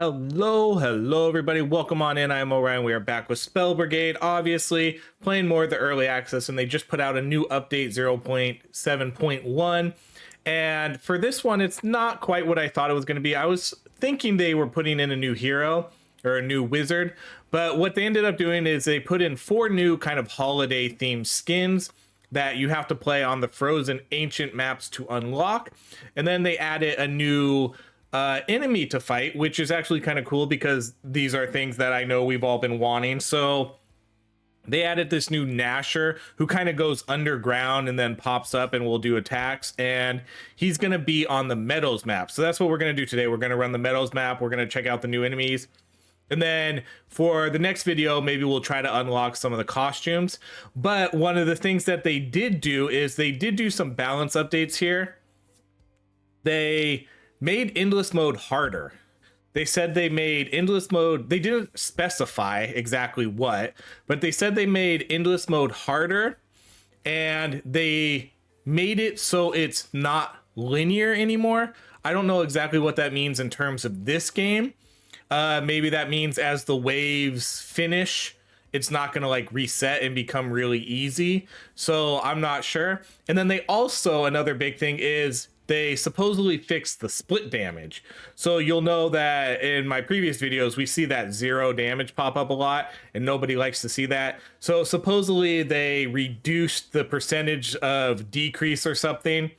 Hello everybody, welcome on in. I'm Orion. We are back with Spell Brigade, obviously playing more of the early access, and they just put out a new update 0.7.1. And for this one, it's not quite what I thought it was going to be. I was thinking they were putting in a new hero or a new wizard, but what they ended up doing is they put in 4 new kind of holiday themed skins that you have to play on the frozen ancient maps to unlock. And then they added a new enemy to fight, which is actually kind of cool because these are things that I know we've all been wanting. So they added this new Nasher who kind of goes underground and then pops up and will do attacks, and he's going to be on the Meadows map. So that's what we're going to do today. We're going to run the Meadows map. We're going to check out the new enemies. And then for the next video, maybe we'll try to unlock some of the costumes. But one of the things that they did do is they did do some balance updates here. They made endless mode harder. They said they made endless mode, they didn't specify exactly what, but they said they made endless mode harder, and they made it so it's not linear anymore. I don't know exactly what that means in terms of this game. Maybe that means as the waves finish, it's not going to like reset and become really easy. So I'm not sure. And then they also, another big thing is they supposedly fixed the split damage. So you'll know that in my previous videos, we see that 0 damage pop up a lot, and nobody likes to see that. So supposedly they reduced the percentage of decrease or something.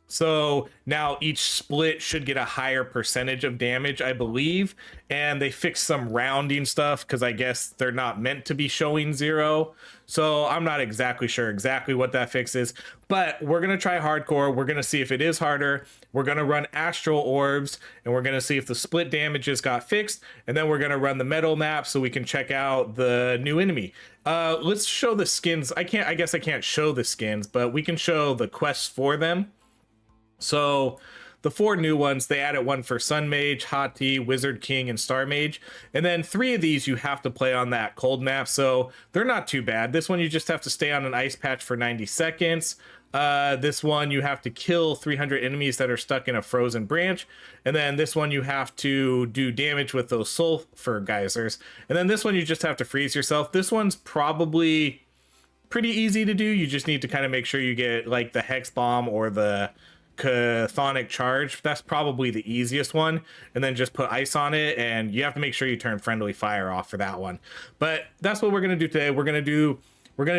So now each split should get a higher percentage of damage, I believe. And they fixed some rounding stuff because I guess they're not meant to be showing 0. So I'm not exactly sure exactly what that fix is, but we're going to try hardcore. We're going to see if it is harder. We're going to run astral orbs, and we're going to see if the split damages got fixed. And then we're going to run the metal map so we can check out the new enemy. Let's show the skins. I guess I can't show the skins, but we can show the quests for them. So the 4 new ones, they added one for Sun Mage, Hati, Wizard King, and Star Mage. And then 3 of these you have to play on that cold map, so they're not too bad. This one you just have to stay on an ice patch for 90 seconds. This one you have to kill 300 enemies that are stuck in a frozen branch. And then this one you have to do damage with those sulfur geysers. And then this one you just have to freeze yourself. This one's probably pretty easy to do. You just need to kind of make sure you get like the Hex Bomb or the Chthonic Charge. That's probably the easiest one, and then just put ice on it, and you have to make sure you turn friendly fire off for that one. But that's what we're going to do today. We're going to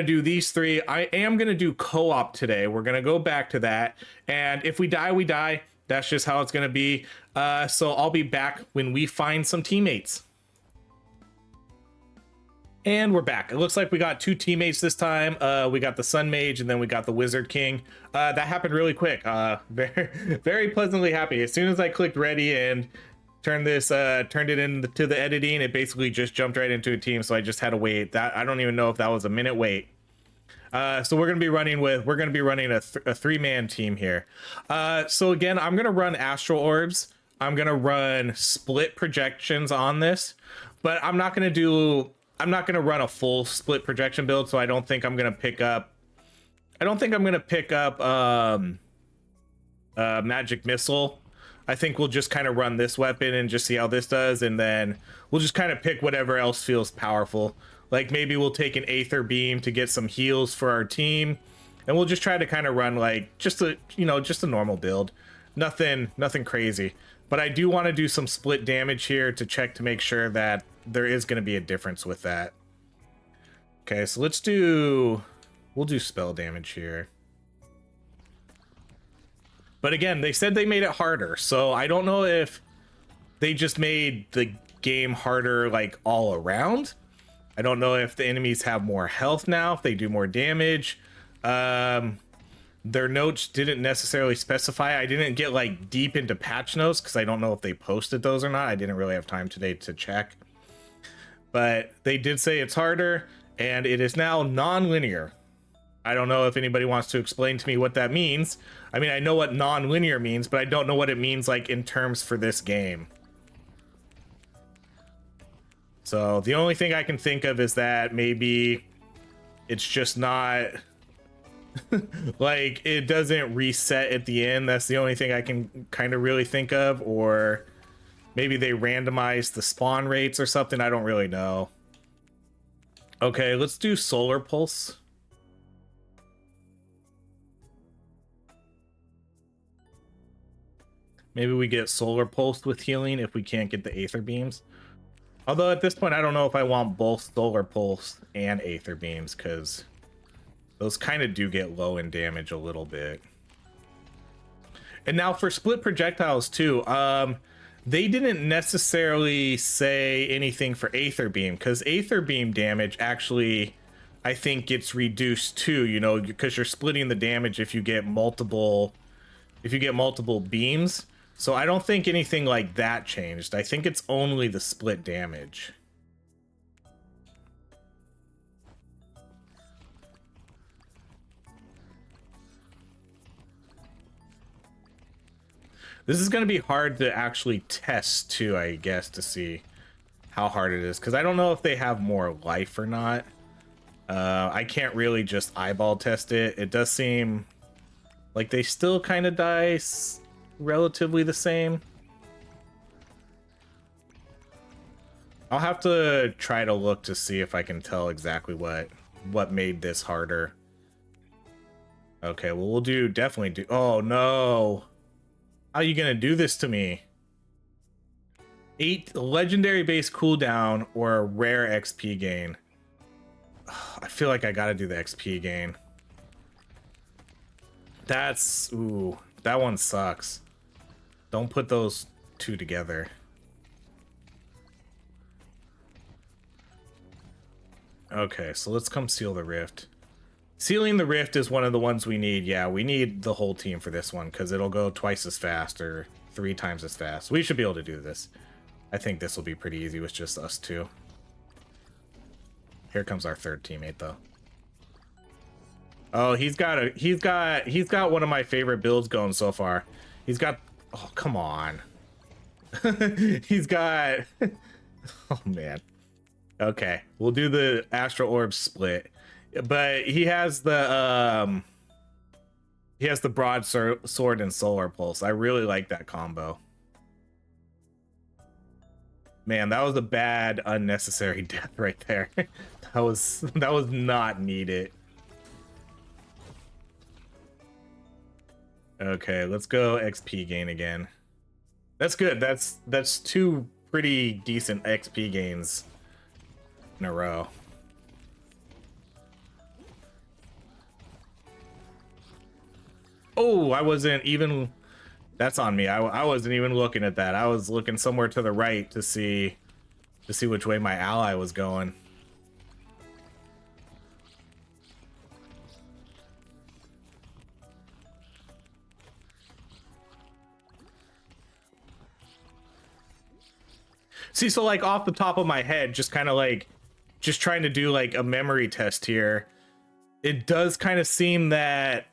do these 3. I am going to do co-op today. We're going to go back to that, and if we die, we die. That's just how it's going to be. So I'll be back when we find some teammates. And we're back. It looks like we got 2 teammates this time. We got the Sun Mage, and then we got the Wizard King. That happened really quick. Very pleasantly happy. As soon as I clicked ready and turned it into the editing, it basically just jumped right into a team. So I just had to wait. That I don't even know if that was a minute wait. So we're gonna be running a 3-man team here. So again, I'm gonna run Astral Orbs. I'm gonna run split projections on this, but I'm not gonna run a full split projection build, so I don't think I'm gonna pick up magic missile. I think we'll just kind of run this weapon and just see how this does, and then we'll just kind of pick whatever else feels powerful. Like maybe we'll take an Aether Beam to get some heals for our team, and we'll just try to kind of run like just a normal build. Nothing crazy. But I do want to do some split damage here to check to make sure that there is going to be a difference with that. Okay, so we'll do spell damage here. But again, they said they made it harder, so I don't know if they just made the game harder like all around. I don't know if the enemies have more health now, if they do more damage. Their notes didn't necessarily specify. I didn't get like deep into patch notes because I don't know if they posted those or not. I didn't really have time today to check. But they did say it's harder, and it is now non-linear. I don't know if anybody wants to explain to me what that means. I mean, I know what non-linear means, but I don't know what it means like in terms for this game. So the only thing I can think of is that maybe it's just not like it doesn't reset at the end. That's the only thing I can kind of really think of. Or Maybe they randomized the spawn rates or something. I don't really know. Okay, let's do Solar Pulse. Maybe we get Solar Pulse with healing if we can't get the Aether Beams. Although at this point, I don't know if I want both Solar Pulse and Aether Beams, because those kind of do get low in damage a little bit. And now for split projectiles too, they didn't necessarily say anything for Aether Beam, because Aether Beam damage actually, I think, gets reduced too, you know, because you're splitting the damage if you get multiple beams. So I don't think anything like that changed. I think it's only the split damage. This is going to be hard to actually test too, I guess, to see how hard it is, because I don't know if they have more life or not. I can't really just eyeball test it. It does seem like they still kind of die relatively the same. I'll have to try to look to see if I can tell exactly what made this harder. Okay, well, we'll definitely do. Oh no, how are you gonna do this to me? 8 legendary base cooldown or a rare XP gain. I feel like I gotta do the XP gain. That's, ooh, that one sucks. Don't put those two together. Okay, so let's come seal the rift. Sealing the rift is one of the ones we need. Yeah, we need the whole team for this one, because it'll go twice as fast or 3 times as fast. We should be able to do this. I think this will be pretty easy with just us two. Here comes our third teammate though. Oh, he's got one of my favorite builds going so far. He's got, oh, come on. He's got, oh man. Okay, we'll do the Astral Orb split. But he has the broadsword and Solar Pulse. I really like that combo. Man, that was a bad unnecessary death right there. that was not needed. Okay, let's go XP gain again. That's good. That's 2 pretty decent XP gains in a row. Oh, I wasn't even, that's on me. I wasn't even looking at that. I was looking somewhere to the right to see which way my ally was going. See, so like off the top of my head, just kind of like, just trying to do like a memory test here. It does kind of seem that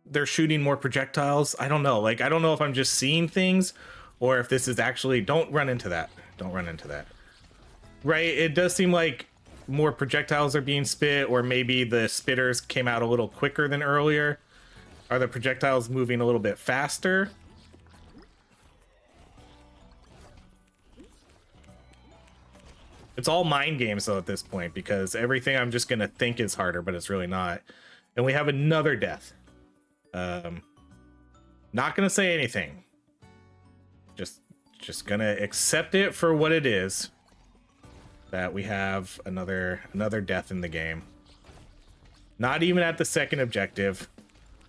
they're shooting more projectiles. I don't know. Like, I don't know if I'm just seeing things or if this is actually, don't run into that. Don't run into that. Right. It does seem like more projectiles are being spit, or maybe the spitters came out a little quicker than earlier. Are the projectiles moving a little bit faster? It's all mind games though at this point, because everything I'm just gonna think is harder, but it's really not. And we have another death. Not gonna say anything. Just gonna accept it for what it is. That we have another death in the game. Not even at the second objective.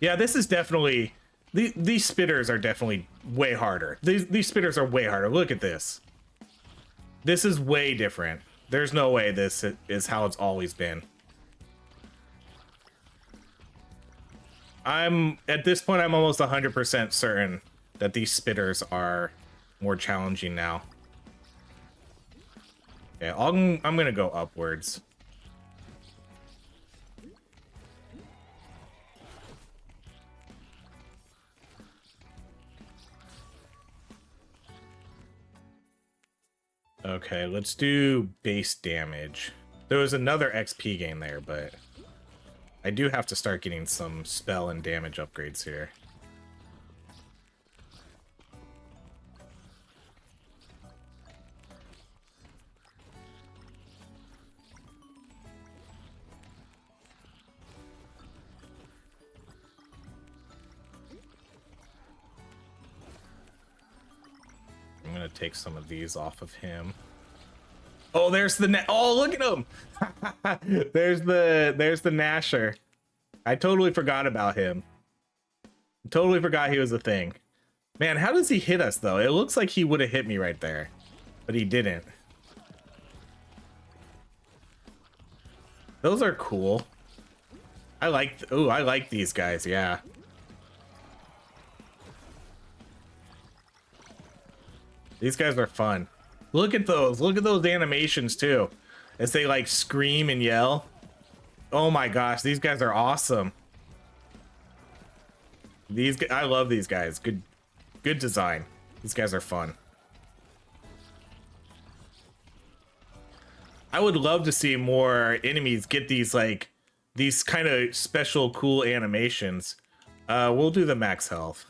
Yeah, this is definitely, these spitters are definitely way harder. These spitters are way harder. Look at this. This is way different. There's no way this is how it's always been. At this point, I'm almost 100% certain that these spitters are more challenging now. Yeah, I'm gonna go upwards. Okay, let's do base damage. There was another XP gain there, but I do have to start getting some spell and damage upgrades here. take some of these off of him. Oh, there's the oh, look at him. there's the Nasher. I totally forgot about him. Totally forgot he was a thing. Man, how does he hit us though? It looks like he would have hit me right there, but he didn't. Those are cool. I like these guys, yeah. These guys are fun. Look at those. Look at those animations too. As they like scream and yell. Oh my gosh, these guys are awesome. I love these guys. Good design. These guys are fun. I would love to see more enemies get these kind of special cool animations. We'll do the max health.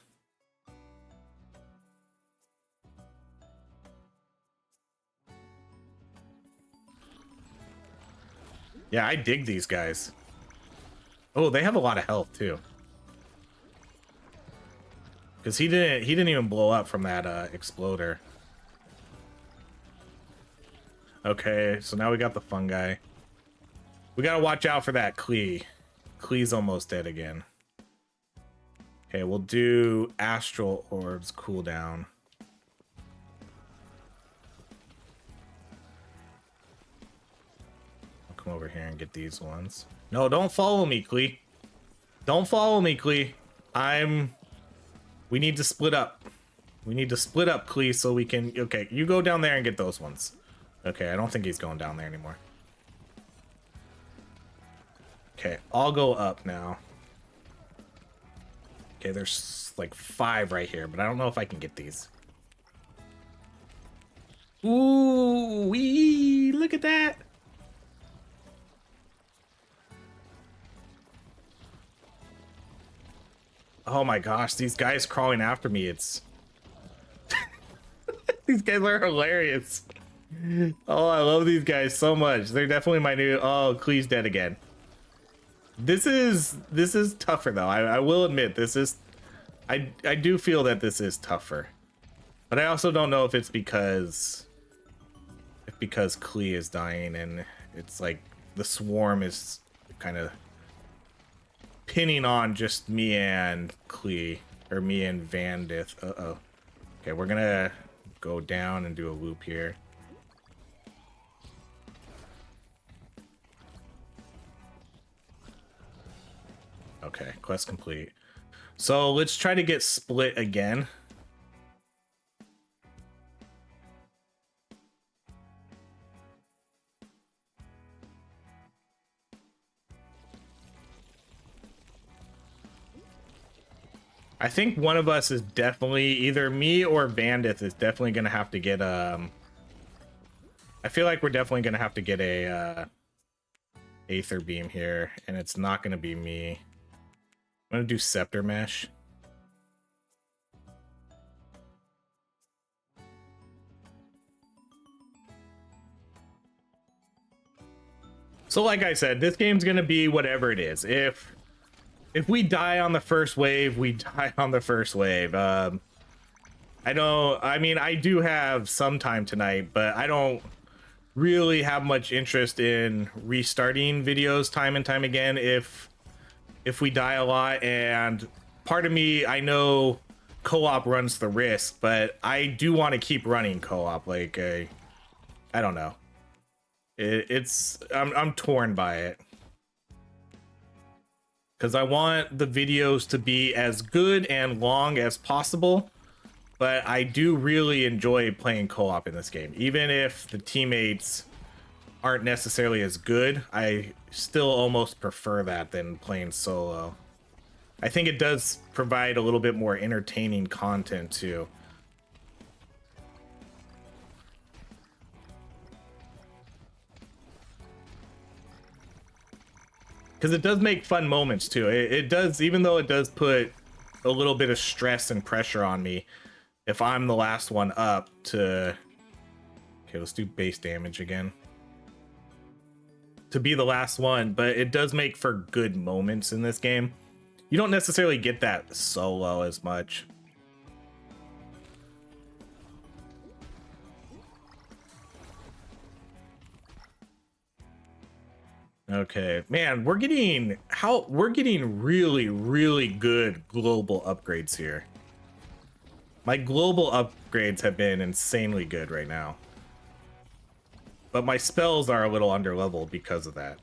Yeah, I dig these guys. Oh, they have a lot of health too. Because he didn't even blow up from that exploder. Okay, so now we got the fungi. We gotta watch out for that Klee. Klee's almost dead again. Okay, we'll do astral orbs cooldown. I'll come over here and get these ones. No, don't follow me, Klee. Don't follow me, Klee. We need to split up. We need to split up, Klee, so we can... Okay, you go down there and get those ones. Okay, I don't think he's going down there anymore. Okay, I'll go up now. Okay, there's like 5 right here, but I don't know if I can get these. Ooh, wee! Look at that! Oh my gosh, these guys crawling after me, it's... These guys are hilarious. Oh, I love these guys so much. They're definitely my new... Oh, Klee's dead again. This is tougher though. I will admit this is... I do feel that this is tougher. But I also don't know if it's because Klee is dying and it's like the swarm is kind of pinning on just me and Klee, or me and Vandi. Uh-oh. Okay, we're gonna go down and do a loop here. Okay, quest complete. So let's try to get split again. I think one of us is definitely, either me or Vandi is definitely going to have to get, I feel like we're definitely going to have to get a, Aether Beam here, and it's not going to be me. I'm going to do Scepter Mesh. So like I said, this game's going to be whatever it is. If we die on the first wave, we die on the first wave. I mean, I do have some time tonight, but I don't really have much interest in restarting videos time and time again if we die a lot. And part of me, I know co-op runs the risk, but I do want to keep running co-op. Like, I don't know. I'm torn by it. Because I want the videos to be as good and long as possible, but I do really enjoy playing co-op in this game. Even if the teammates aren't necessarily as good, I still almost prefer that than playing solo. I think it does provide a little bit more entertaining content too. Because it does make fun moments too. It does, even though it does put a little bit of stress and pressure on me if I'm the last one up to... Okay, let's do base damage again. To be the last one, but it does make for good moments in this game. You don't necessarily get that solo as much. Okay, man, we're getting really, really good global upgrades here. My global upgrades have been insanely good right now. But my spells are a little underleveled because of that.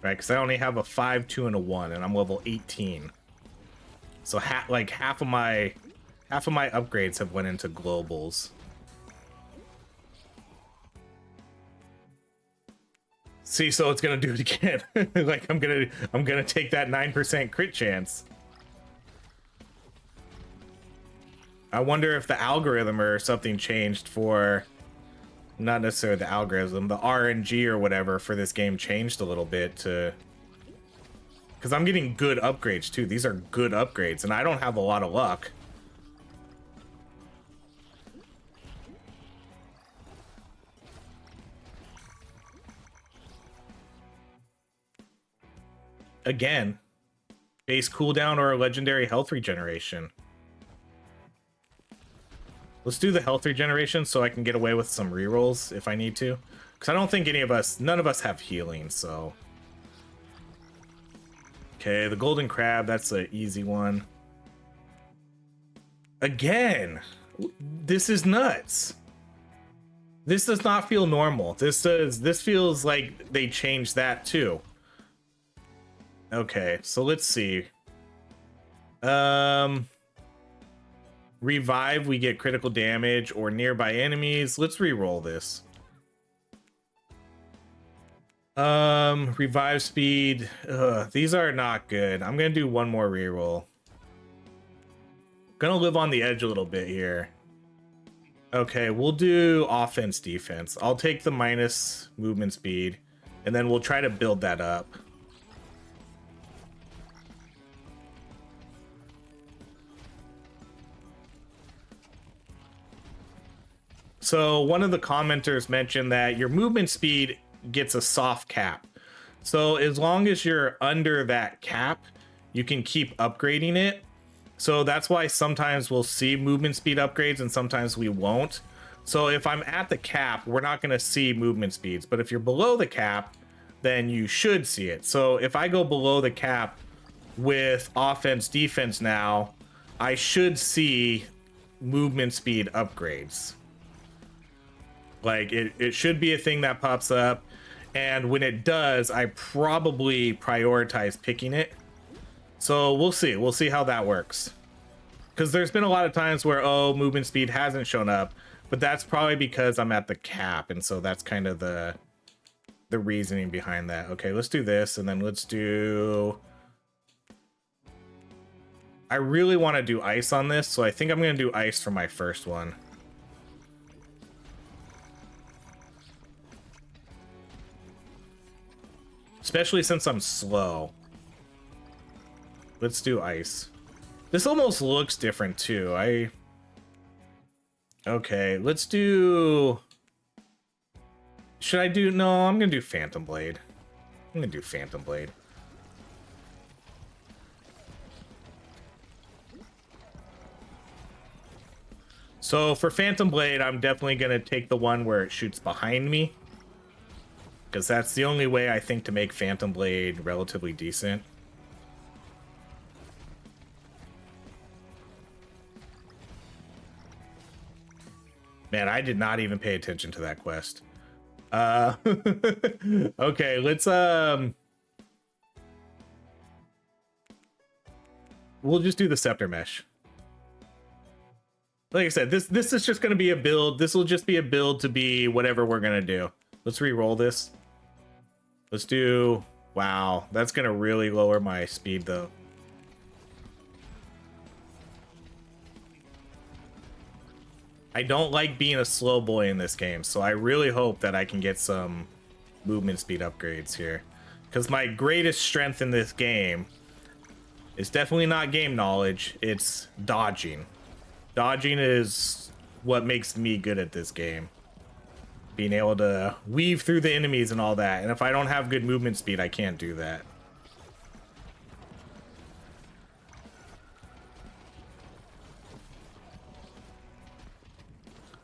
Right, because I only have a 5, 2, and a 1, and I'm level 18. So like half of my upgrades have went into globals. See, so it's gonna do it again. Like I'm gonna take that 9% crit chance. I wonder if the algorithm or something changed for, not necessarily the algorithm, the RNG or whatever for this game changed a little bit to, because I'm getting good upgrades too. These are good upgrades, and I don't have a lot of luck. Again, base cooldown or a legendary health regeneration. Let's do the health regeneration so I can get away with some rerolls if I need to. Because I don't think none of us have healing, so. Okay, the golden crab, that's an easy one. Again, this is nuts. This does not feel normal. This feels like they changed that too. Okay, so let's see. Revive, we get critical damage or nearby enemies. Let's re-roll this. Revive speed. These are not good. I'm gonna do one more re-roll. Gonna live on the edge a little bit here. Okay, we'll do offense, defense. I'll take the minus movement speed, and then we'll try to build that up. So one of the commenters mentioned that your movement speed gets a soft cap. So as long as you're under that cap, you can keep upgrading it. So that's why sometimes we'll see movement speed upgrades and sometimes we won't. So if I'm at the cap, we're not going to see movement speeds. But if you're below the cap, then you should see it. So if I go below the cap with offense, defense now, I should see movement speed upgrades. Like it should be a thing that pops up, and when it does, I probably prioritize picking it. So we'll see how that works, because there's been a lot of times where movement speed hasn't shown up, but that's probably because I'm at the cap, and so that's kind of the reasoning behind that. Okay, let's do this, and then let's do, I really want to do ice on this, so I think I'm gonna do ice for my first one. Especially since I'm slow. Let's do ice. This almost looks different too. Okay, let's do... Should I do... No, I'm gonna do Phantom Blade. I'm gonna do Phantom Blade. So for Phantom Blade, I'm definitely gonna take the one where it shoots behind me, because that's the only way I think to make Phantom Blade relatively decent. Man, I did not even pay attention to that quest. Okay, let's we'll just do the Scepter Mesh. Like I said, this is just gonna be a build. This will just be a build to be whatever we're gonna do. Let's re-roll this. Let's do... Wow, that's gonna really lower my speed though. I don't like being a slow boy in this game, so I really hope that I can get some movement speed upgrades here. Because my greatest strength in this game is definitely not game knowledge, it's dodging. Dodging is what makes me good at this game. being able to weave through the enemies and all that. And if I don't have good movement speed, I can't do that.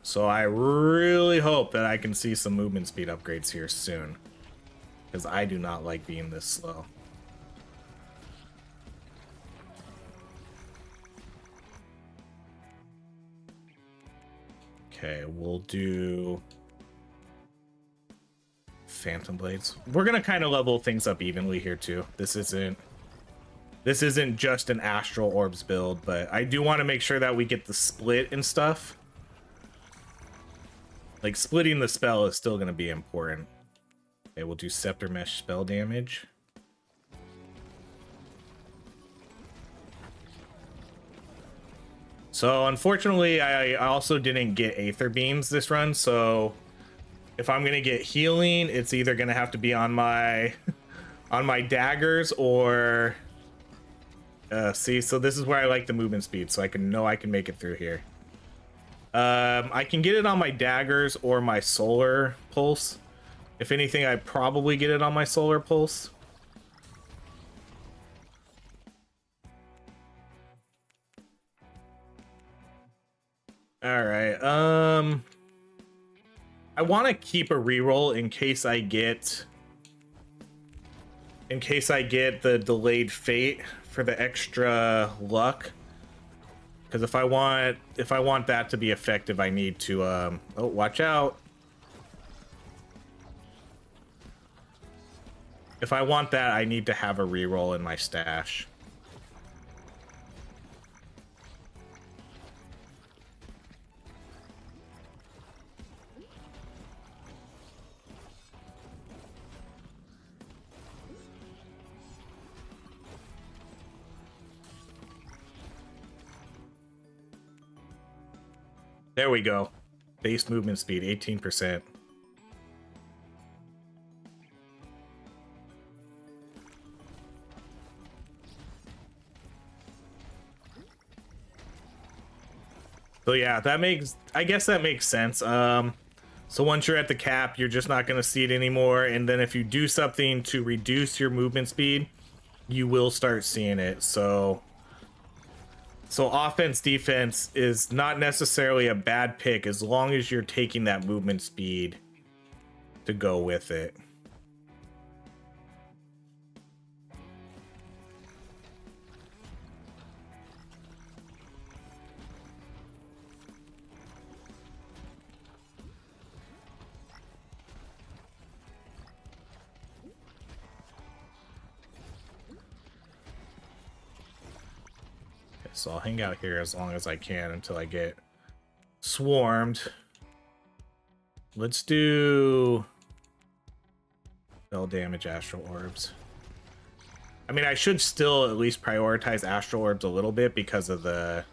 So I really hope that I can see some movement speed upgrades here soon, because I do not like being this slow. Okay, we'll do Phantom Blades. We're gonna kind of level things up evenly here too. This isn't just an Astral Orbs build, but I do want to make sure that we get the split and stuff. Like, splitting the spell is still gonna be important. Okay, we'll do Scepter Mesh spell damage. So unfortunately, I also didn't get Aether Beams this run, so if I'm gonna get healing, it's either gonna have to be on my on my daggers or see, so this is where I like the movement speed, so I can know I can make it through here. I can get it on my daggers or my solar pulse. If anything, I'd probably get it on my solar pulse. All right. I want to keep a reroll in case I get the delayed fate for the extra luck. Because if I want that to be effective, I need to oh, watch out. If I want that, I need to have a reroll in my stash. There we go. Base movement speed, 18%. So yeah, I guess that makes sense. So once you're at the cap, you're just not going to see it anymore. And then if you do something to reduce your movement speed, you will start seeing it. So offense defense is not necessarily a bad pick as long as you're taking that movement speed to go with it. So I'll hang out here as long as I can until I get swarmed. Let's do spell damage Astral Orbs. I mean, I should still at least prioritize Astral Orbs a little bit because of the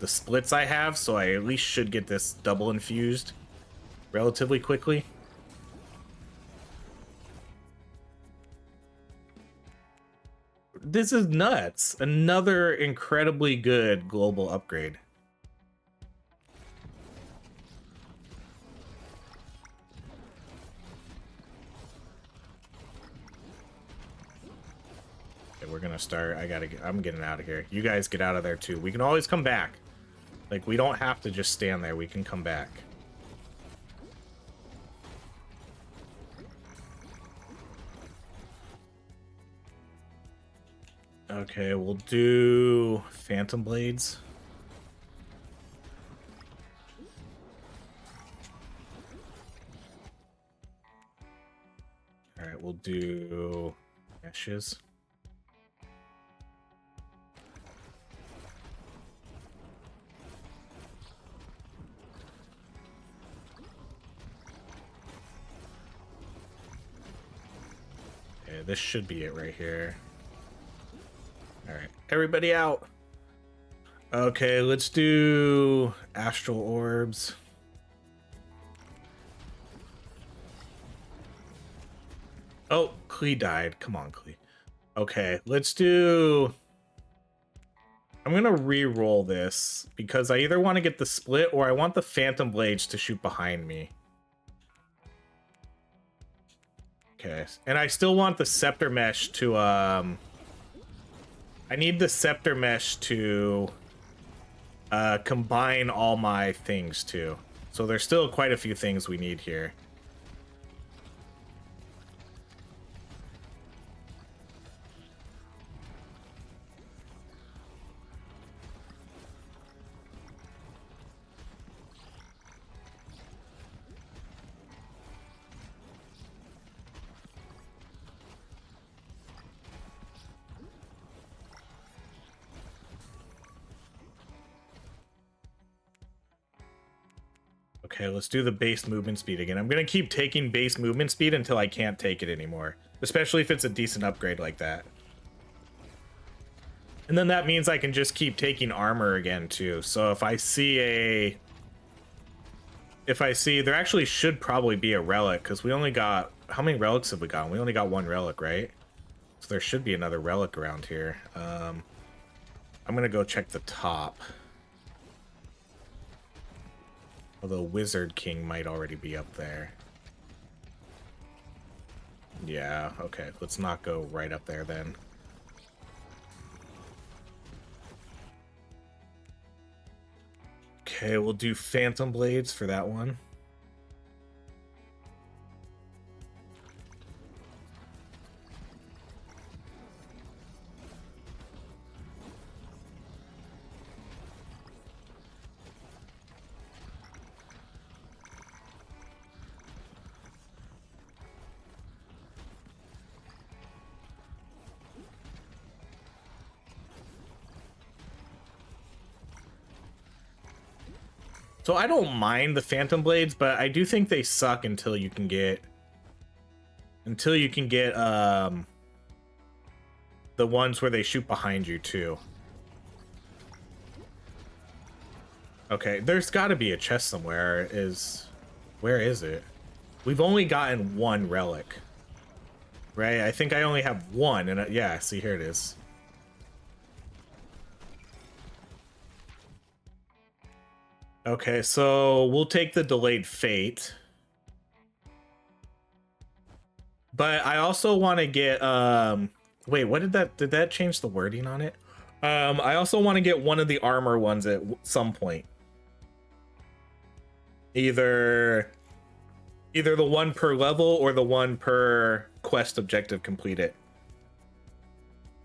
splits I have, so I at least should get this double infused relatively quickly. This is nuts. Another incredibly good global upgrade. Okay, we're gonna start. I'm getting out of here. You guys get out of there too. We can always come back. Like, we don't have to just stand there. We can come back. Okay, we'll do Phantom Blades. All right, we'll do Ashes. Okay, this should be it right here. All right, everybody out. Okay, let's do Astral Orbs. Oh, Klee died. Come on, Klee. Okay, let's do... I'm gonna re-roll this because I either want to get the split or I want the phantom blades to shoot behind me. Okay, and I still want the scepter mesh to I need the scepter mesh to combine all my things too. So there's still quite a few things we need here. Okay, let's do the base movement speed again. I'm gonna keep taking base movement speed until I can't take it anymore, especially if it's a decent upgrade like that. And then that means I can just keep taking armor again too. So if I see there actually should probably be a relic, because we only got, how many relics have we got? We only got one relic, right? So there should be another relic around here. I'm gonna go check the top. Although Wizard King might already be up there. Yeah, okay. Let's not go right up there then. Okay, we'll do Phantom Blades for that one. So I don't mind the Phantom Blades, but I do think they suck until you can get the ones where they shoot behind you too. Okay, there's got to be a chest somewhere. Where is it? We've only gotten one relic, right? I think I only have one, and yeah, see, here it is. Okay, so we'll take the delayed fate. But I also want to get wait, what did that change the wording on it? I also want to get one of the armor ones at some point. Either the one per level or the one per quest objective completed.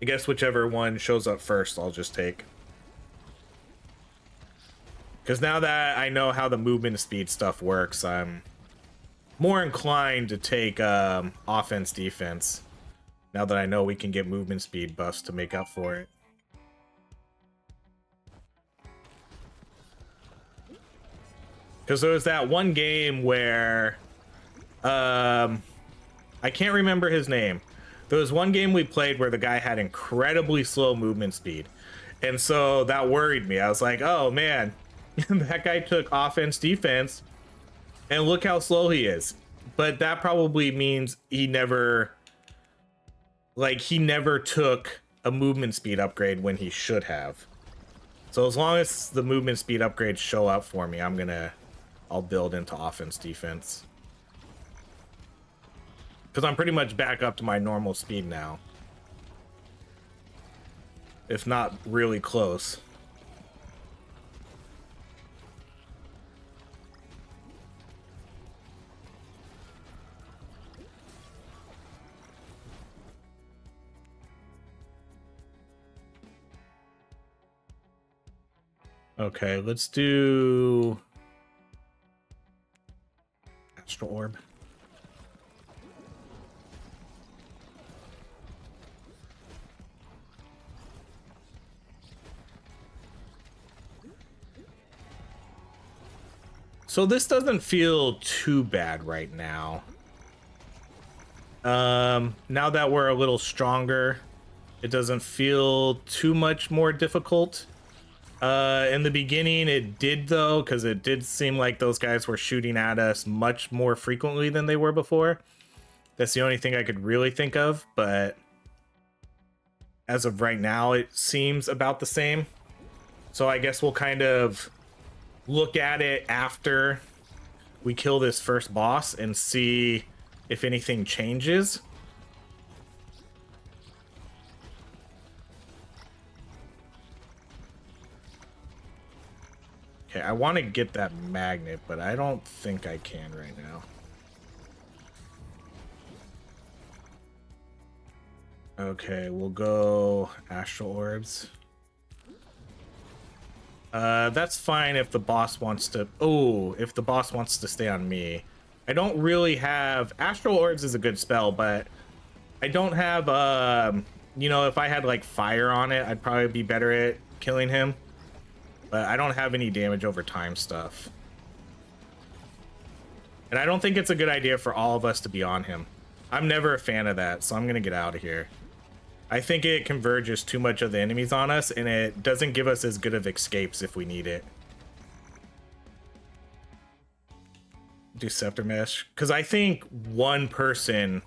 I guess whichever one shows up first, I'll just take. Because now that I know how the movement speed stuff works, I'm more inclined to take offense defense. Now that I know we can get movement speed buffs to make up for it. Because there was that one game where I can't remember his name. There was one game we played where the guy had incredibly slow movement speed. And so that worried me. I was like, oh man, that guy took offense defense and look how slow he is. But that probably means he never took a movement speed upgrade when he should have. So as long as the movement speed upgrades show up for me, I'll build into offense defense. Because I'm pretty much back up to my normal speed now. If not really close. Okay, let's do Astral Orb. So this doesn't feel too bad right now. Now that we're a little stronger, it doesn't feel too much more difficult. In the beginning it did though, because it did seem like those guys were shooting at us much more frequently than they were before. That's the only thing I could really think of, but as of right now it seems about the same. So I guess we'll kind of look at it after we kill this first boss and see if anything changes. Okay, I want to get that magnet, but I don't think I can right now. Okay, we'll go astral orbs. That's fine if the boss wants to... Oh, if the boss wants to stay on me. I don't really have... Astral orbs is a good spell, but I don't have... you know, if I had, like, fire on it, I'd probably be better at killing him. But I don't have any damage over time stuff. And I don't think it's a good idea for all of us to be on him. I'm never a fan of that, so I'm gonna get out of here. I think it converges too much of the enemies on us, and it doesn't give us as good of escapes if we need it. Do scepter mesh, because I think one person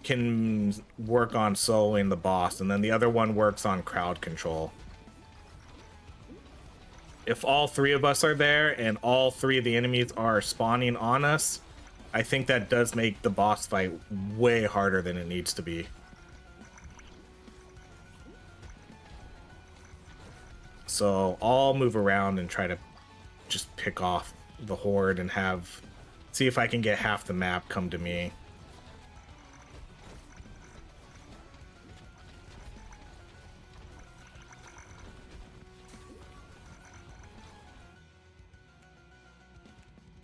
can work on soloing the boss, and then the other one works on crowd control. If all three of us are there and all three of the enemies are spawning on us, I think that does make the boss fight way harder than it needs to be. So I'll move around and try to just pick off the horde and see if I can get half the map come to me.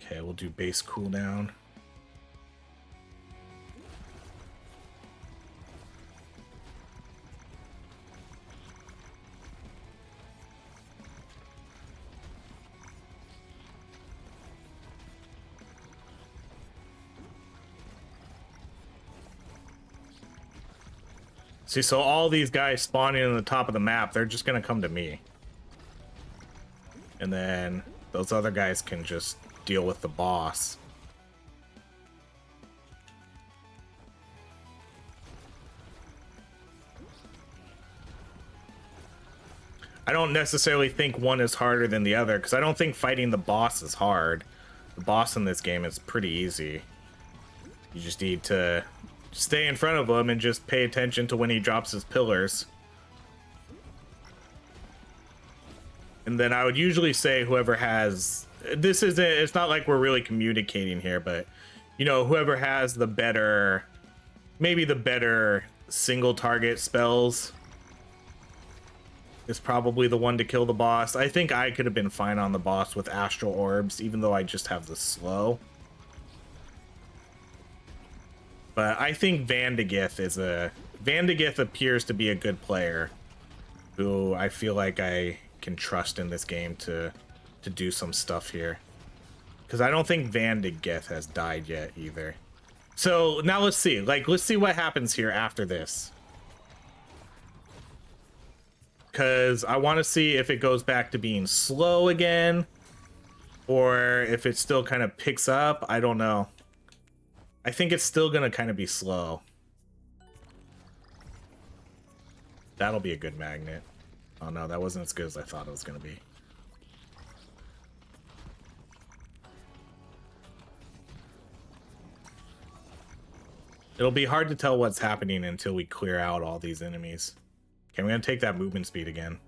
Okay, we'll do base cooldown. See, so all these guys spawning in the top of the map, they're just gonna come to me. And then those other guys can just deal with the boss. I don't necessarily think one is harder than the other, because I don't think fighting the boss is hard. The boss in this game is pretty easy. You just need to stay in front of him and just pay attention to when he drops his pillars. And then I would usually say whoever has... This isn't... It's not like we're really communicating here, but, you know, whoever has the better... Maybe the better single target spells is probably the one to kill the boss. I think I could have been fine on the boss with astral orbs, even though I just have the slow. But I think Vandi appears to be a good player who I feel like I can trust in this game to do some stuff here. Because I don't think Vandi has died yet either. So now let's see. Let's see what happens here after this. Because I want to see if it goes back to being slow again, or if it still kind of picks up. I don't know. I think it's still going to kind of be slow. That'll be a good magnet. Oh no, that wasn't as good as I thought it was going to be. It'll be hard to tell what's happening until we clear out all these enemies. Okay, I'm going to take that movement speed again.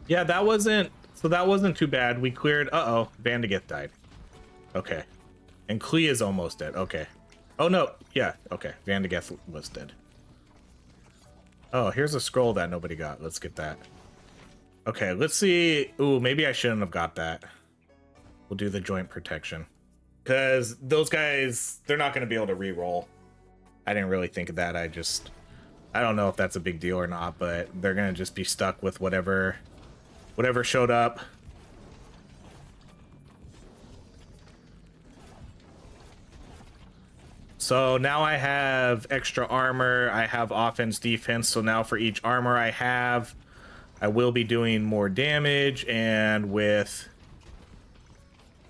Yeah, that wasn't too bad. We cleared. Uh-oh, Vandi died. Okay. And Klee is almost dead. Okay. Oh no. Yeah, okay. Vandi was dead. Oh, here's a scroll that nobody got. Let's get that. Okay, let's see. Ooh, maybe I shouldn't have got that. We'll do the joint protection. Because those guys, they're not going to be able to re-roll. I didn't really think of that. I just I don't know if that's a big deal or not, but they're gonna just be stuck with whatever showed up. So now I have extra armor, I have offense, defense, so now for each armor I have, I will be doing more damage and with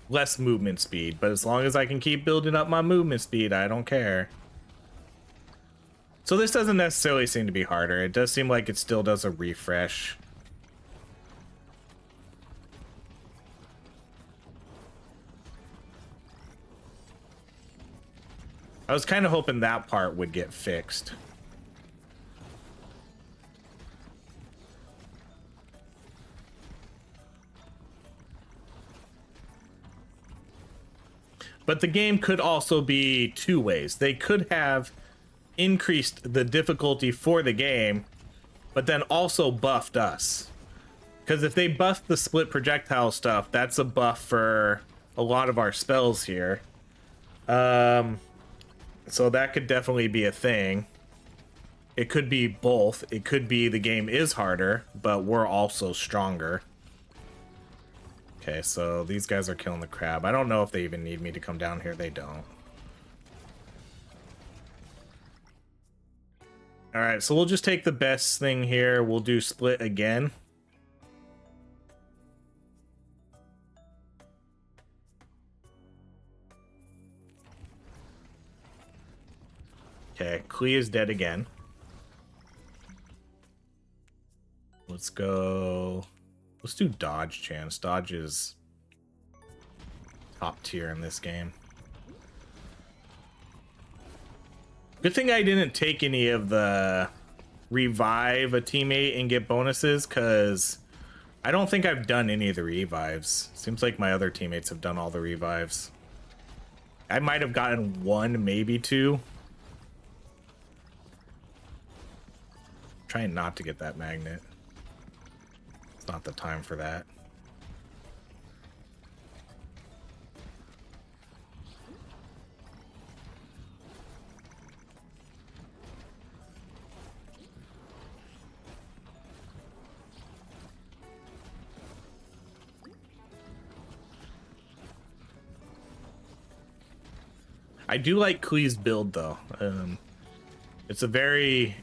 less movement speed, but as long as I can keep building up my movement speed, I don't care. So this doesn't necessarily seem to be harder. It does seem like it still does a refresh. I was kind of hoping that part would get fixed. But the game could also be two ways. They could have increased the difficulty for the game, but then also buffed us. Because if they buff the split projectile stuff, that's a buff for a lot of our spells here. So that could definitely be a thing. It could be both. It could be the game is harder, but we're also stronger. Okay, so these guys are killing the crab. I don't know if they even need me to come down here. They don't. All right, so we'll just take the best thing here. We'll do split again. Okay, Klee is dead again. Let's go. Let's do dodge chance. Dodge is top tier in this game. Good thing I didn't take any of the revive a teammate and get bonuses, because I don't think I've done any of the revives. Seems like my other teammates have done all the revives. I might have gotten one, maybe two. Trying not to get that magnet. It's not the time for that. I do like Klee's build though. It's a very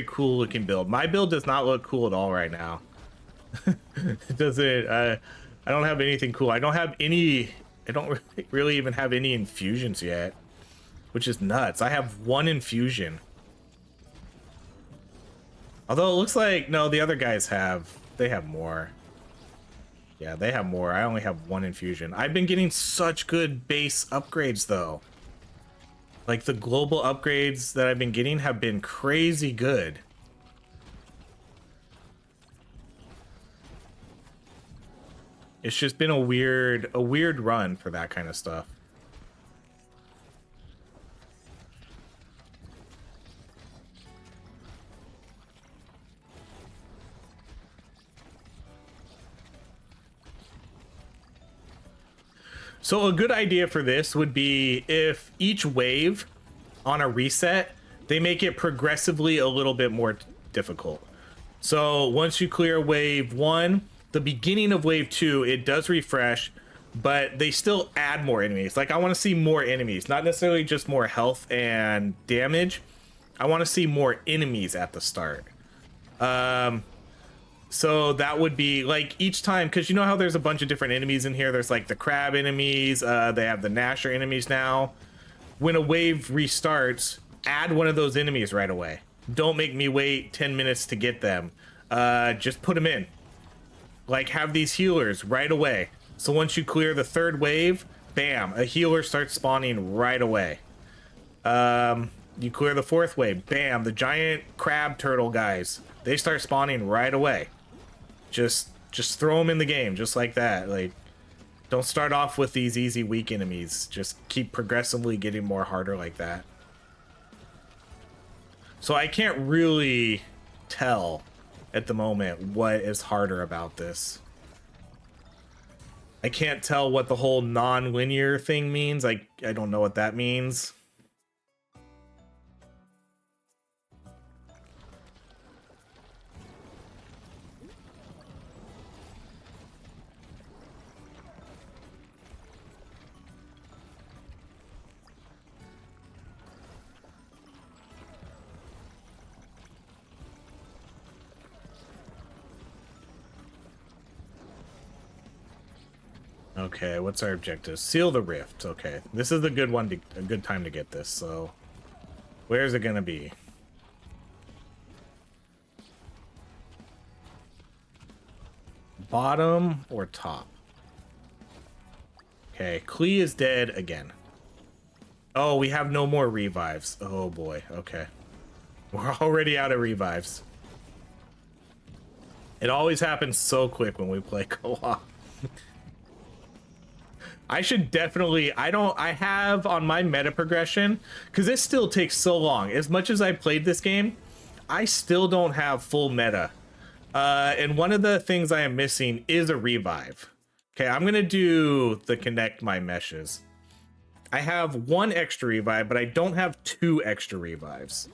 cool looking build. My build does not look cool at all right now. It doesn't. I don't have anything cool. I don't have any. I don't really even have any infusions yet, which is nuts. I have one infusion. Although it looks like no, the other guys have. They have more. Yeah, they have more. I only have one infusion. I've been getting such good base upgrades though. Like the global upgrades that I've been getting have been crazy good. It's just been a weird run for that kind of stuff. So a good idea for this would be if each wave on a reset, they make it progressively a little bit more difficult. So once you clear wave 1, the beginning of wave 2, it does refresh, but they still add more enemies. Like I want to see more enemies, not necessarily just more health and damage. I want to see more enemies at the start. So that would be like each time, because you know how there's a bunch of different enemies in here. There's like the crab enemies. They have the Gnasher enemies now. When a wave restarts, add one of those enemies right away. Don't make me wait 10 minutes to get them. Just put them in. Like have these healers right away. So once you clear the third wave, bam, a healer starts spawning right away. You clear the fourth wave, bam, the giant crab turtle guys, they start spawning right away. Just throw them in the game, just like that. Like, don't start off with these easy, weak enemies. Just keep progressively getting more harder like that. So I can't really tell at the moment what is harder about this. I can't tell what the whole non-linear thing means. I don't know what that means. Okay, what's our objective? Seal the rift. Okay, this is a good one to a good time to get this. So, where's it gonna be? Bottom or top? Okay, Klee is dead again. Oh, we have no more revives. Oh boy. Okay, we're already out of revives. It always happens so quick when we play co-op. I should definitely, I have on my meta progression, because this still takes so long. As much as I played this game, I still don't have full meta. And one of the things I am missing is a revive. Okay, I'm going to do the connect my meshes. I have one extra revive, but I don't have two extra revives.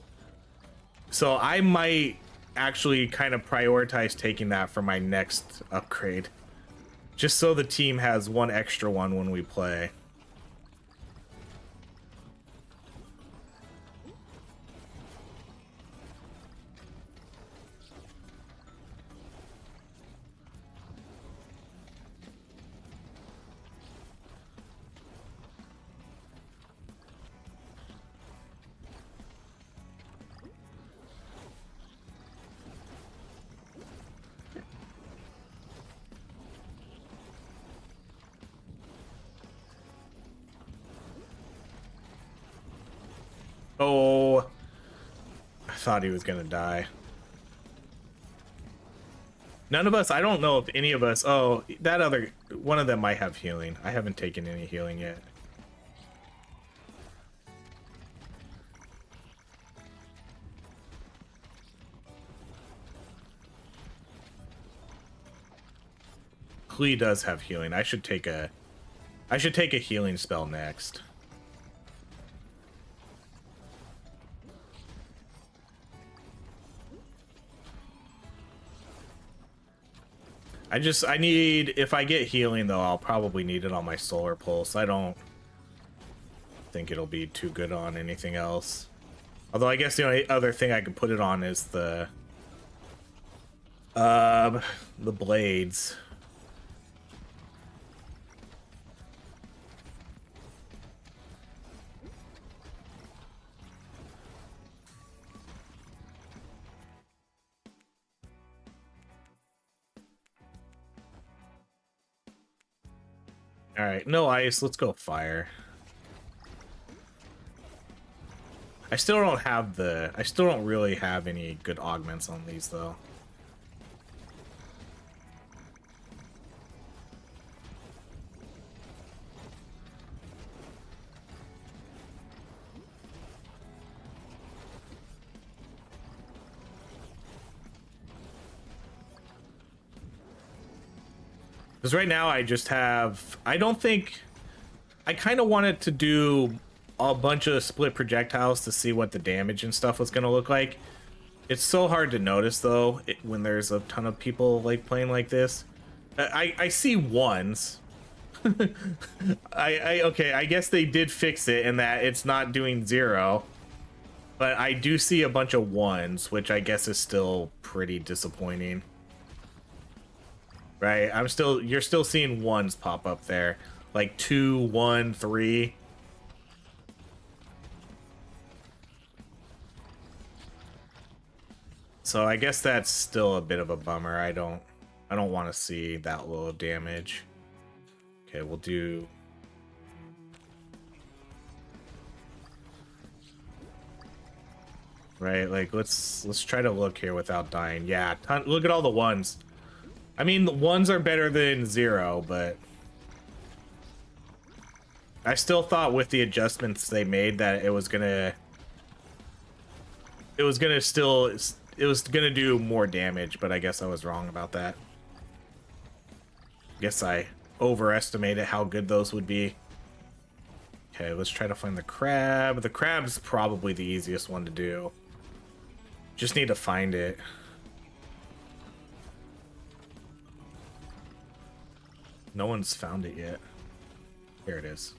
So I might actually kind of prioritize taking that for my next upgrade. Just so the team has one extra one when we play. Oh, I thought he was gonna die. None of us, I don't know if any of us, oh, that other, one of them might have healing. I haven't taken any healing yet. Klee does have healing. I should take a healing spell next. I need, if I get healing though, I'll probably need it on my solar pulse. I don't think it'll be too good on anything else. Although I guess the only other thing I could put it on is the blades. All right, no ice. Let's go fire. I still don't really have any good augments on these though. Because right now I just have, I kind of wanted to do a bunch of split projectiles to see what the damage and stuff was going to look like. It's so hard to notice though when there's a ton of people like playing like this. I see ones. Okay, I guess they did fix it in that it's not doing 0. But I do see a bunch of ones, which I guess is still pretty disappointing. Right, you're still seeing ones pop up there, like 2, 1, 3. So I guess that's still a bit of a bummer. I don't want to see that low of damage. Okay, we'll do. Right, like let's try to look here without dying. Yeah, look at all the ones. I mean, the ones are better than 0, but I still thought with the adjustments they made that it was gonna do more damage, but I guess I was wrong about that. Guess I overestimated how good those would be. Okay, let's try to find the crab. The crab's probably the easiest one to do. Just need to find it. No one's found it yet. Here it is.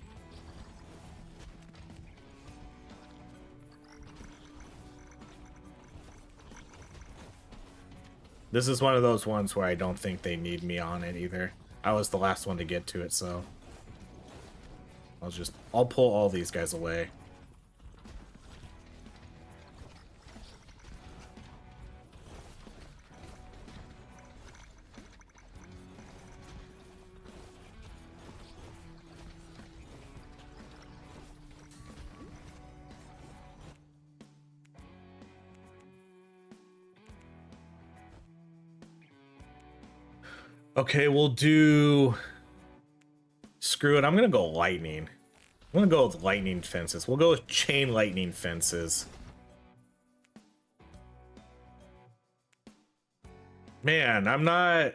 This is one of those ones where I don't think they need me on it either. I was the last one to get to it, so I'll pull all these guys away. Okay, we'll do... Screw it, I'm gonna go lightning. I'm gonna go with lightning fences. We'll go with chain lightning fences. Man, I'm not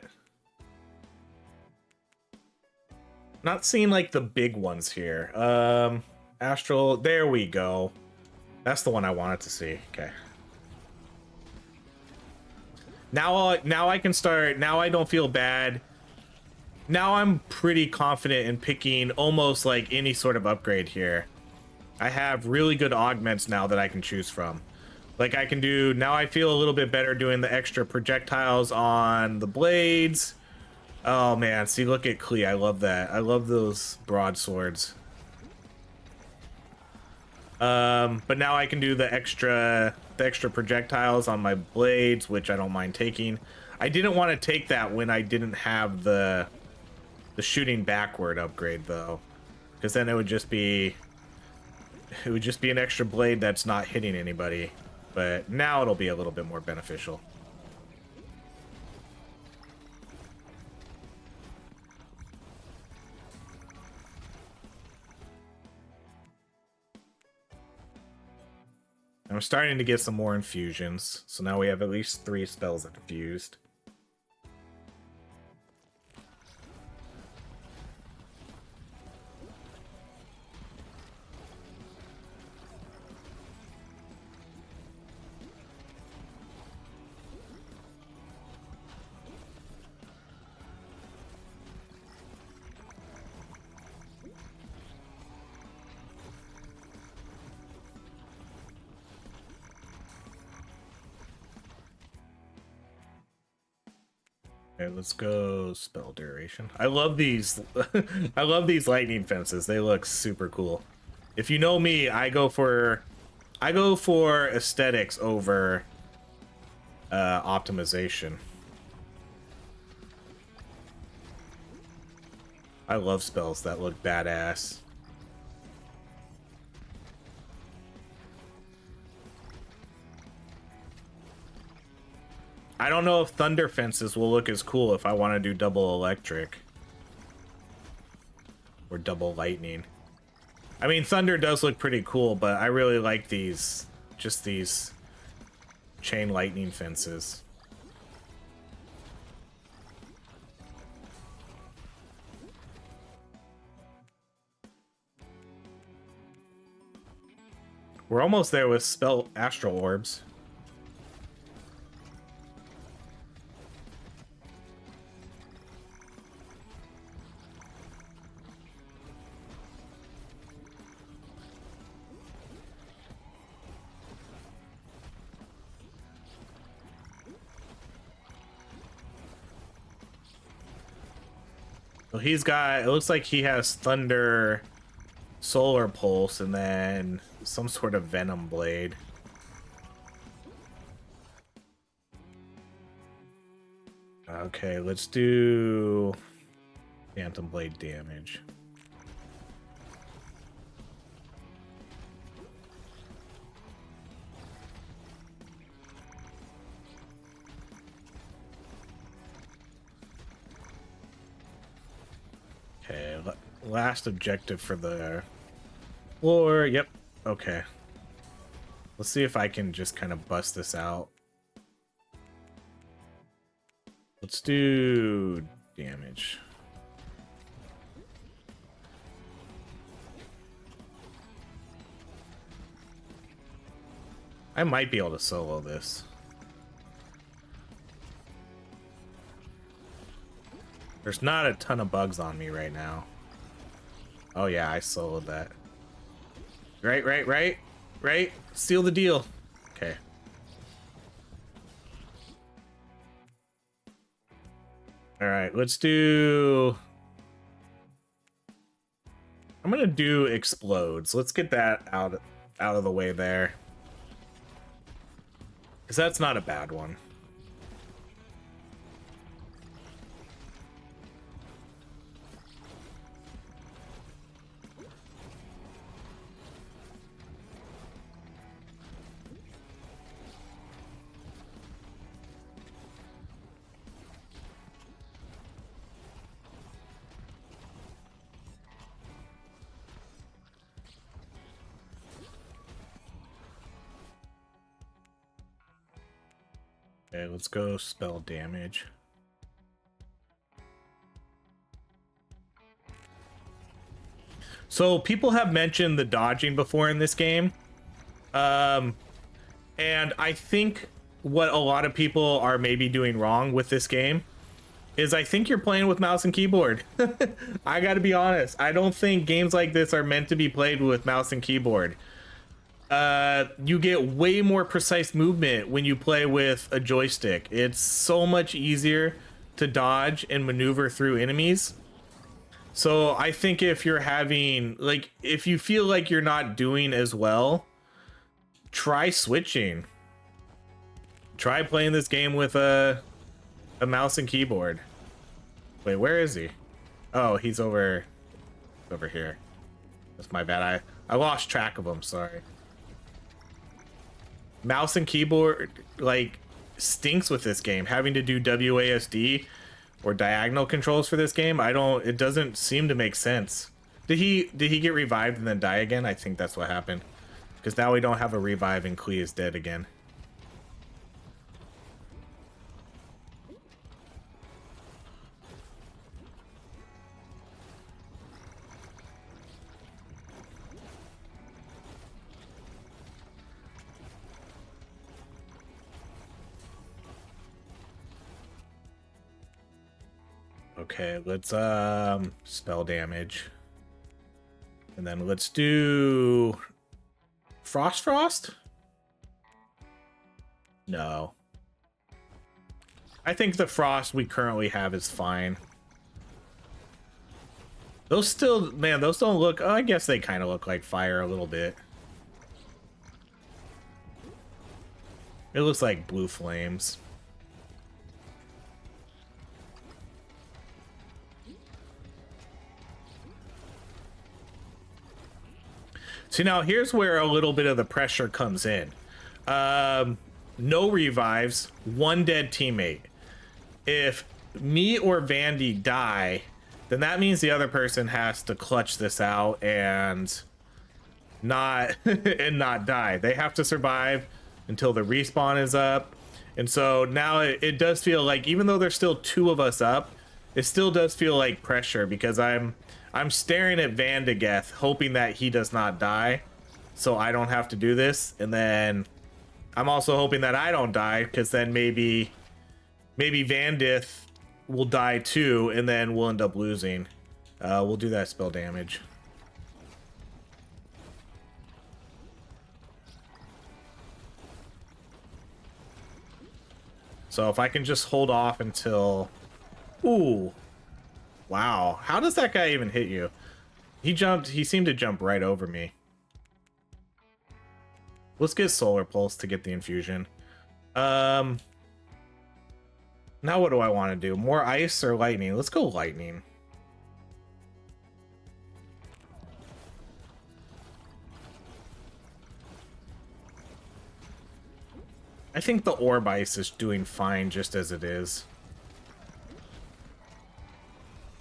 seeing like the big ones here. Astral, there we go. That's the one I wanted to see. Okay. Now I can start. Now I don't feel bad. Now I'm pretty confident in picking almost like any sort of upgrade here. I have really good augments now that I can choose from. Like I can do, now I feel a little bit better doing the extra projectiles on the blades. Oh man, see, look at Klee. I love that. I love those broadswords. But now I can do the extra projectiles on my blades, which I don't mind taking. I didn't want to take that when I didn't have the shooting backward upgrade though, because then it would just be an extra blade that's not hitting anybody. But now it'll be a little bit more beneficial. I'm starting to get some more infusions, so now we have at least 3 spells infused. Okay, let's go spell duration. I love these. I love these lightning fences. They look super cool. If you know me, I go for aesthetics over optimization. I love spells that look badass. I don't know if thunder fences will look as cool if I want to do double electric or double lightning. I mean, thunder does look pretty cool, but I really like these, just these chain lightning fences. We're almost there with spell astral orbs. Well, he's got, it looks like he has thunder, solar pulse, and then some sort of venom blade. Okay, let's do phantom blade damage. Okay, last objective for the floor. Yep. Okay. Let's see if I can just kind of bust this out. Let's do damage. I might be able to solo this. There's not a ton of bugs on me right now. Oh yeah, I soloed that. Right. Seal the deal. Okay. All right, let's do... I'm gonna do explodes. Let's get that out of the way there, because that's not a bad one. Okay, let's go spell damage. So people have mentioned the dodging before in this game. And I think what a lot of people are maybe doing wrong with this game is I think you're playing with mouse and keyboard. I gotta be honest. I don't think games like this are meant to be played with mouse and keyboard. You get way more precise movement when you play with a joystick. It's so much easier to dodge and maneuver through enemies. So I think if you're having, like, if you feel like you're not doing as well, try switching. Try playing this game with a mouse and keyboard. Wait, where is he? Oh, he's over here. That's my bad. I lost track of him, sorry. Mouse and keyboard like stinks with this game. Having to do WASD or diagonal controls for this game, it doesn't seem to make sense. Did he get revived and then die again? I think that's what happened. Because now we don't have a revive and Klee is dead again. Okay, let's spell damage. And then let's do Frost? No. I think the Frost we currently have is fine. Those still, man, those don't look, oh, I guess they kind of look like fire a little bit. It looks like blue flames. See, now here's where a little bit of the pressure comes in. No revives, one dead teammate. If me or Vandi die, then that means the other person has to clutch this out and not die. They have to survive until the respawn is up. And so now it does feel like, even though there's still two of us up, it still does feel like pressure, because I'm staring at Vandegeth, hoping that he does not die, so I don't have to do this. And then I'm also hoping that I don't die, because then maybe Vandith will die too, and then we'll end up losing. We'll do that spell damage. So if I can just hold off until... Ooh. Wow, how does that guy even hit you? He seemed to jump right over me. Let's get Solar Pulse to get the infusion. Now what do I want to do? More ice or lightning? Let's go lightning. I think the orb ice is doing fine just as it is.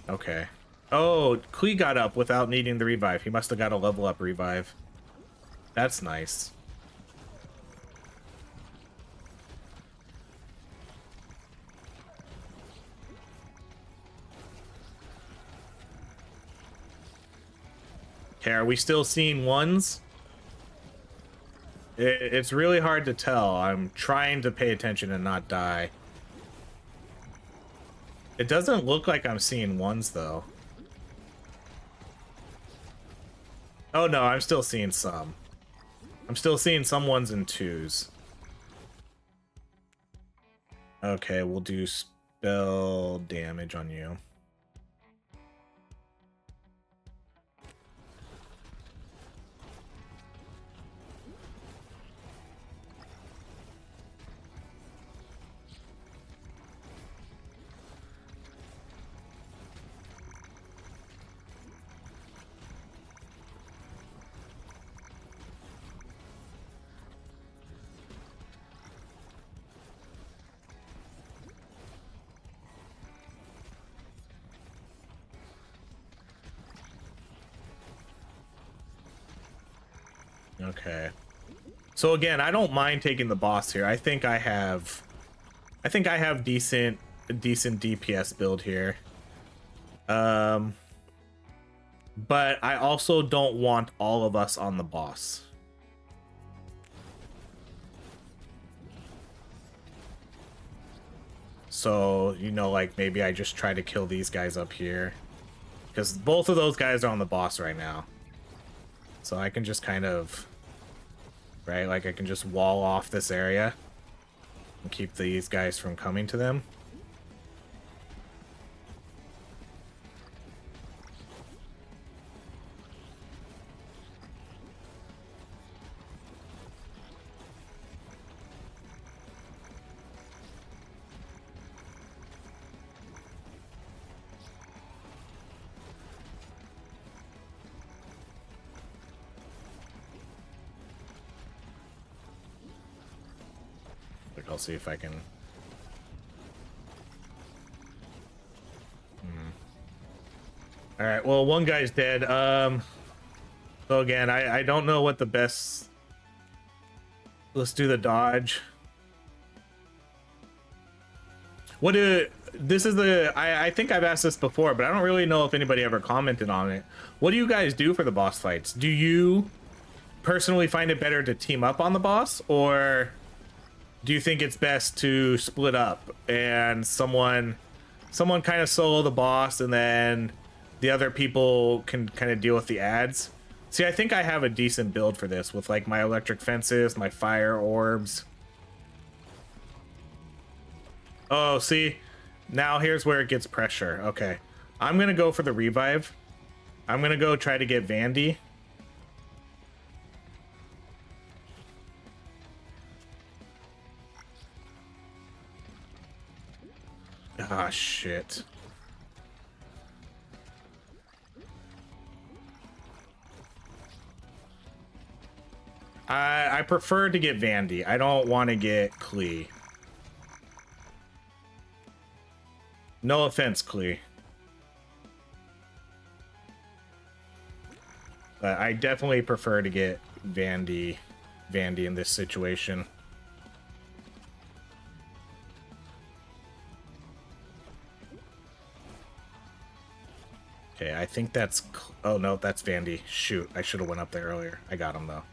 Okay. Oh, Klee got up without needing the revive. He must have got a level up revive. That's nice. Okay, are we still seeing ones? It's really hard to tell. I'm trying to pay attention and not die. It doesn't look like I'm seeing ones, though. Oh, no, I'm still seeing some. I'm still seeing some ones and twos. Okay, we'll do spell damage on you. Okay. So again, I don't mind taking the boss here. I think I have decent DPS build here. But I also don't want all of us on the boss. So, you know, like maybe I just try to kill these guys up here, because both of those guys are on the boss right now. So I can just kind of, right, like I can just wall off this area and keep these guys from coming to them. I'll see if I can. All right, well, one guy's dead. So again, I don't know what the best. Let's do the dodge. This is the, I think I've asked this before, but I don't really know if anybody ever commented on it. What do you guys do for the boss fights? Do you personally find it better to team up on the boss, or do you think it's best to split up and someone kind of solo the boss and then the other people can kind of deal with the ads? See, I think I have a decent build for this with like my electric fences, my fire orbs. Oh, see, now here's where it gets pressure. Okay, I'm gonna go for the revive. I'm gonna go try to get Vandi. Ah, shit. I prefer to get Vandi. I don't want to get Klee. No offense, Klee. But I definitely prefer to get Vandi in this situation. Okay, I think that's... Oh, no, that's Vandi. Shoot, I should have went up there earlier. I got him, though.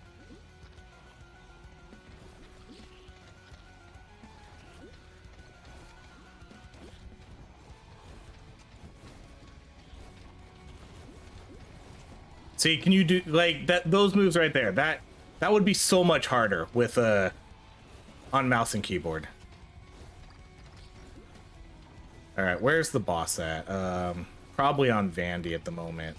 See, can you do, like, that? Those moves right there, that would be so much harder with, on mouse and keyboard. Alright, where's the boss at? Probably on Vandi at the moment.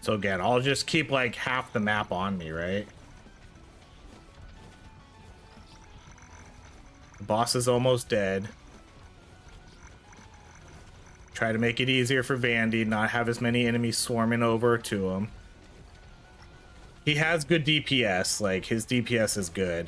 So again, I'll just keep like half the map on me, right? The boss is almost dead. Try to make it easier for Vandi, not have as many enemies swarming over to him. He has good DPS, like his DPS is good.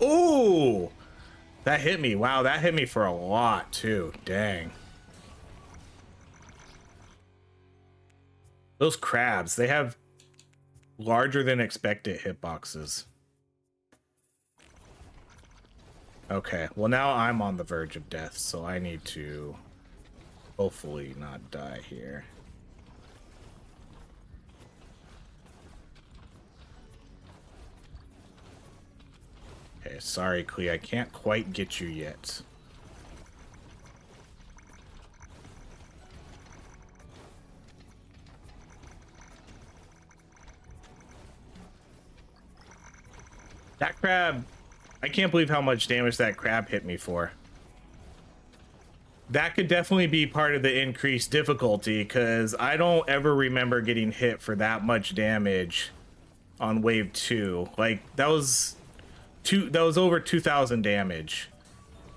Ooh, that hit me. Wow, that hit me for a lot too. Dang. Those crabs, they have Larger than expected hitboxes. Okay, well now I'm on the verge of death, so I need to hopefully not die here. Okay, sorry, Klee, I can't quite get you yet. That crab, I can't believe how much damage that crab hit me for. That could definitely be part of the increased difficulty, because I don't ever remember getting hit for that much damage on wave 2. Like, that was over 2,000 damage.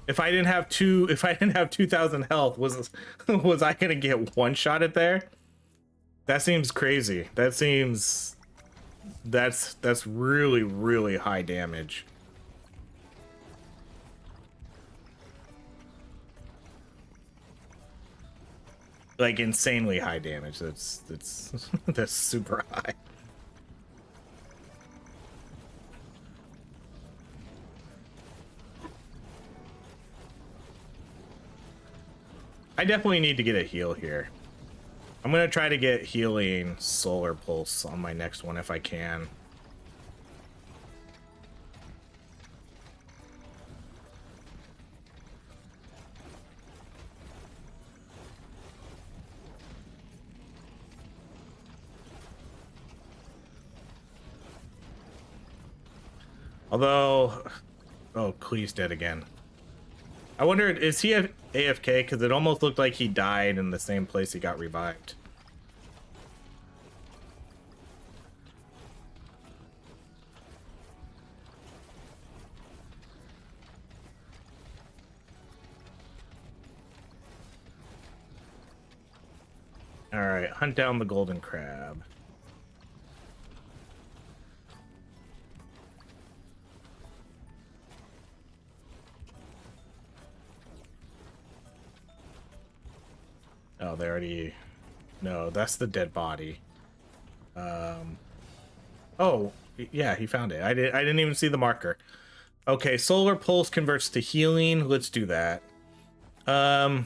If I didn't have 2,000 health, was I gonna get one shot at there? That seems crazy. That's really, really high damage. Like insanely high damage. That's that's super high. I definitely need to get a heal here. I'm gonna try to get healing solar pulse on my next one if I can. Although, oh, Klee's dead again. I wonder, is he AFK? Because it almost looked like he died in the same place he got revived. All right, hunt down the golden crab. Oh, they already... No, that's the dead body. Oh, yeah, he found it. I didn't even see the marker. Okay, solar pulse converts to healing. Let's do that. I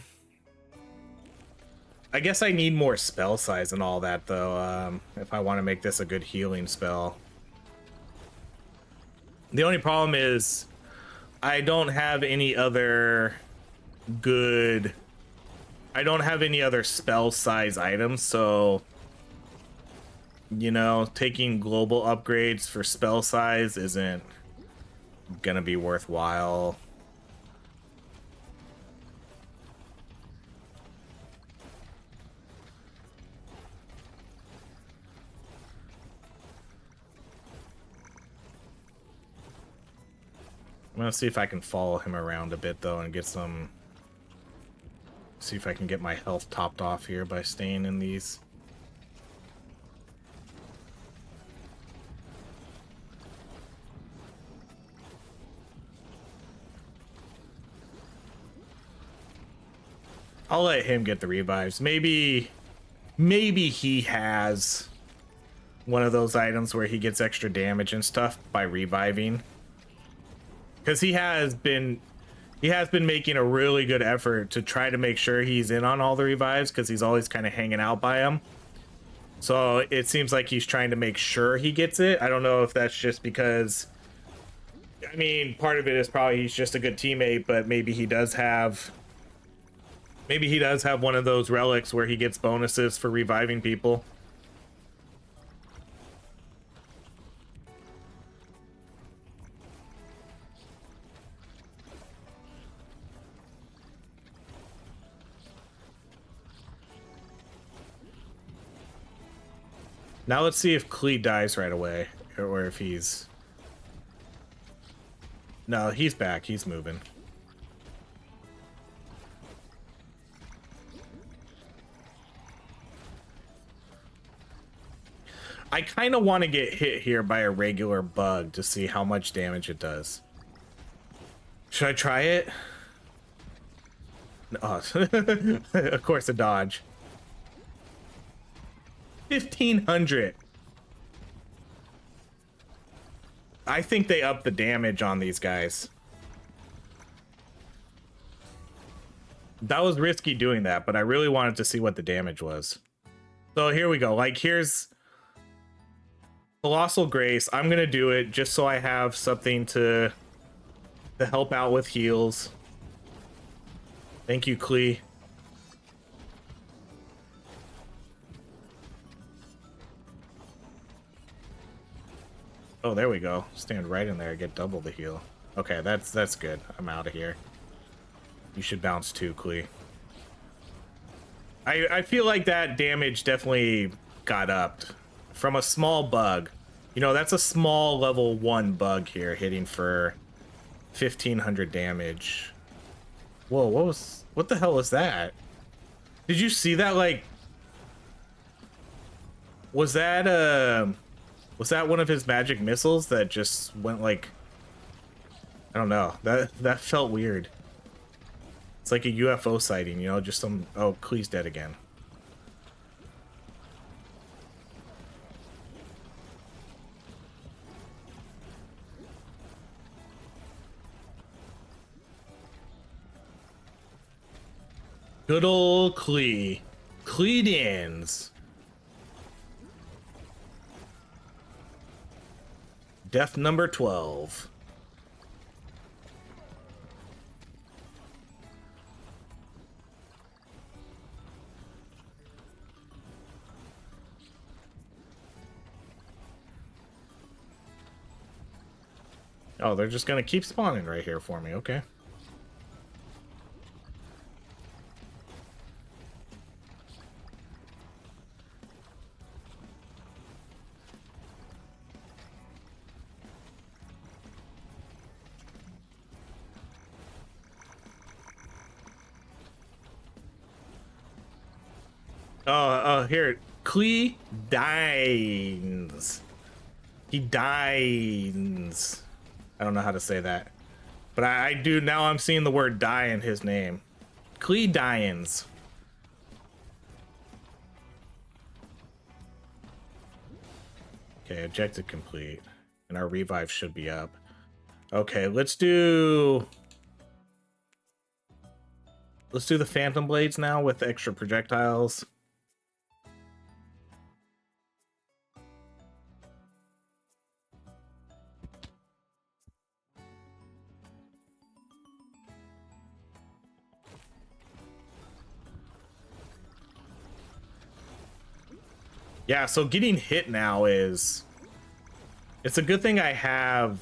guess I need more spell size and all that, though, if I want to make this a good healing spell. The only problem is I don't have any other good... I don't have any other spell size items, so, you know, taking global upgrades for spell size isn't gonna be worthwhile. I'm gonna see if I can follow him around a bit, though, and get some... See if I can get my health topped off here by staying in these. I'll let him get the revives. Maybe he has one of those items where he gets extra damage and stuff by reviving. Because he has been making a really good effort to try to make sure he's in on all the revives, because he's always kind of hanging out by him. So it seems like he's trying to make sure he gets it. I don't know if that's just because... I mean, part of it is probably he's just a good teammate, but maybe he does have... Maybe he does have one of those relics where he gets bonuses for reviving people. Now let's see if Klee dies right away, or if he's... No, he's back. He's moving. I kind of want to get hit here by a regular bug to see how much damage it does. Should I try it? Oh, of course, a dodge. 1,500. I think they up the damage on these guys. That was risky doing that, but I really wanted to see what the damage was. So here we go. Like, here's Colossal Grace. I'm gonna do it just so I have something to help out with heals. Thank you, Klee. Oh, there we go. Stand right in there, get double the heal. Okay, that's good. I'm out of here. You should bounce too, Klee. I feel like that damage definitely got upped from a small bug. You know, that's a small level 1 bug here, hitting for 1500 damage. Whoa, what the hell was that? Did you see that? Like, was that one of his magic missiles that just went like, I don't know, that felt weird. It's like a UFO sighting, you know, just some... Oh, Klee's dead again. Good old Klee. Cleedins. Death number 12. Oh, they're just gonna keep spawning right here for me, okay. Oh, here. Klee dines. He dines. I don't know how to say that. But I do, now I'm seeing the word die in his name. Klee dines. Okay, objective complete. And our revive should be up. Okay, let's do the Phantom Blades now with extra projectiles. Yeah, so getting hit now is... It's a good thing I have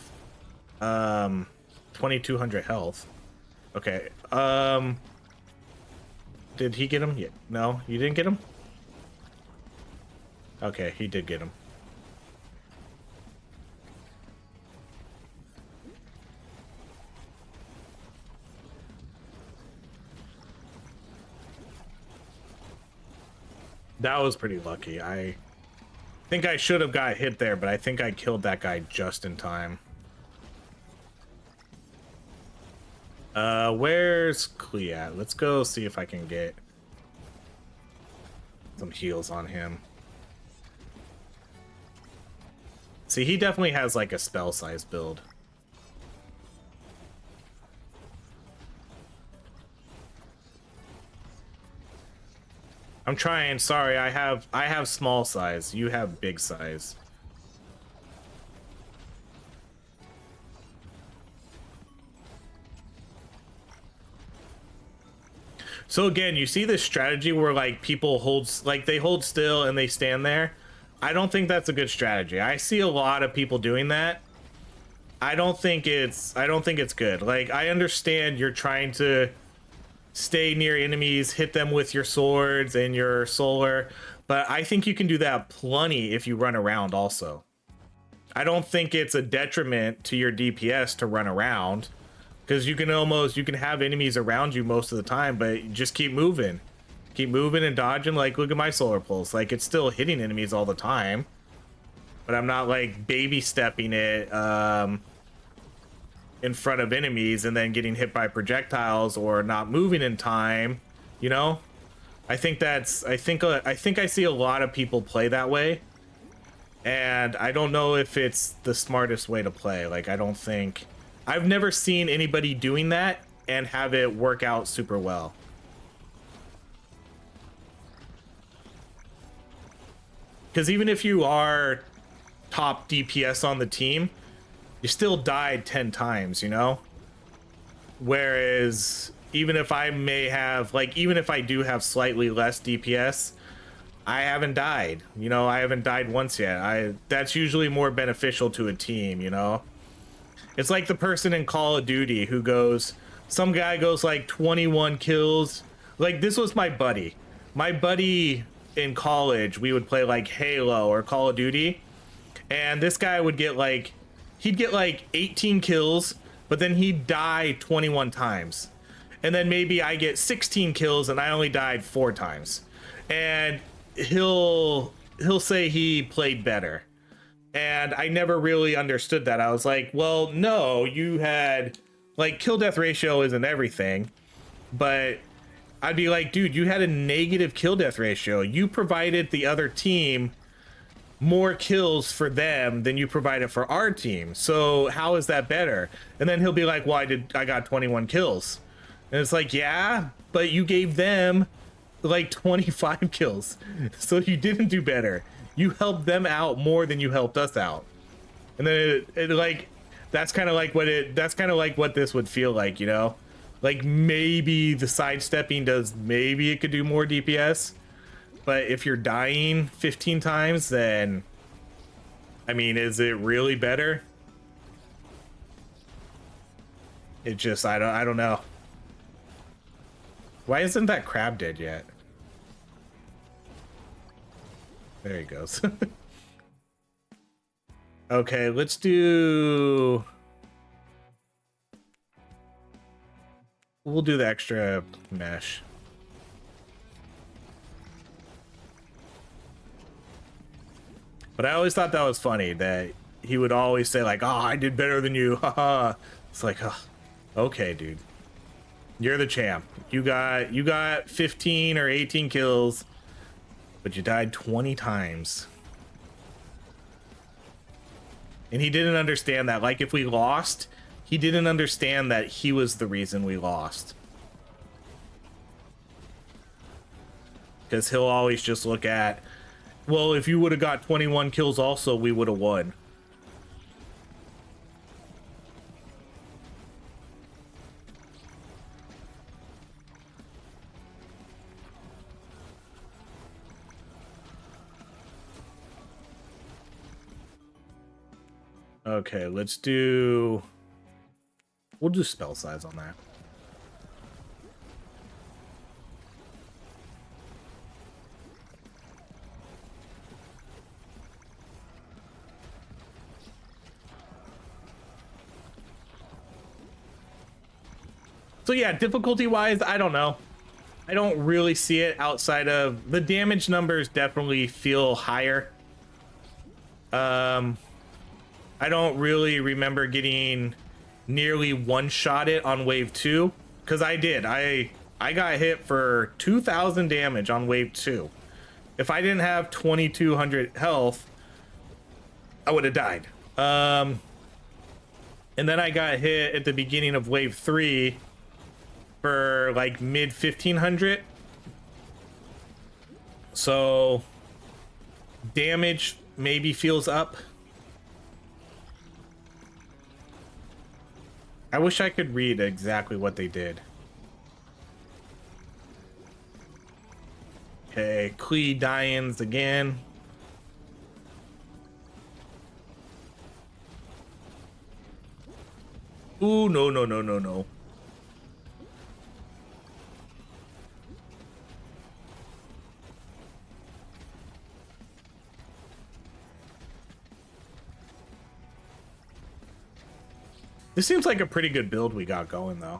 2200 health. Okay. Did he get him? Yeah. No, you didn't get him? Okay, he did get him. That was pretty lucky. I think I should have got hit there, but I think I killed that guy just in time. Where's Klee at? Let's go see if I can get some heals on him. See, he definitely has like a spell size build. I'm trying. Sorry, I have small size. You have big size. So again, you see this strategy where like people they hold still and they stand there. I don't think that's a good strategy. I see a lot of people doing that. I don't think it's good. Like, I understand you're trying to stay near enemies, hit them with your swords and your solar, but I think you can do that plenty if you run around also. I don't think it's a detriment to your DPS to run around, because you can have enemies around you most of the time, but just keep moving and dodging. Like, look at my solar pulse, like it's still hitting enemies all the time, but I'm not like baby stepping it in front of enemies and then getting hit by projectiles or not moving in time, you know? I think I see a lot of people play that way. And I don't know if it's the smartest way to play. Like, I don't think... I've never seen anybody doing that and have it work out super well. Because even if you are top DPS on the team, you still died 10 times, you know? Whereas even if I may have, like, even if I do have slightly less DPS, I haven't died. You know, I haven't died once yet. That's usually more beneficial to a team, you know? It's like the person in Call of Duty who goes, some guy goes like 21 kills. Like, this was my buddy. My buddy in college, we would play like Halo or Call of Duty. And this guy would get like, he'd get like 18 kills, but then he'd die 21 times. And then maybe I get 16 kills and I only died 4 times. And he'll say he played better. And I never really understood that. I was like, well, no, you had, like, kill death ratio isn't everything. But I'd be like, dude, you had a negative kill death ratio. You provided the other team more kills for them than you provided for our team. So how is that better? And then he'll be like, well, I got 21 kills. And it's like, yeah, but you gave them like 25 kills. So you didn't do better. You helped them out more than you helped us out. And then it like, that's kind of like what this would feel like, you know? Like, maybe the sidestepping does, maybe it could do more DPS. But if you're dying 15 times, then, I mean, is it really better? It just, I don't know. Why isn't that crab dead yet? There he goes. Okay, let's do... We'll do the extra mesh. But I always thought that was funny, that he would always say like, oh, I did better than you, haha. It's like, oh, okay, dude. You're the champ. You got 15 or 18 kills, but you died 20 times. And he didn't understand that. Like, if we lost, he didn't understand that he was the reason we lost. Because he'll always just look at, well, if you would have got 21 kills also, we would have won. Okay, we'll do spell size on that. So yeah, difficulty wise, I don't know. I don't really see it outside of the damage numbers definitely feel higher. I don't really remember getting nearly one-shotted on wave 2, because I did. I got hit for 2,000 damage on wave 2. If I didn't have 2,200 health, I would have died. And then I got hit at the beginning of wave 3 for like mid 1,500. So damage maybe feels up. I wish I could read exactly what they did. Okay, Clee die-ins again. Ooh, no, no, no, no, no. This seems like a pretty good build we got going, though.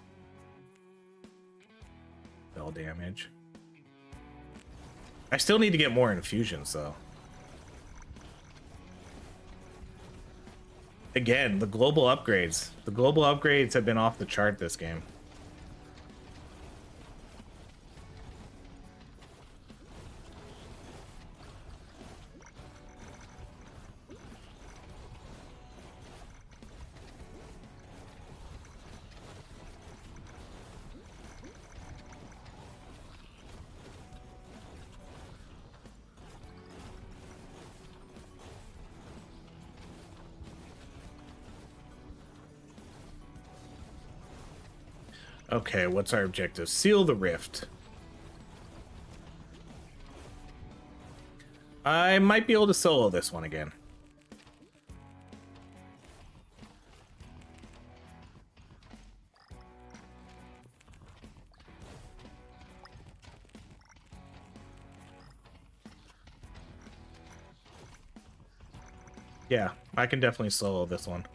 Spell damage. I still need to get more infusions, though. Again, the global upgrades. The global upgrades have been off the chart this game. Okay, what's our objective? Seal the rift. I might be able to solo this one again. Yeah, I can definitely solo this one.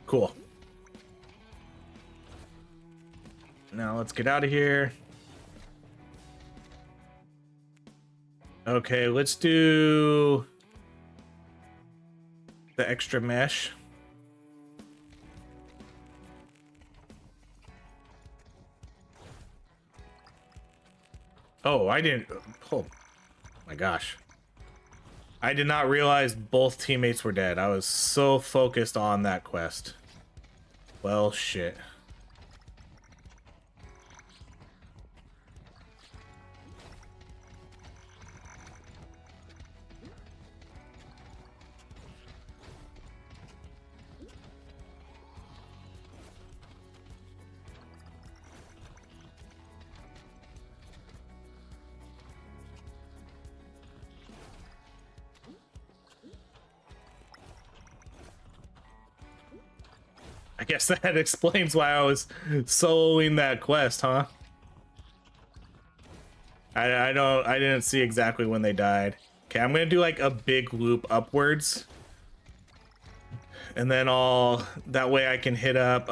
Cool. Now let's get out of here. Okay, let's do the extra mesh. Oh, I didn't. Oh my gosh. I did not realize both teammates were dead. I was so focused on that quest. Well, shit. I guess that explains why I was soloing that quest, huh? I didn't see exactly when they died. Okay, I'm gonna do like a big loop upwards. And then that way I can hit up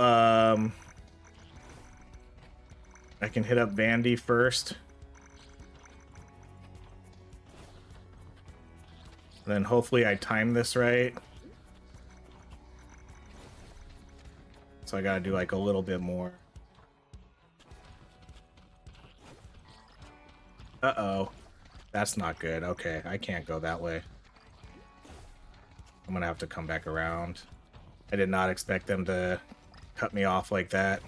Vandi first. And then hopefully I time this right. So I gotta do like a little bit more. Uh-oh. That's not good. Okay, I can't go that way. I'm gonna have to come back around. I did not expect them to cut me off like that.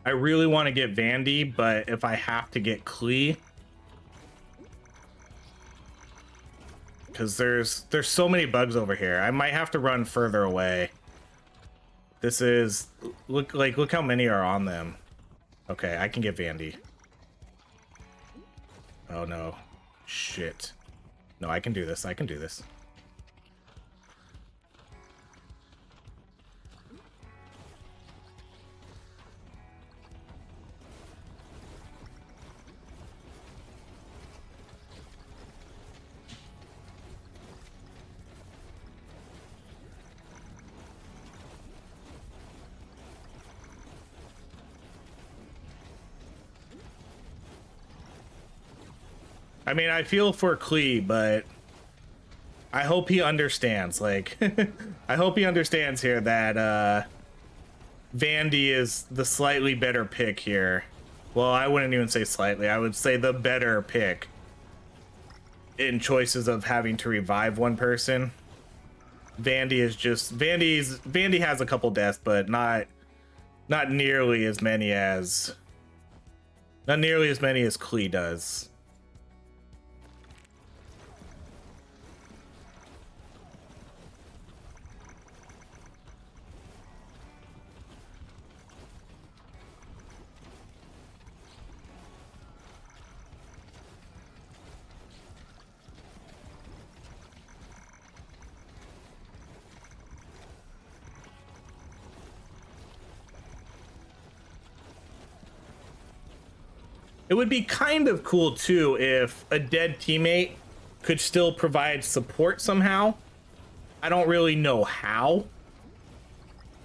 I really want to get Vandi, but if I have to get Klee, because there's so many bugs over here, I might have to run further away. This is look how many are on them. Okay, I can get Vandi. Oh no, shit. No, I can do this. I can do this. I mean, I feel for Klee, but I hope he understands. Like, I hope he understands here that Vandi is the slightly better pick here. Well, I wouldn't even say slightly. I would say the better pick in choices of having to revive one person. Vandi has a couple deaths, but not nearly as many as Klee does. It would be kind of cool too if a dead teammate could still provide support somehow. I don't really know how.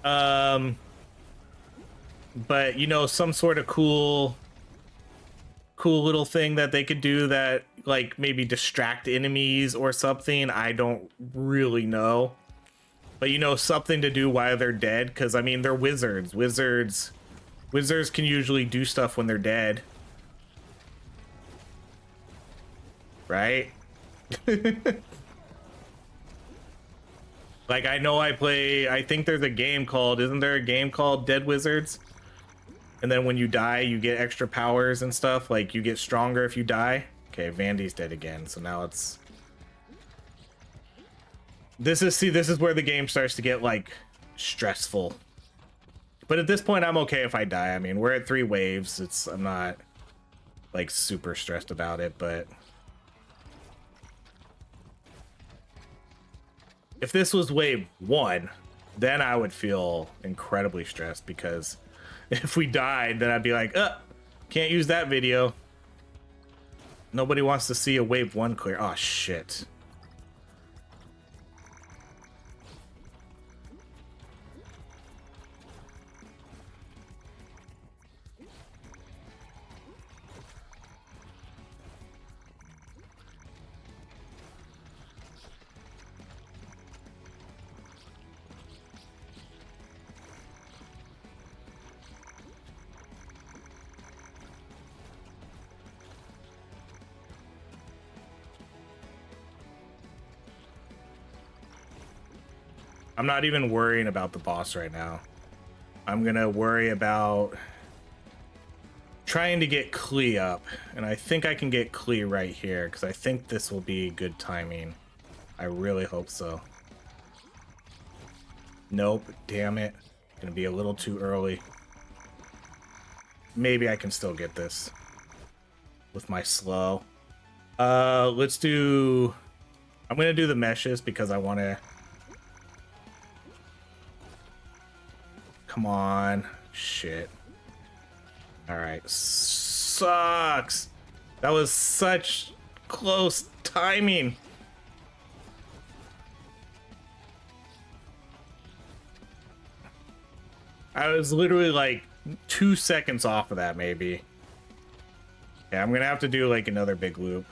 But you know, some sort of cool little thing that they could do that like maybe distract enemies or something. I don't really know. But you know, something to do while they're dead, because I mean they're wizards. Wizards can usually do stuff when they're dead. Right? Like, I know I think there's a game called, isn't there a game called Dead Wizards? And then when you die, you get extra powers and stuff. Like, you get stronger if you die. Okay, Vandy's dead again. So now it's... This is where the game starts to get, like, stressful. But at this point, I'm okay if I die. I mean, we're at 3 waves. I'm not, like, super stressed about it, but... If this was wave 1, then I would feel incredibly stressed, because if we died, then I'd be like, can't use that video. Nobody wants to see a wave 1 clear. Oh, shit. I'm not even worrying about the boss right now. I'm gonna worry about trying to get Klee up. And I think I can get Klee right here, because I think this will be good timing. I really hope so. Nope, damn it. Gonna be a little too early. Maybe I can still get this with my slow. Let's do... I'm gonna do the meshes because I want to... Come on. Shit. Alright. Sucks. That was such close timing. I was literally like 2 seconds off of that, maybe. Yeah, I'm gonna have to do like another big loop.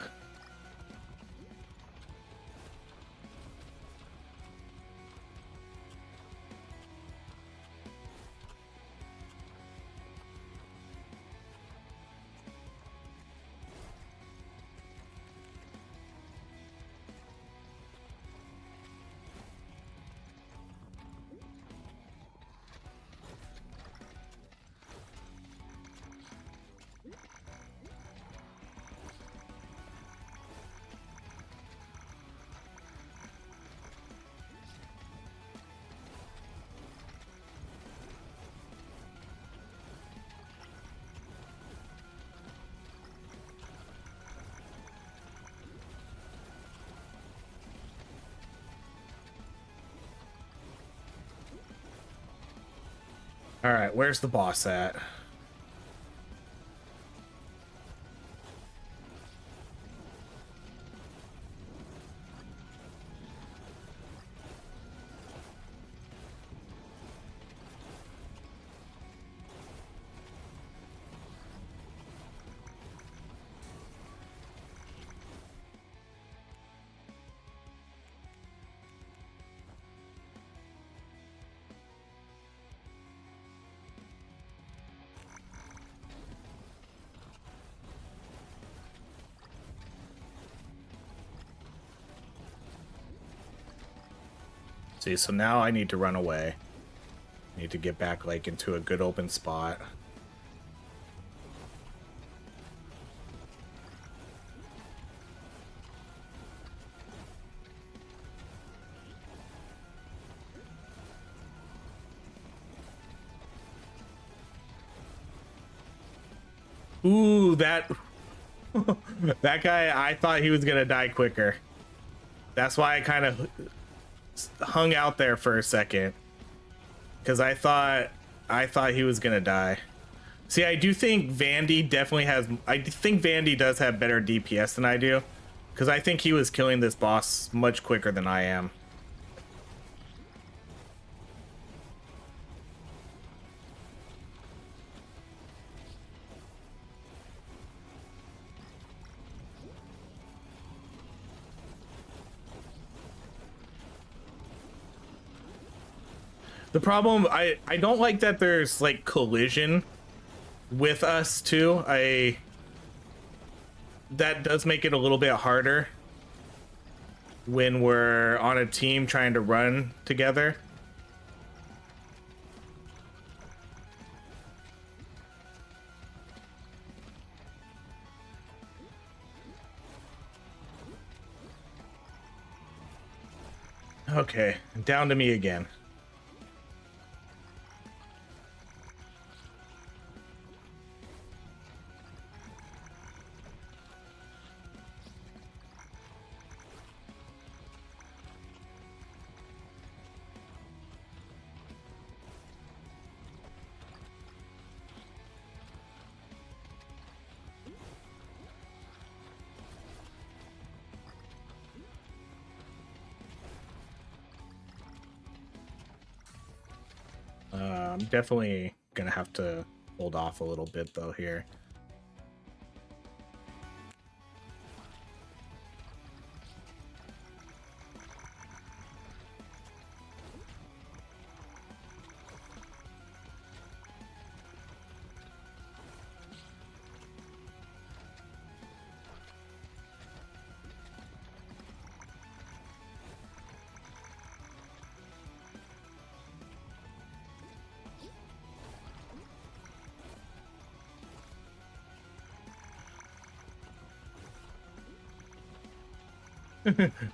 All right, where's the boss at? See, so now I need to run away. I need to get back like into a good open spot. Ooh, that that guy, I thought he was gonna die quicker. That's why I kind of hung out there for a second, because I thought he was gonna die. See, I do think Vandi definitely has... I think Vandi does have better DPS than I do, because I think he was killing this boss much quicker than I am. The problem, I don't like that there's like collision with us too. That does make it a little bit harder when we're on a team trying to run together. Okay, down to me again. I'm definitely gonna have to hold off a little bit though here.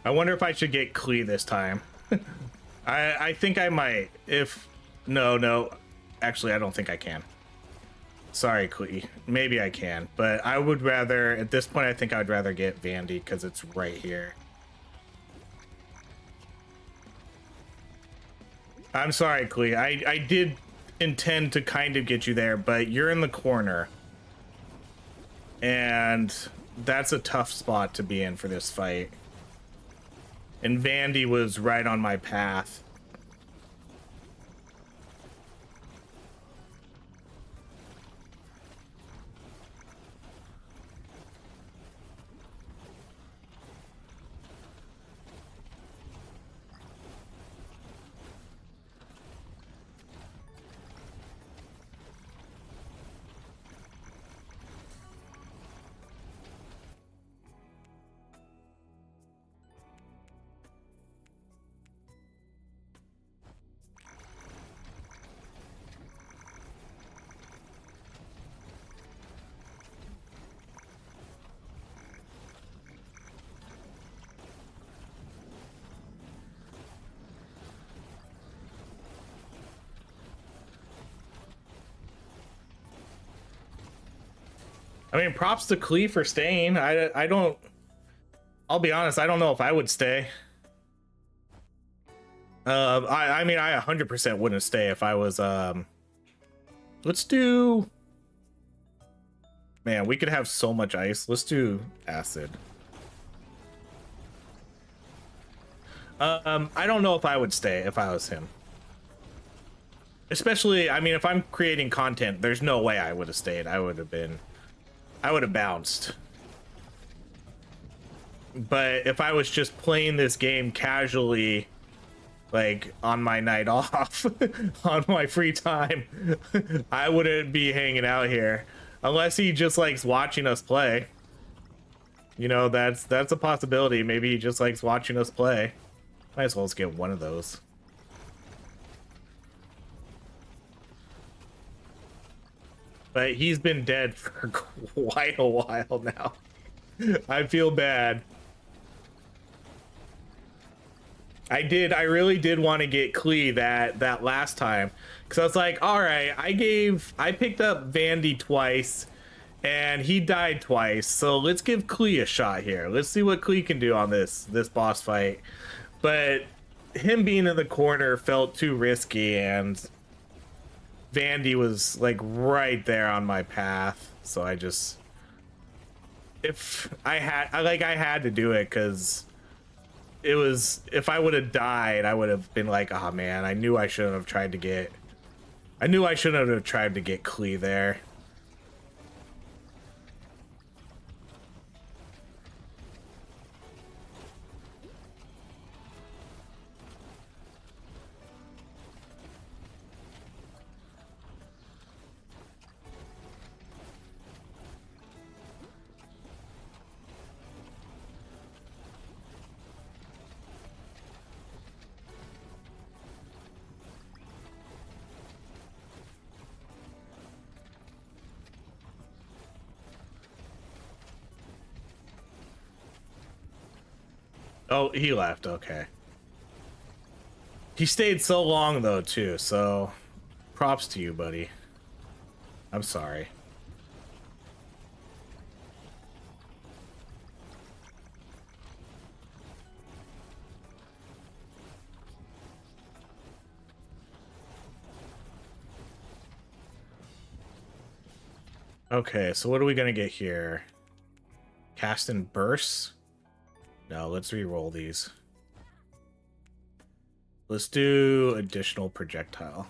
I wonder if I should get Klee this time. I think I might. If no, actually I don't think I can. Sorry, Klee. Maybe I can, but I would rather at this point. I think I'd rather get Vandi because it's right here. I'm sorry, Klee. I did intend to kind of get you there, but you're in the corner, and that's a tough spot to be in for this fight. And Vandi was right on my path. I mean, props to Klee for staying. I don't. I'll be honest. I don't know if I would stay. I mean, I 100% wouldn't stay if I was. Let's do. Man, we could have so much ice. Let's do acid. I don't know if I would stay if I was him. Especially, I mean, if I'm creating content, there's no way I would have stayed. I would have bounced. But if I was just playing this game casually, like on my night off, on my free time, I wouldn't be hanging out here. Unless he just likes watching us play. You know, that's a possibility. Maybe he just likes watching us play. Might as well just get one of those. But he's been dead for quite a while now. I feel bad. I really did want to get Klee that last time. Because I was like, alright, I picked up Vandi twice, and he died twice. So let's give Klee a shot here. Let's see what Klee can do on this boss fight. But him being in the corner felt too risky, and Vandi was like right there on my path. So I had to do it because it was, if I would have died, I would have been like, oh man, I knew I shouldn't have tried to get Klee there. Oh, he left. Okay. He stayed so long though too, so props to you, buddy. I'm sorry. Okay, so what are we gonna get here? Cast and bursts? No, let's re-roll these. Let's do additional projectile.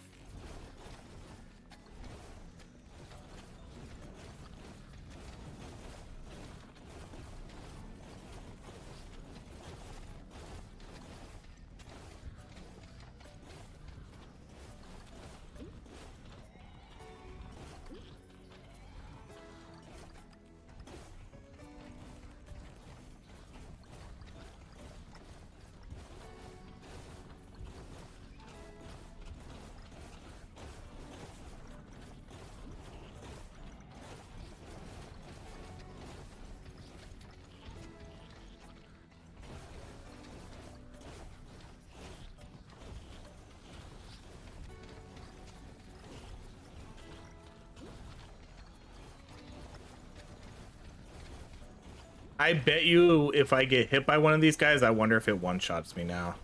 I bet you if I get hit by one of these guys, I wonder if it one-shots me now.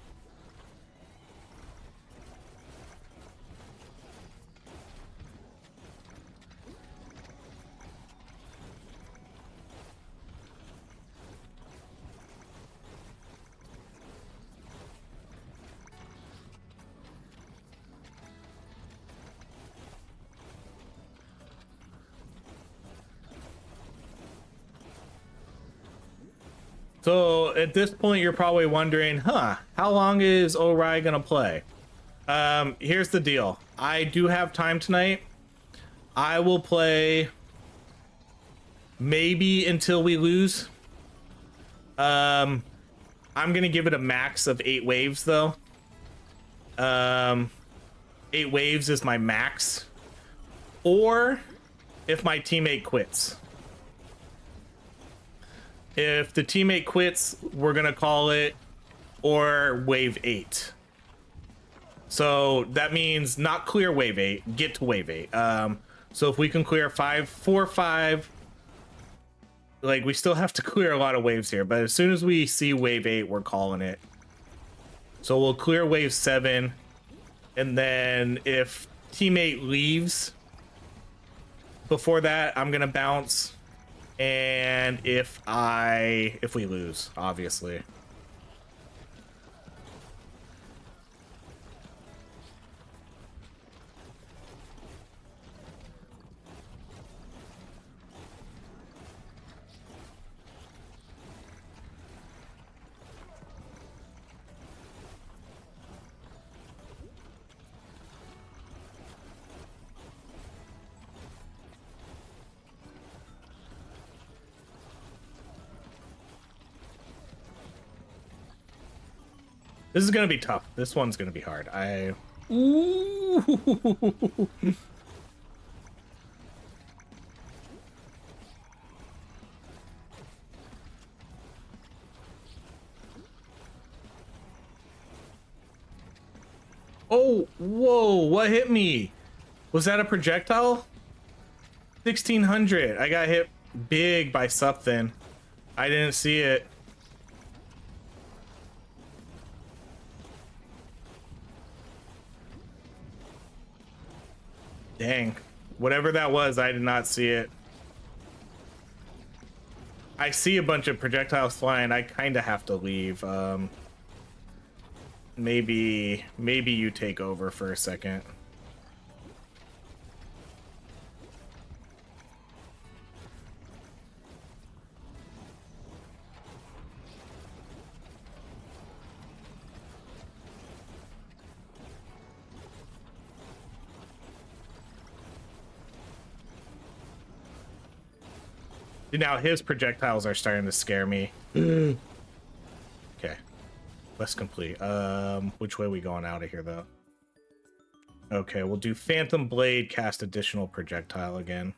So at this point, you're probably wondering, how long is Ori gonna play? Here's the deal. I do have time tonight. I will play maybe until we lose. I'm gonna give it a max of 8 waves though. 8 waves is my max. Or if my teammate quits. If the teammate quits, we're gonna call it or wave 8. So that means not clear wave 8, get to wave 8. So if we can clear 4, 5, like we still have to clear a lot of waves here, but as soon as we see wave 8, we're calling it. So we'll clear wave 7, and then if teammate leaves before that, I'm gonna bounce. And if we lose, obviously. This is gonna be tough. This one's gonna be hard. Ooh. Oh, whoa, what hit me? Was that a projectile? 1600. I got hit big by something. I didn't see it. Dang. Whatever that was, I did not see it. I see a bunch of projectiles flying. I kind of have to leave. Maybe you take over for a second. Now his projectiles are starting to scare me. Okay. Quest complete. Which way are we going out of here though? Okay, we'll do Phantom Blade, cast additional projectile again.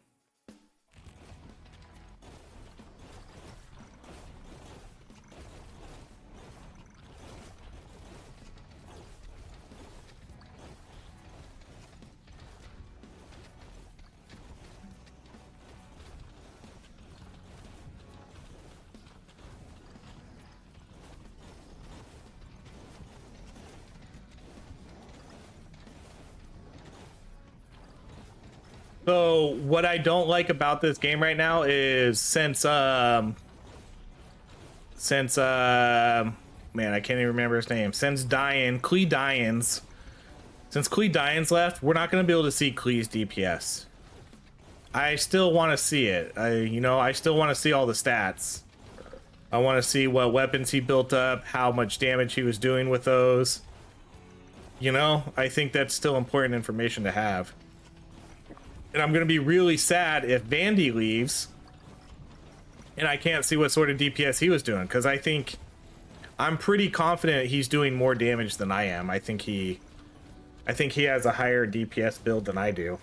So what I don't like about this game right now is man, I can't even remember his name. Since Clee Dians left, we're not going to be able to see Clee's DPS. I still want to see it. I still want to see all the stats. I want to see what weapons he built up, how much damage he was doing with those. I think that's still important information to have. And I'm going to be really sad if Vandi leaves and I can't see what sort of DPS he was doing, because I'm pretty confident he's doing more damage than I am. I think he has a higher DPS build than I do.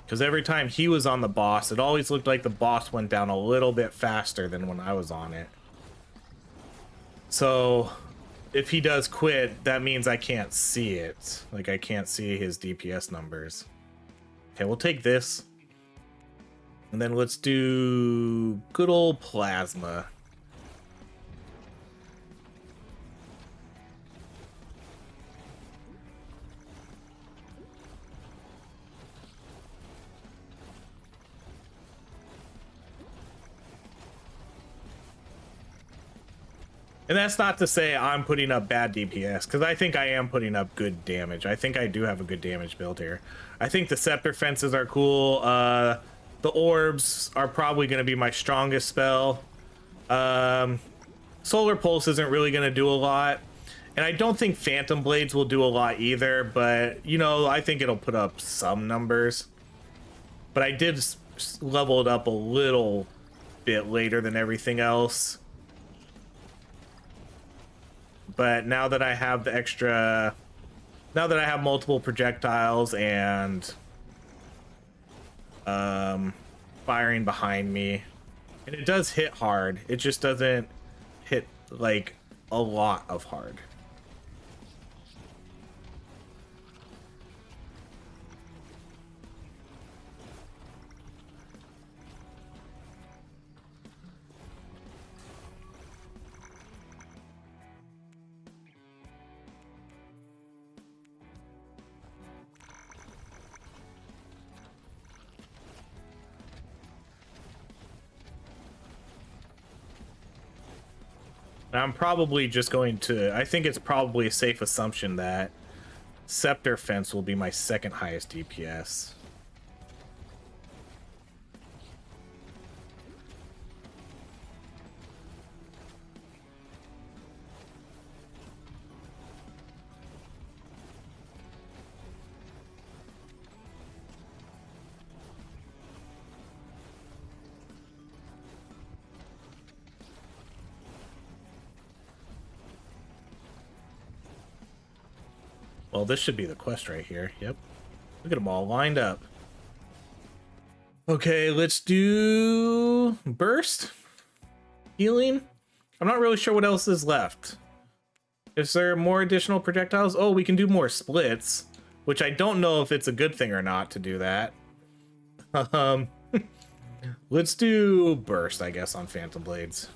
Because every time he was on the boss, it always looked like the boss went down a little bit faster than when I was on it. So if he does quit, that means I can't see it. Like, I can't see his DPS numbers. Okay, we'll take this. And then let's do good old plasma. And that's not to say I'm putting up bad DPS, because I think I am putting up good damage. I think I do have a good damage build here. I think the scepter fences are cool. The orbs are probably going to be my strongest spell. Solar Pulse isn't really going to do a lot. And I don't think Phantom Blades will do a lot either, but, I think it'll put up some numbers. But I did level it up a little bit later than everything else. But now that I have now that I have multiple projectiles and firing behind me, and it does hit hard, it just doesn't hit like a lot of hard. I'm probably just going to, I think it's probably a safe assumption that Scepter Fence will be my second highest DPS. Well, this should be the quest right here. Yep. Look at them all lined up. Okay, let's do burst. Healing. I'm not really sure what else is left. Is there more additional projectiles? Oh, we can do more splits, which I don't know if it's a good thing or not to do that. Let's do burst, I guess, on Phantom Blades.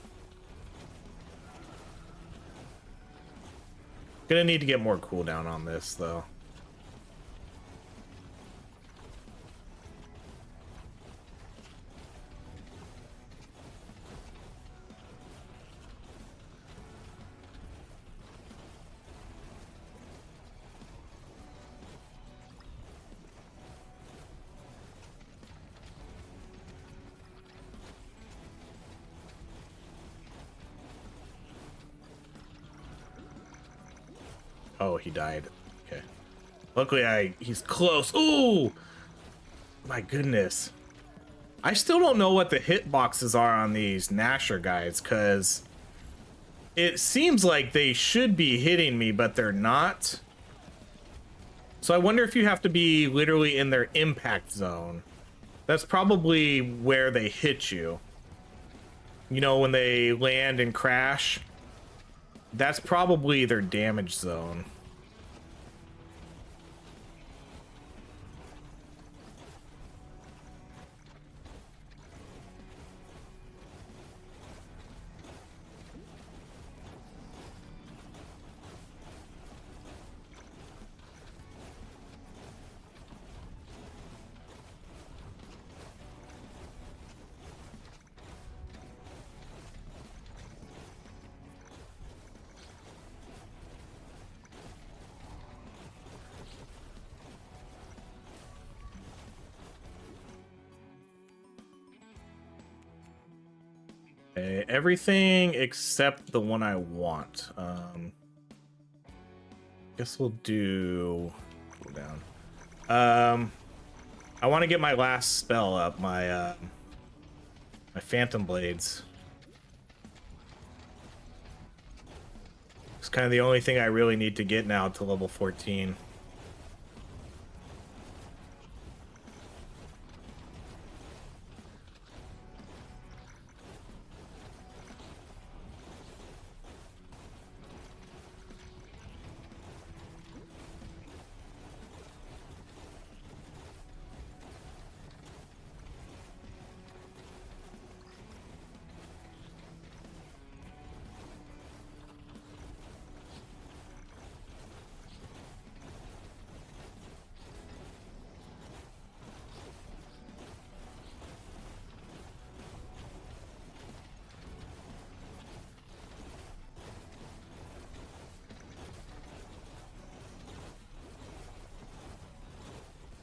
Gonna need to get more cooldown on this, though. Oh, he died. Okay. Luckily, he's close. Ooh! My goodness. I still don't know what the hitboxes are on these Nasher guys, because it seems like they should be hitting me, but they're not. So I wonder if you have to be literally in their impact zone. That's probably where they hit you. You know, when they land and crash. That's probably their damage zone. Okay, everything except the one I want. Guess we'll do cool down. I want to get my last spell up, my my Phantom Blades. It's kind of the only thing I really need to get now to level 14.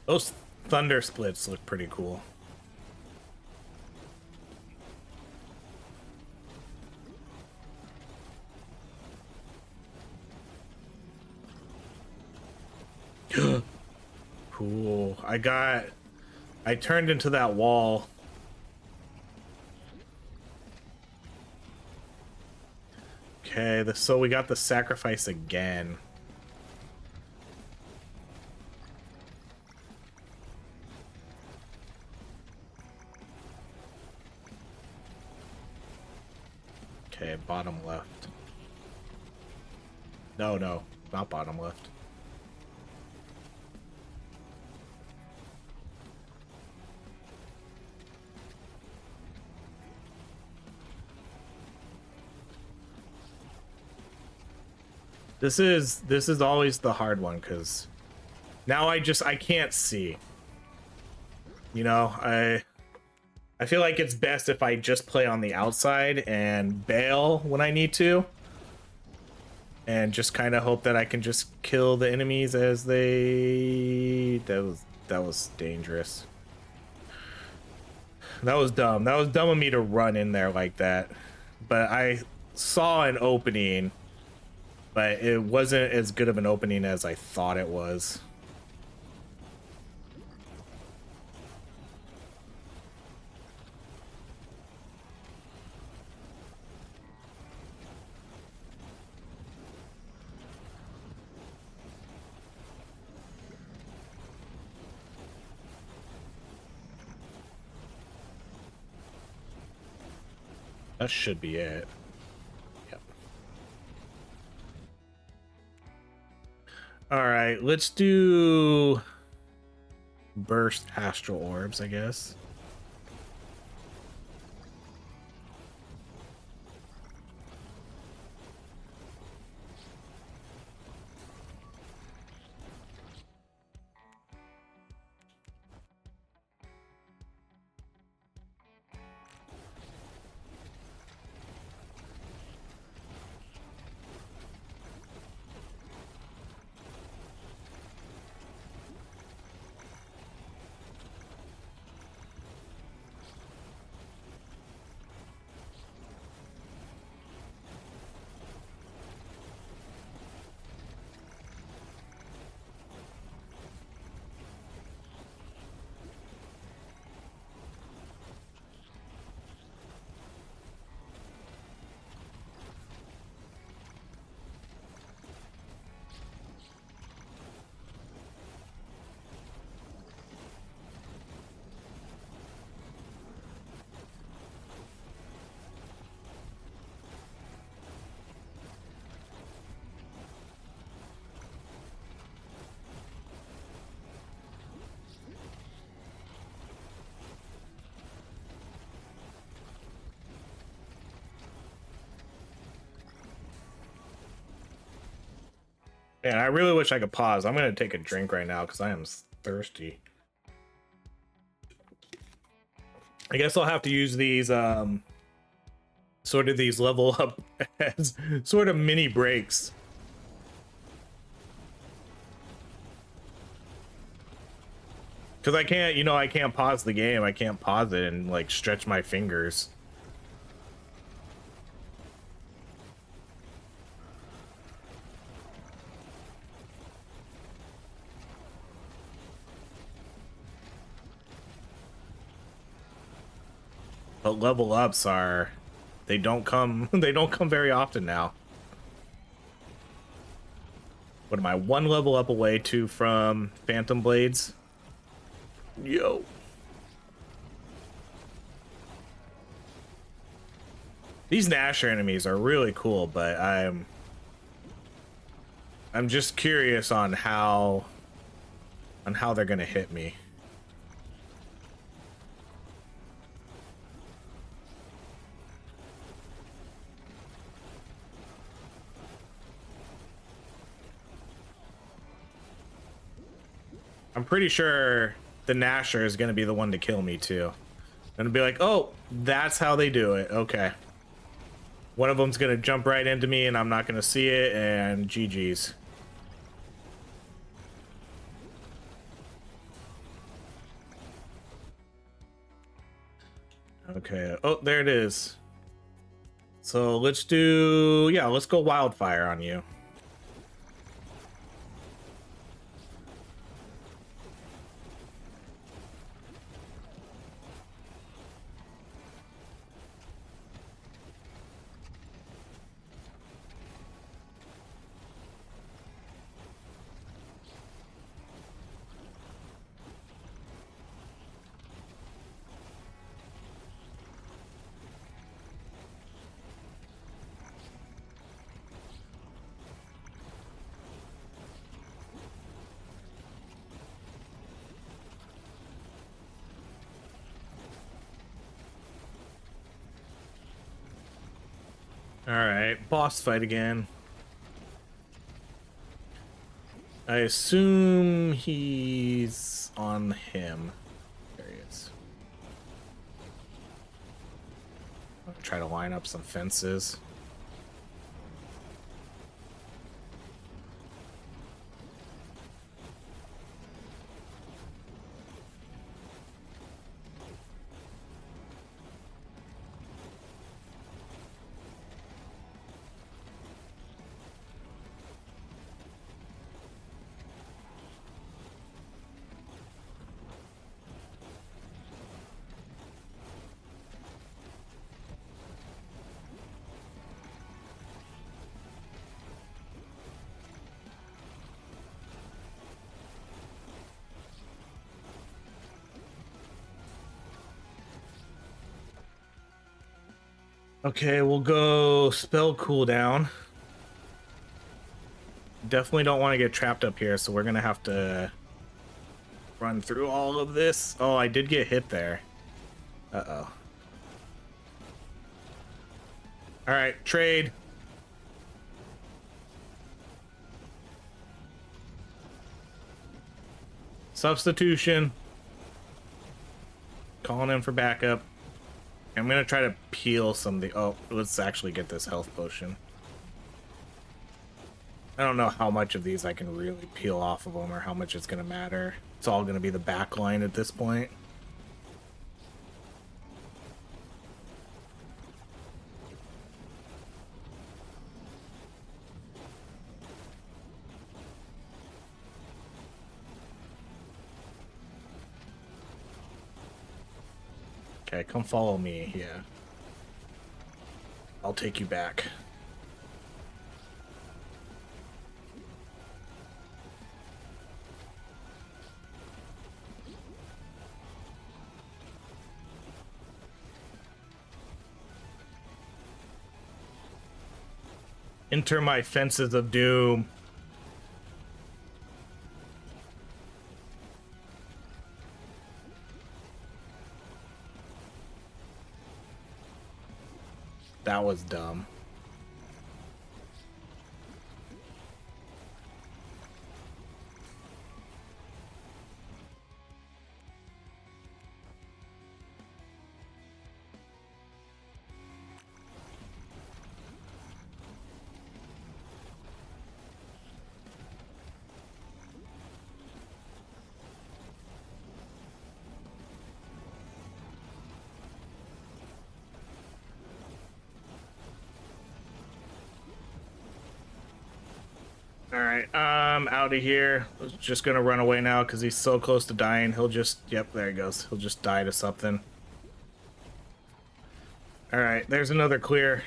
Those thunder splits look pretty cool. Cool. I turned into that wall. Okay, so we got the sacrifice again. Okay, bottom left. No, not bottom left. This is always the hard one, because now I can't see. You know, I feel like it's best if I just play on the outside and bail when I need to. And just kind of hope that I can just kill the enemies as they... That was dangerous. That was dumb. That was dumb of me to run in there like that. But I saw an opening, but it wasn't as good of an opening as I thought it was. That should be it. Yep. All right, let's do burst astral orbs, I guess. Man, I really wish I could pause. I'm gonna take a drink right now because I am thirsty. I guess I'll have to use these sort of these level up as sort of mini breaks. Because I can't, you know, I can't pause the game. I can't pause it and like stretch my fingers. But level ups are, they don't come they don't come very often now. What am I, one level up away to from Phantom Blades? Yo. These Nasher enemies are really cool, but I'm just curious on how they're gonna hit me. I'm pretty sure the Nasher is gonna be the one to kill me too. And be like, oh, that's how they do it. Okay. One of them's gonna jump right into me and I'm not gonna see it, and GG's. Okay. Oh, there it is. So let's do, yeah, let's go Wildfire on you. All right, boss fight again. I assume he's on him. There he is. I'll try to line up some fences. Okay, we'll go spell cooldown. Definitely don't want to get trapped up here, so we're gonna have to run through all of this. Oh, I did get hit there. Uh-oh. All right, trade. Substitution. Calling in for backup. I'm gonna try to peel some of the, oh, let's actually get this health potion. I don't know how much of these I can really peel off of them or how much it's gonna matter. It's all gonna be the back line at this point. Okay, come follow me, yeah. I'll take you back. Enter my fences of doom. That was dumb. Alright, I'm out of here. Just gonna run away now because he's so close to dying. He'll just, yep, there he goes. He'll just die to something. All right, there's another clear.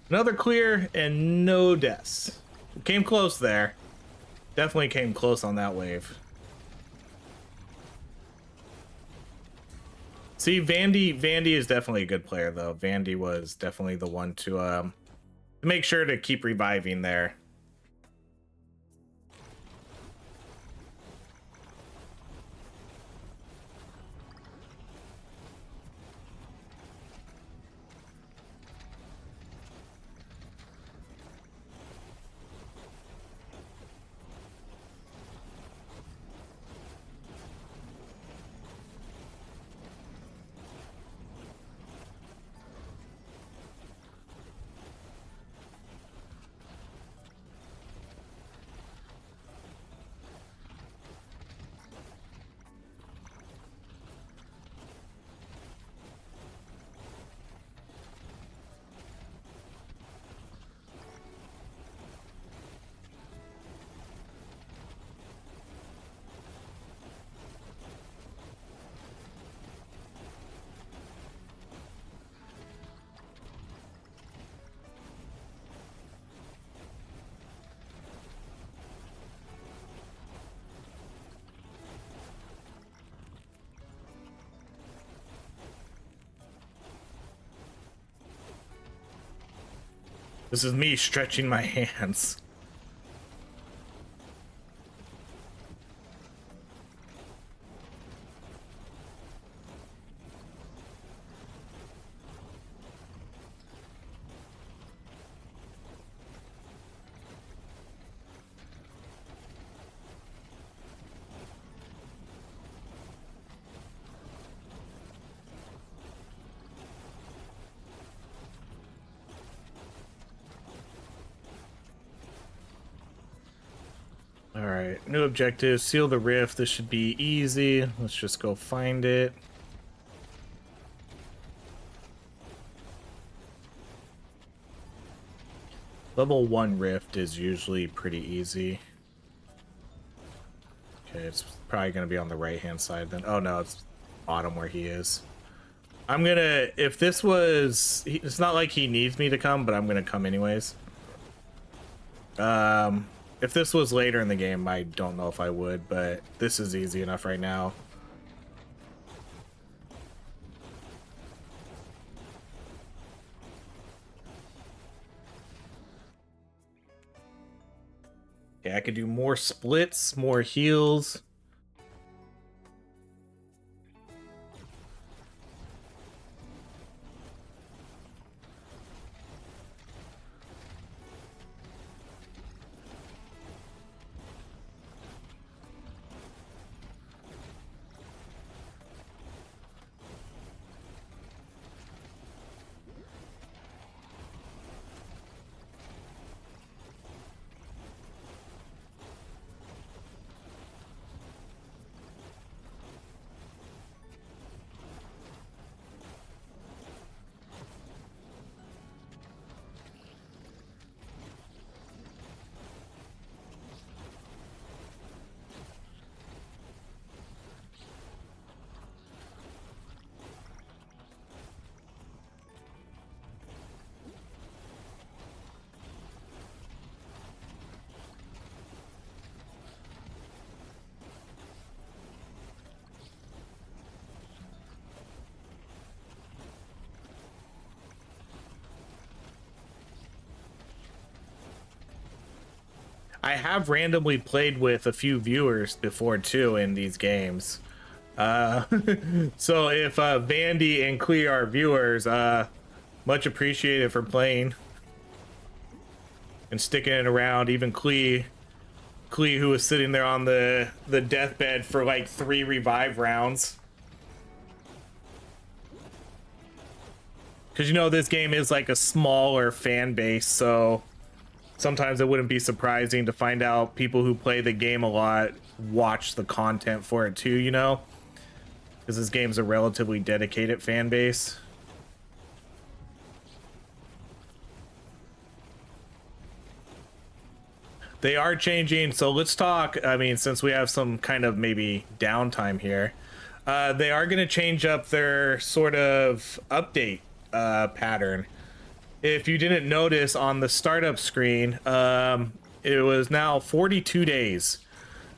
Another clear and no deaths. Came close there. Definitely came close on that wave. See, Vandi is definitely a good player though. Vandi was definitely the one to make sure to keep reviving there. This is me stretching my hands. All right, new objective, seal the rift. This should be easy. Let's just go find it. Level 1 rift is usually pretty easy. Okay, it's probably gonna be on the right hand side then. Oh no, it's bottom where he is. I'm gonna, if this was, it's not like he needs me to come, but I'm gonna come anyways. If this was later in the game, I don't know if I would, but this is easy enough right now. Yeah, I could do more splits, more heals. I have randomly played with a few viewers before too in these games. So if Vandi and Klee are viewers, much appreciated for playing and sticking it around. Even Klee who was sitting there on the deathbed for like 3 revive rounds. Because you know this game is like a smaller fan base, so sometimes it wouldn't be surprising to find out people who play the game a lot watch the content for it too, you know? Because this game's a relatively dedicated fan base. They are changing, so let's talk. I mean, since we have some kind of maybe downtime here, they are going to change up their sort of update pattern. If you didn't notice on the startup screen, it was now 42 days.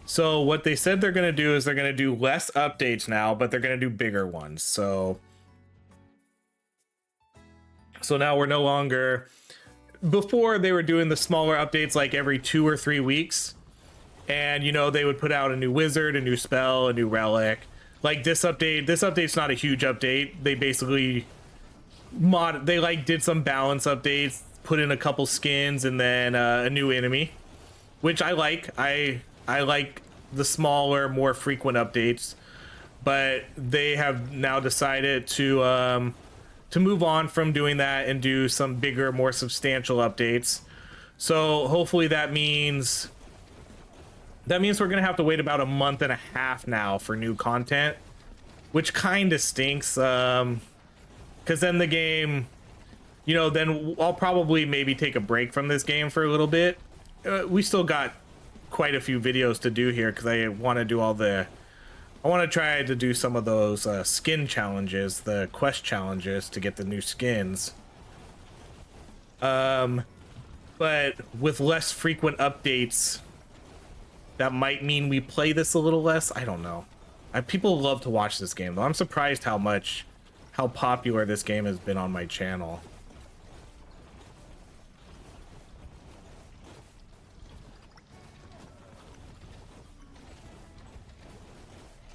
So what they said they're going to do is they're going to do less updates now, but they're going to do bigger ones. So now we're no longer, before they were doing the smaller updates like every 2 or 3 weeks. And, you know, they would put out a new wizard, a new spell, a new relic. Like this update's not a huge update. They basically they like did some balance updates, put in a couple skins, and then a new enemy, which I like. I like the smaller, more frequent updates, but they have now decided to move on from doing that and do some bigger, more substantial updates. So hopefully that means we're gonna have to wait about a month and a half now for new content, which kind of stinks. Because then the game, you know, then I'll probably maybe take a break from this game for a little bit. We still got quite a few videos to do here because I want to do I want to try to do some of those skin challenges, the quest challenges to get the new skins. But with less frequent updates, that might mean we play this a little less. I don't know. People love to watch this game, though. I'm surprised how popular this game has been on my channel.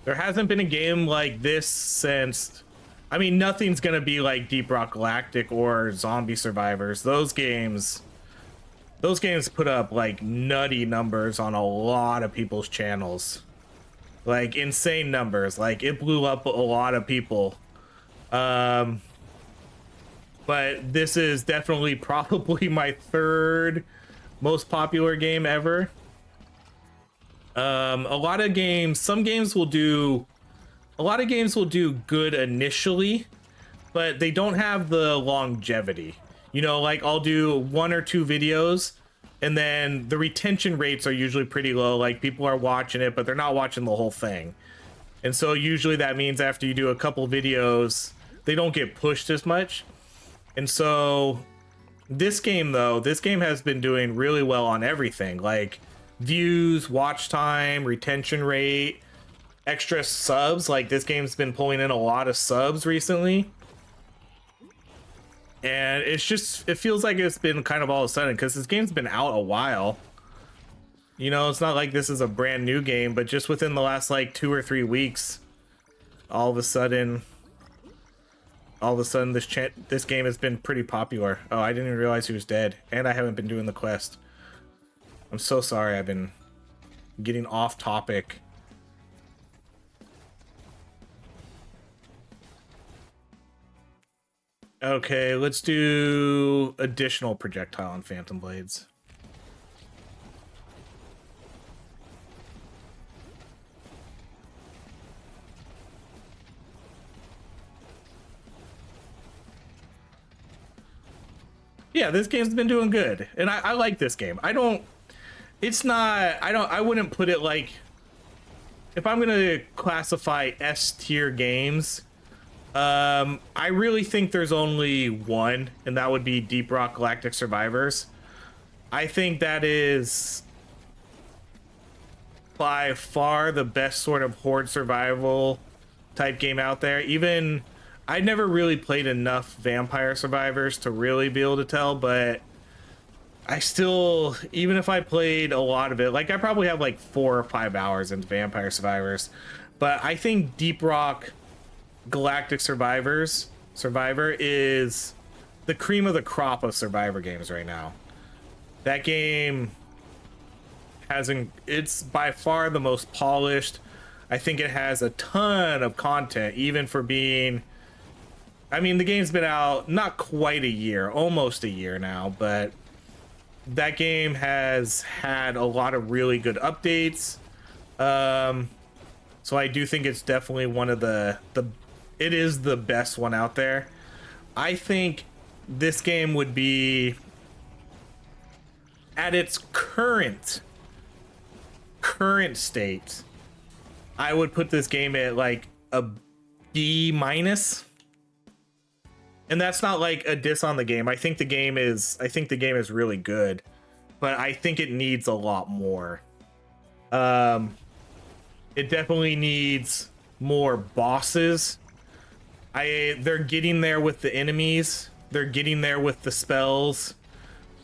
There hasn't been a game like this since, I mean, nothing's gonna be like Deep Rock Galactic or Zombie Survivors. Those games put up like nutty numbers on a lot of people's channels. Like insane numbers. Like it blew up a lot of people. But this is definitely probably my third most popular game ever. A lot of games will do good initially, but they don't have the longevity. You know, like I'll do 1 or 2 videos and then the retention rates are usually pretty low. Like people are watching it, but they're not watching the whole thing. And so usually that means after you do a couple videos, they don't get pushed as much. And so this game has been doing really well on everything, like views, watch time, retention rate, extra subs. Like this game's been pulling in a lot of subs recently. And it feels like it's been kind of all of a sudden, because this game's been out a while. You know, it's not like this is a brand new game, but just within the last like 2 or 3 weeks, all of a sudden this game has been pretty popular. Oh, I didn't even realize he was dead, and I haven't been doing the quest. I'm so sorry, I've been getting off topic. Okay, let's do additional projectile on Phantom Blades. Yeah, this game's been doing good, and I like this game. I wouldn't put it like, if I'm gonna classify S tier games, I really think there's only one, and that would be Deep Rock Galactic Survivors. I think that is by far the best sort of horde survival type game out there. Even I never really played enough Vampire Survivors to really be able to tell, but I still, even if I played a lot of it, like I probably have like 4 or 5 hours into Vampire Survivors, but I think Deep Rock Galactic Survivor is the cream of the crop of Survivor games right now. That game it's by far the most polished. I think it has a ton of content, even for being, I mean, the game's been out not quite a year, almost a year now, but that game has had a lot of really good updates. So I do think it's definitely one of it is the best one out there. I think this game would be, at its current state, I would put this game at like a B-. And that's not like a diss on the game. I think the game is really good, but I think it needs a lot more. It definitely needs more bosses. They're getting there with the enemies. They're getting there with the spells.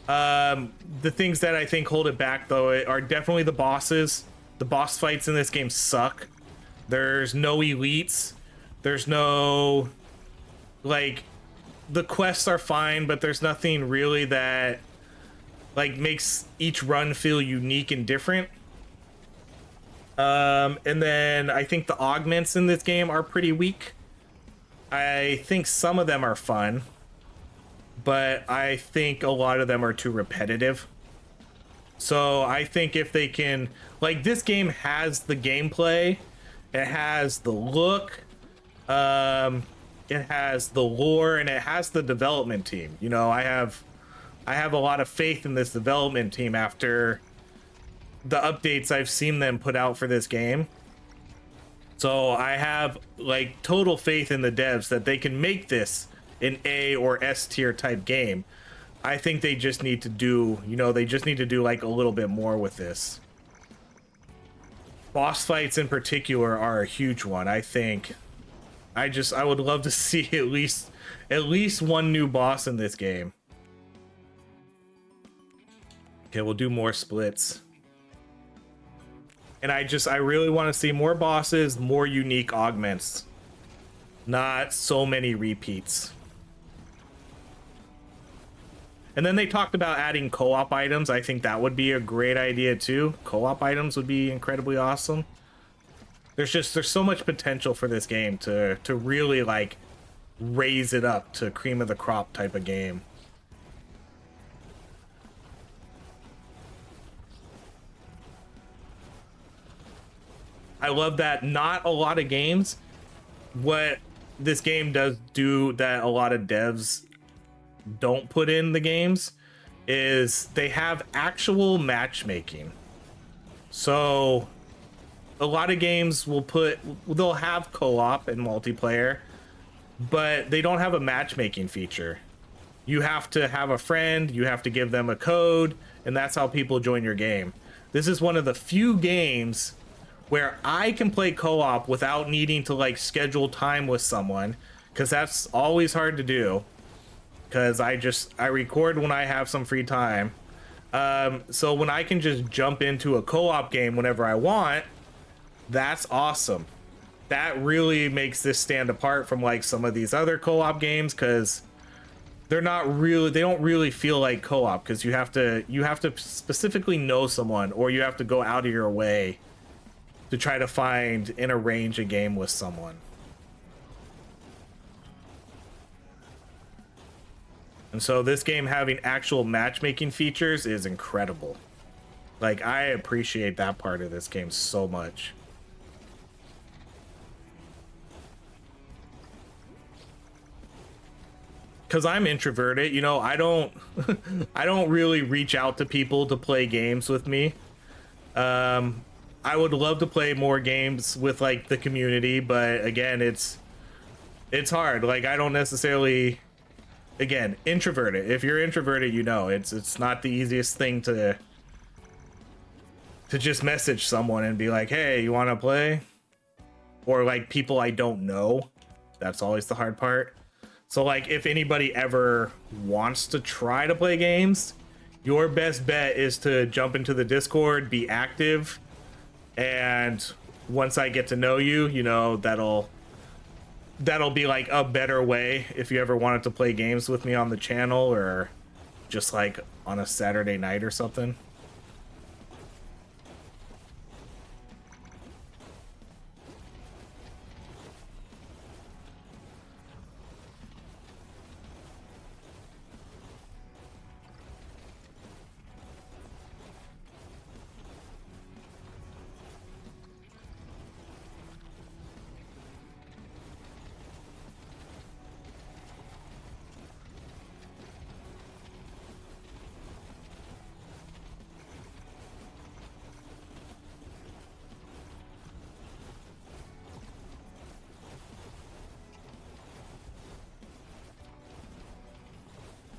The things that I think hold it back though are definitely the bosses. The boss fights in this game suck. There's no elites. There's no, like, the quests are fine, but there's nothing really that like makes each run feel unique and different. And then I think the augments in this game are pretty weak. I think some of them are fun, but I think a lot of them are too repetitive. So I think if they can, like, this game has the gameplay, it has the look, it has the lore, and it has the development team. You know, I have a lot of faith in this development team after the updates I've seen them put out for this game. So I have like total faith in the devs that they can make this an A or S tier type game. I think they just need to do, you know, they just need to do like a little bit more with this. Boss fights in particular are a huge one. I think I would love to see at least one new boss in this game. Okay, we'll do more splits. And I really want to see more bosses, more unique augments. Not so many repeats. And then they talked about adding co-op items. I think that would be a great idea too. Co-op items would be incredibly awesome. There's so much potential for this game to really like raise it up to cream of the crop type of game. I love that not a lot of games, what this game does do that a lot of devs don't put in the games is they have actual matchmaking. So a lot of games they'll have co-op and multiplayer, but they don't have a matchmaking feature. You have to have a friend, you have to give them a code, and that's how people join your game. This is one of the few games where I can play co-op without needing to like schedule time with someone, because that's always hard to do, because I record when I have some free time. So when I can just jump into a co-op game whenever I want, that's awesome. That really makes this stand apart from like some of these other co-op games, because they don't really feel like co-op, because you have to specifically know someone, or you have to go out of your way to try to find and arrange a game with someone. And so this game having actual matchmaking features is incredible. Like, I appreciate that part of this game so much. Because I'm introverted, you know, I don't I don't really reach out to people to play games with me. I would love to play more games with like the community, but again, it's hard. Like, I don't necessarily, again, introverted. If you're introverted, you know, it's not the easiest thing to just message someone and be like, hey, you want to play? Or like people I don't know. That's always the hard part. So like, if anybody ever wants to try to play games, your best bet is to jump into the Discord, be active, and once I get to know you, you know, that'll be like a better way if you ever wanted to play games with me on the channel, or just like on a Saturday night or something.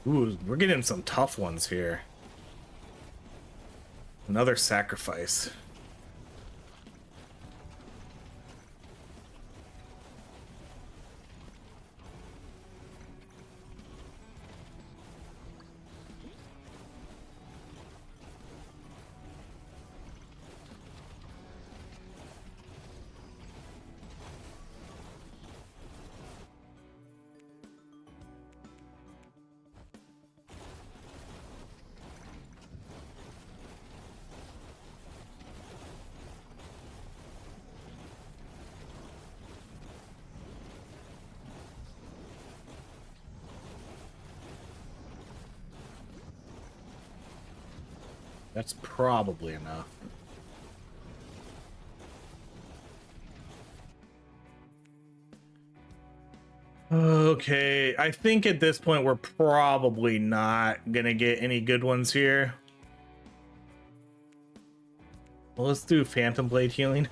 Ooh, we're getting some tough ones here. Another sacrifice. That's probably enough. Okay, I think at this point we're probably not gonna get any good ones here. Well, let's do Phantom Blade healing.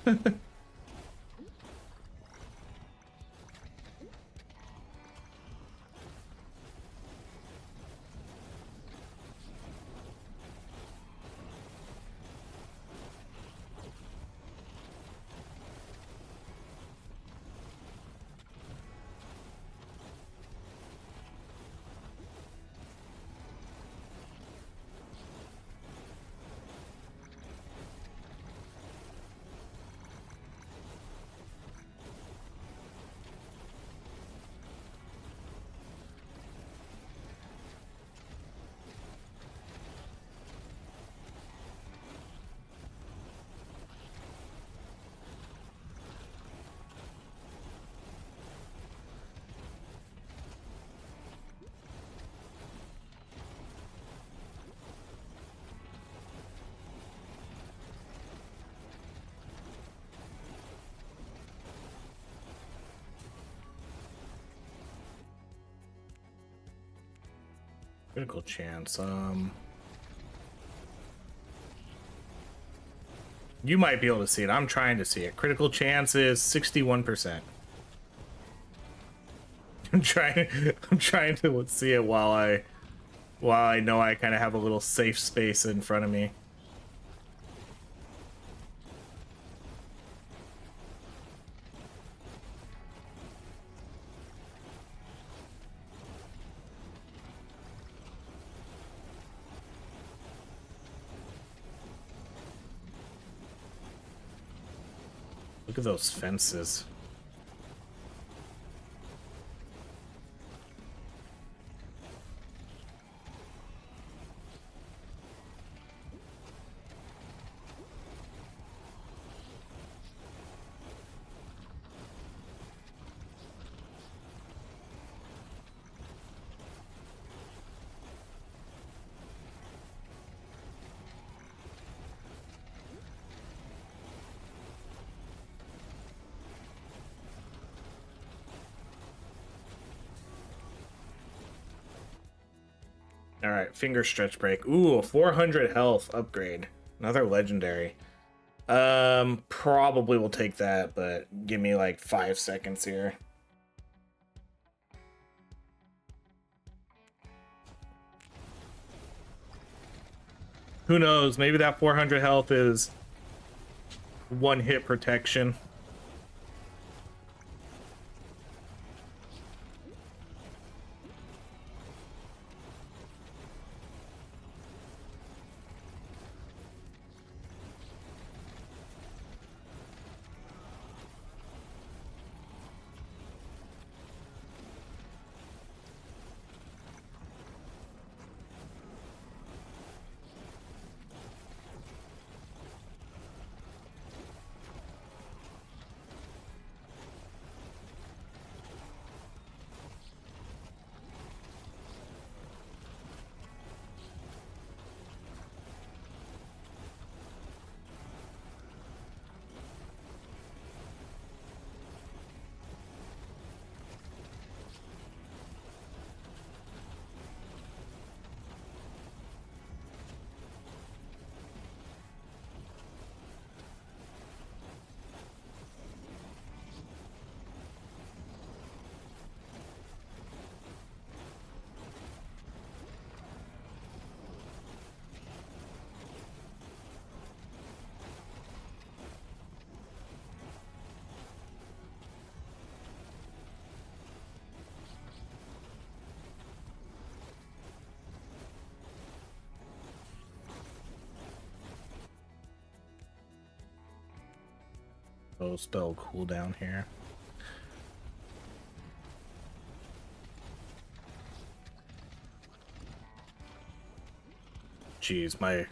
Critical chance. You might be able to see it. I'm trying to see it. Critical chance is 61%. I'm trying to see it while I know I kind of have a little safe space in front of me. Look at those fences. All right, finger stretch break. Ooh, a 400 health upgrade. Another legendary. Probably will take that, but give me like 5 seconds here. Who knows? Maybe that 400 health is one hit protection. Oh, spell cooldown here. Jeez,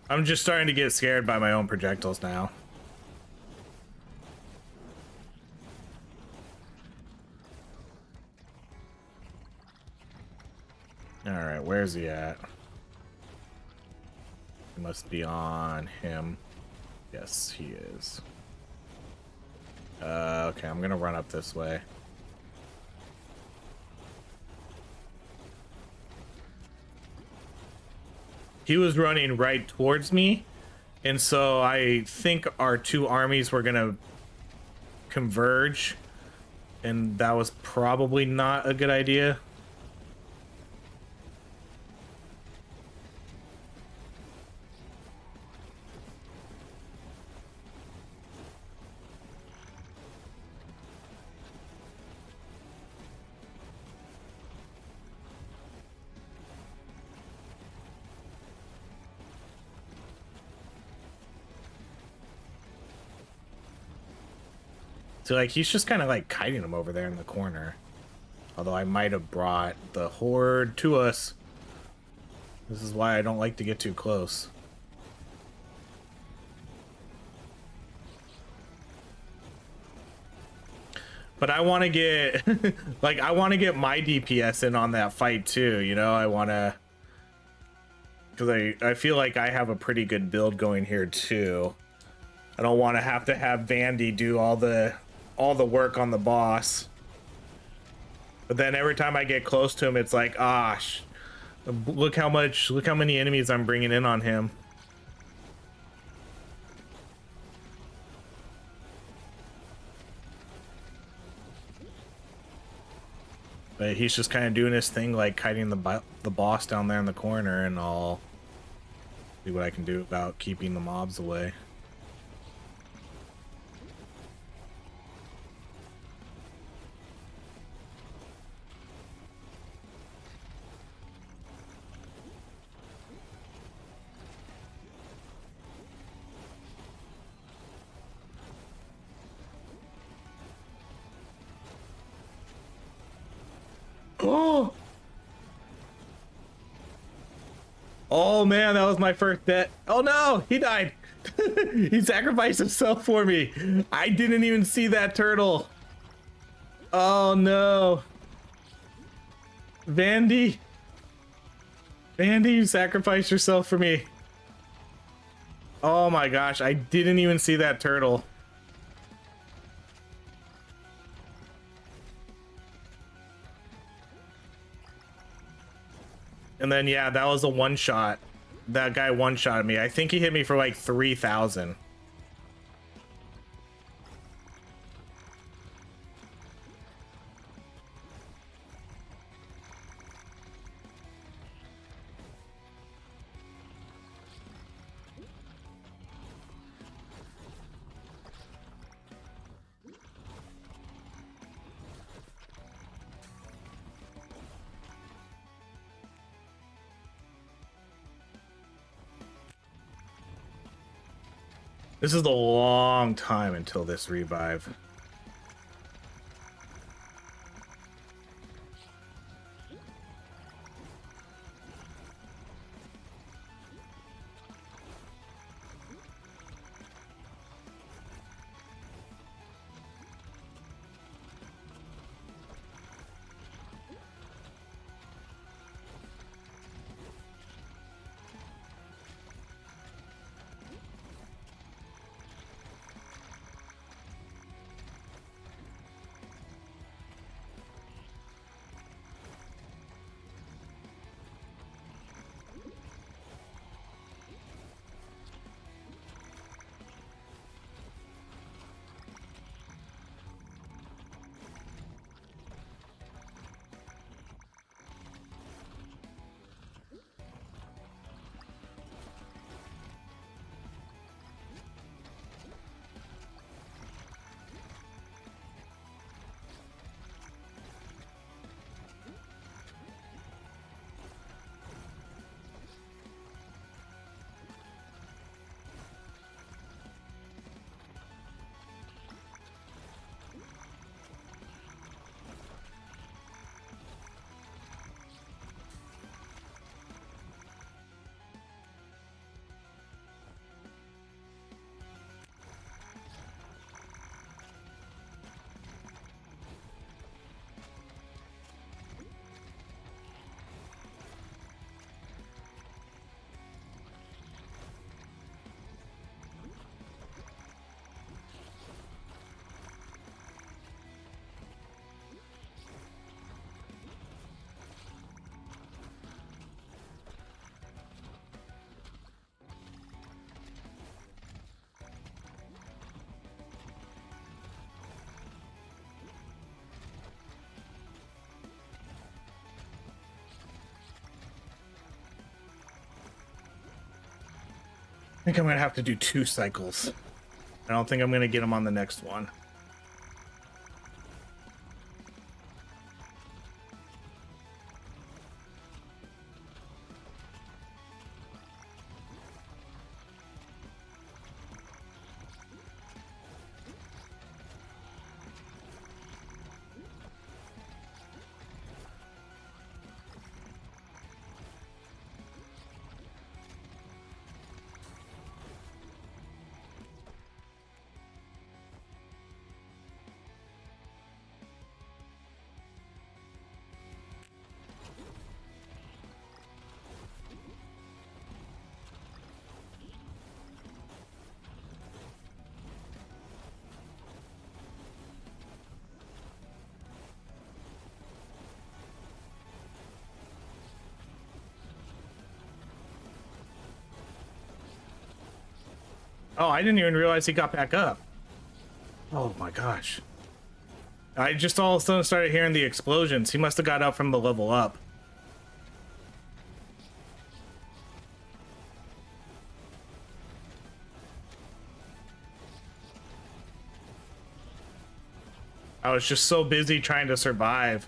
I'm just starting to get scared by my own projectiles now. Alright, where's he at? He must be on him. Yes, he is. Okay, I'm gonna run up this way. He was running right towards me, and so I think our two armies were gonna converge, and that was probably not a good idea. So like he's just kind of like kiting him over there in the corner. Although I might have brought the horde to us. This is why I don't like to get too close. But I want to get like I want to get my DPS in on that fight too, you know? I want to, because I feel like I have a pretty good build going here too. I don't want to have Vandi do all the work on the boss. But then every time I get close to him, it's like, look how many enemies I'm bringing in on him. But he's just kind of doing his thing, like kiting the boss down there in the corner, and I'll see what I can do about keeping the mobs away. Oh! Oh man, that was my first death. Oh no, he died. He sacrificed himself for me. I didn't even see that turtle. Oh no. Vandi, you sacrificed yourself for me. Oh my gosh, I didn't even see that turtle. And then, yeah, that was a one-shot. That guy one-shot me. I think he hit me for like 3,000. This is a long time until this revive. I think I'm gonna have to do 2 cycles. I don't think I'm gonna get him on the next one. Oh, I didn't even realize he got back up. Oh my gosh. I just all of a sudden started hearing the explosions. He must have got up from the level up. I was just so busy trying to survive.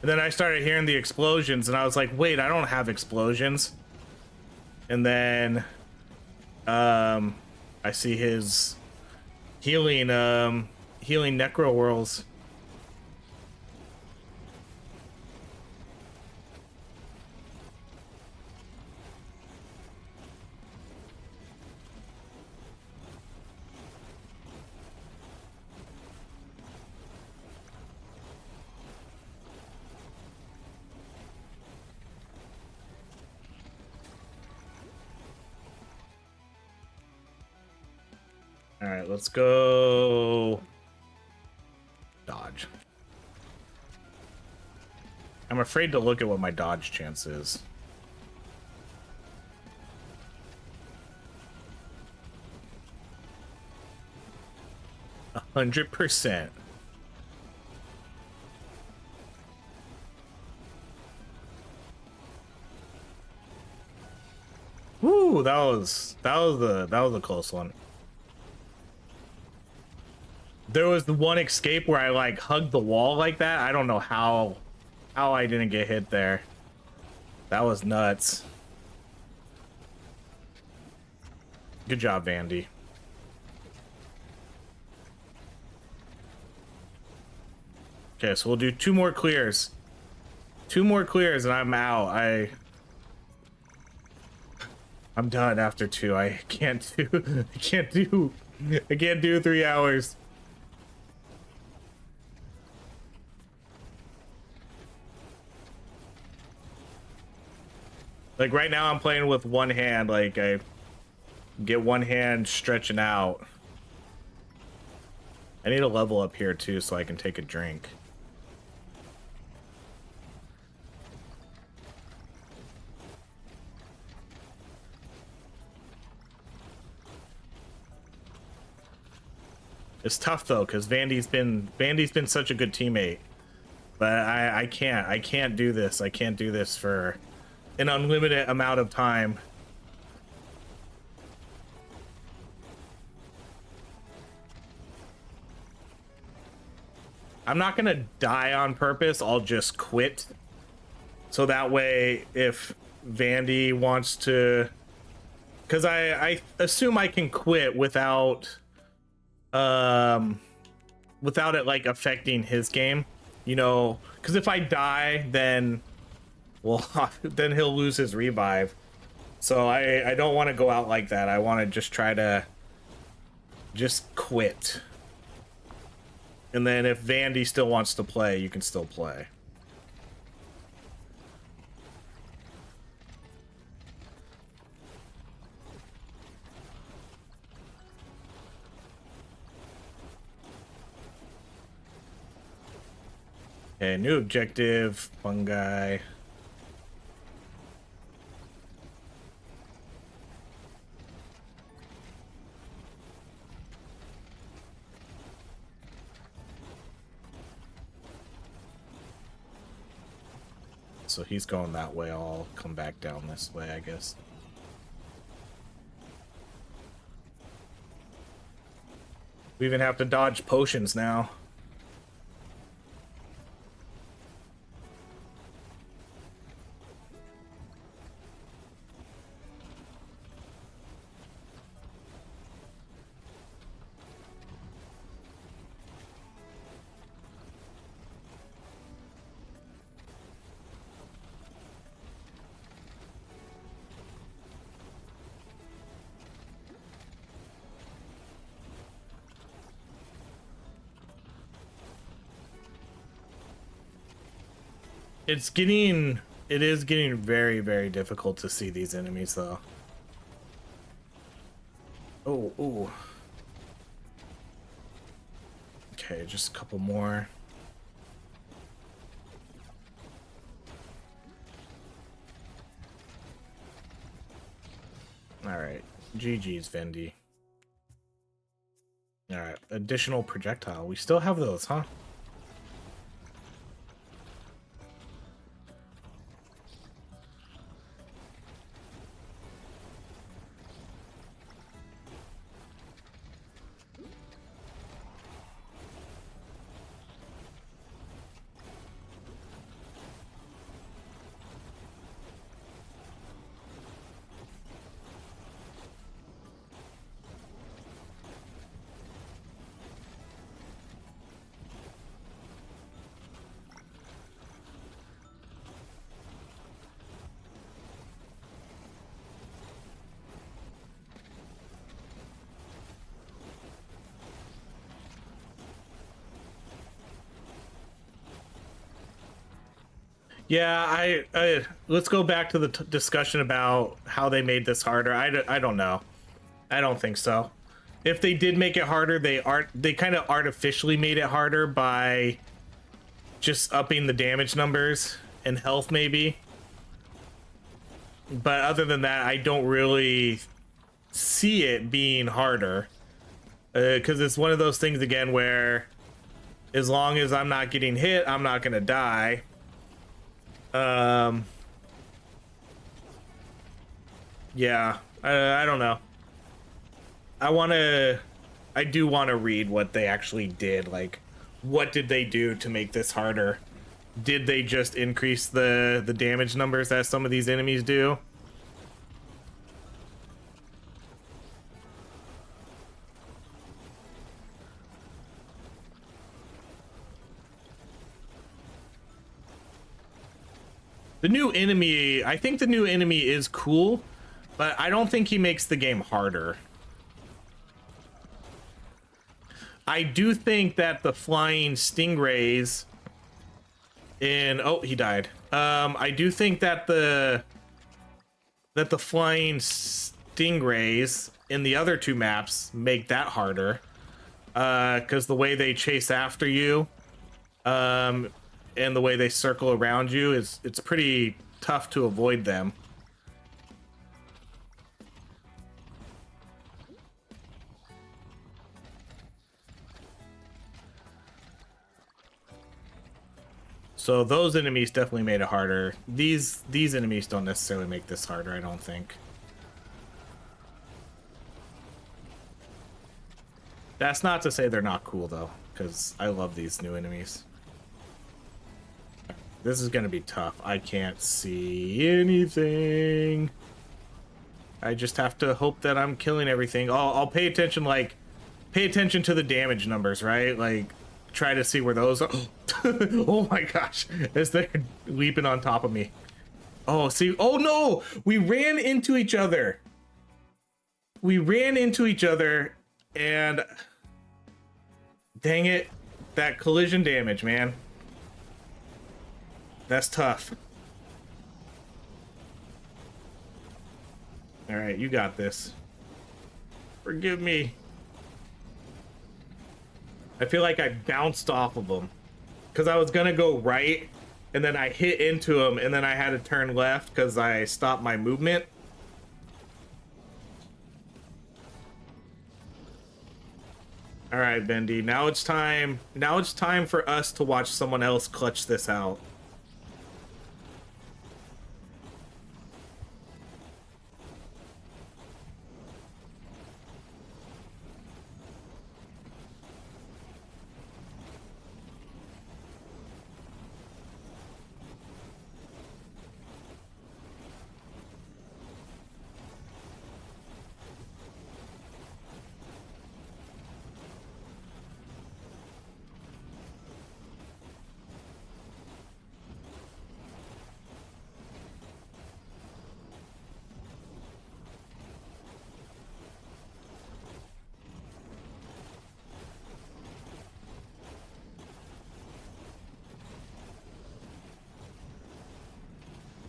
And then I started hearing the explosions and I was like, wait, I don't have explosions. And then I see his healing necro whirls. All right, let's go. Dodge. I'm afraid to look at what my dodge chance is. A 100%. Woo, that was a close one. There was the one escape where I like hugged the wall like that. I don't know how I didn't get hit there. That was nuts. Good job, Vandi. Okay, so we'll do 2 more clears. 2 more clears and I'm out. I'm done after 2. I can't do 3 hours. Like right now I'm playing with one hand, like I get one hand stretching out. I need a level up here too so I can take a drink. It's tough though, because Vandi's been such a good teammate. But I can't do this. I can't do this for an unlimited amount of time. I'm not gonna die on purpose. I'll just quit. So that way, if Vandi wants to, because I assume I can quit without it like affecting his game, you know, because if I die, then well, then he'll lose his revive. So I don't want to go out like that. I want to just try to just quit. And then if Vandi still wants to play, you can still play. Okay, new objective, fungi. So he's going that way. I'll come back down this way, I guess. We even have to dodge potions now. It is getting very, very difficult to see these enemies though. Oh, ooh. Okay, just a couple more. All right, GG's, Vandi. All right, additional projectile. We still have those, huh? Yeah, I let's go back to the discussion about how they made this harder. I don't know. I don't think so. If they did make it harder, they kind of artificially made it harder by just upping the damage numbers and health maybe. But other than that, I don't really see it being harder. Because it's one of those things again where as long as I'm not getting hit, I'm not gonna die. Yeah, I don't know. I do want to read what they actually did. Like, what did they do to make this harder? Did they just increase the damage numbers that some of these enemies do? The new enemy, I think the new enemy is cool, but I don't think he makes the game harder. I do think that the flying stingrays in, oh, he died. I do think that the flying stingrays in the other two maps make that harder. Because the way they chase after you, and the way they circle around you it's pretty tough to avoid them. So those enemies definitely made it harder. These enemies don't necessarily make this harder, I don't think. That's not to say they're not cool though, because I love these new enemies. This is gonna be tough. I can't see anything. I just have to hope that I'm killing everything. I'll pay attention, like, pay attention to the damage numbers, right? Like, try to see where those are. Oh my gosh, as they're leaping on top of me. Oh, see, oh no, we ran into each other. We ran into each other, and dang it, that collision damage, man. That's tough. All right, you got this. Forgive me. I feel like I bounced off of them because I was gonna go right and then I hit into him and then I had to turn left because I stopped my movement. All right, Vandi, now it's time. Now it's time for us to watch someone else clutch this out.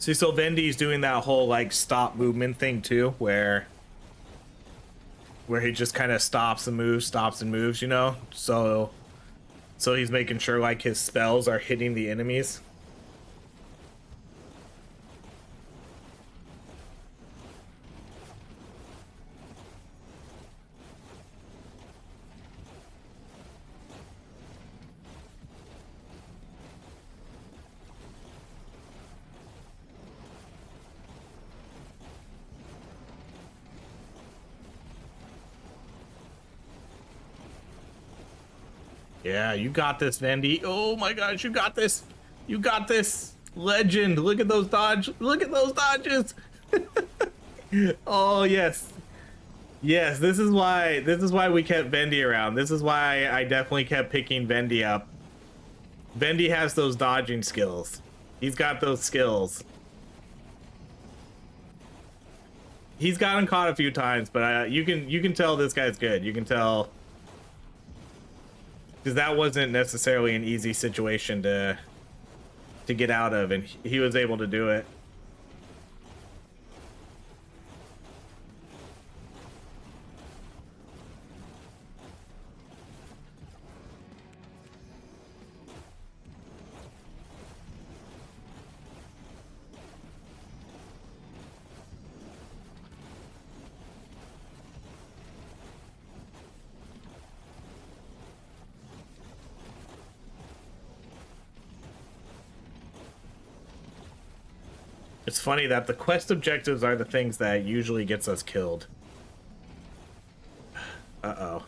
See, so Vendi's doing that whole like stop movement thing too, where he just kind of stops and moves, you know? So he's making sure like his spells are hitting the enemies. Yeah, you got this, Vandi. Oh my gosh, you got this. You got this. Legend. Look at those dodges. Look at those dodges. Oh yes. Yes, this is why we kept Vandi around. This is why I definitely kept picking Vandi up. Vandi has those dodging skills. He's got those skills. He's gotten caught a few times, but you can tell this guy's good. You can tell, because that wasn't necessarily an easy situation to get out of, and he was able to do it. It's funny that the quest objectives are the things that usually gets us killed. Uh-oh.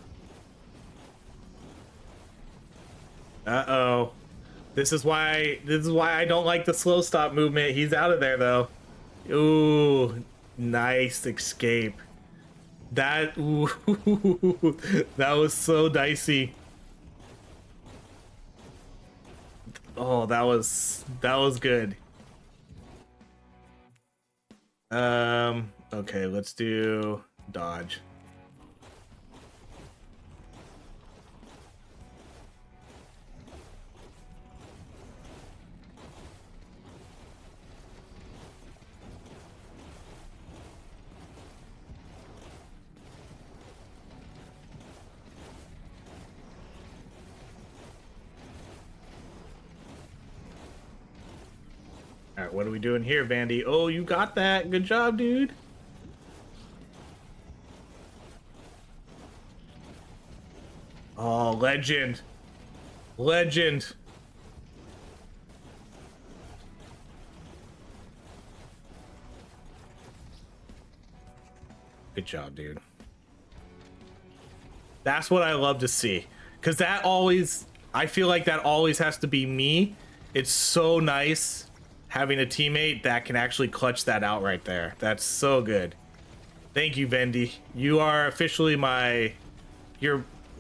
Uh-oh. This is why I don't like the slow stop movement. He's out of there though. Ooh, nice escape. That ooh, that was so dicey. Oh, that was good. Okay, let's do dodge. All right, what are we doing here, Vandi? Oh, you got that. Good job, dude. Oh, legend. Legend. Good job, dude. That's what I love to see. Because that always, I feel like that always has to be me. It's so nice having a teammate that can actually clutch that out right there. That's so good. Thank you, Vandi. You are officially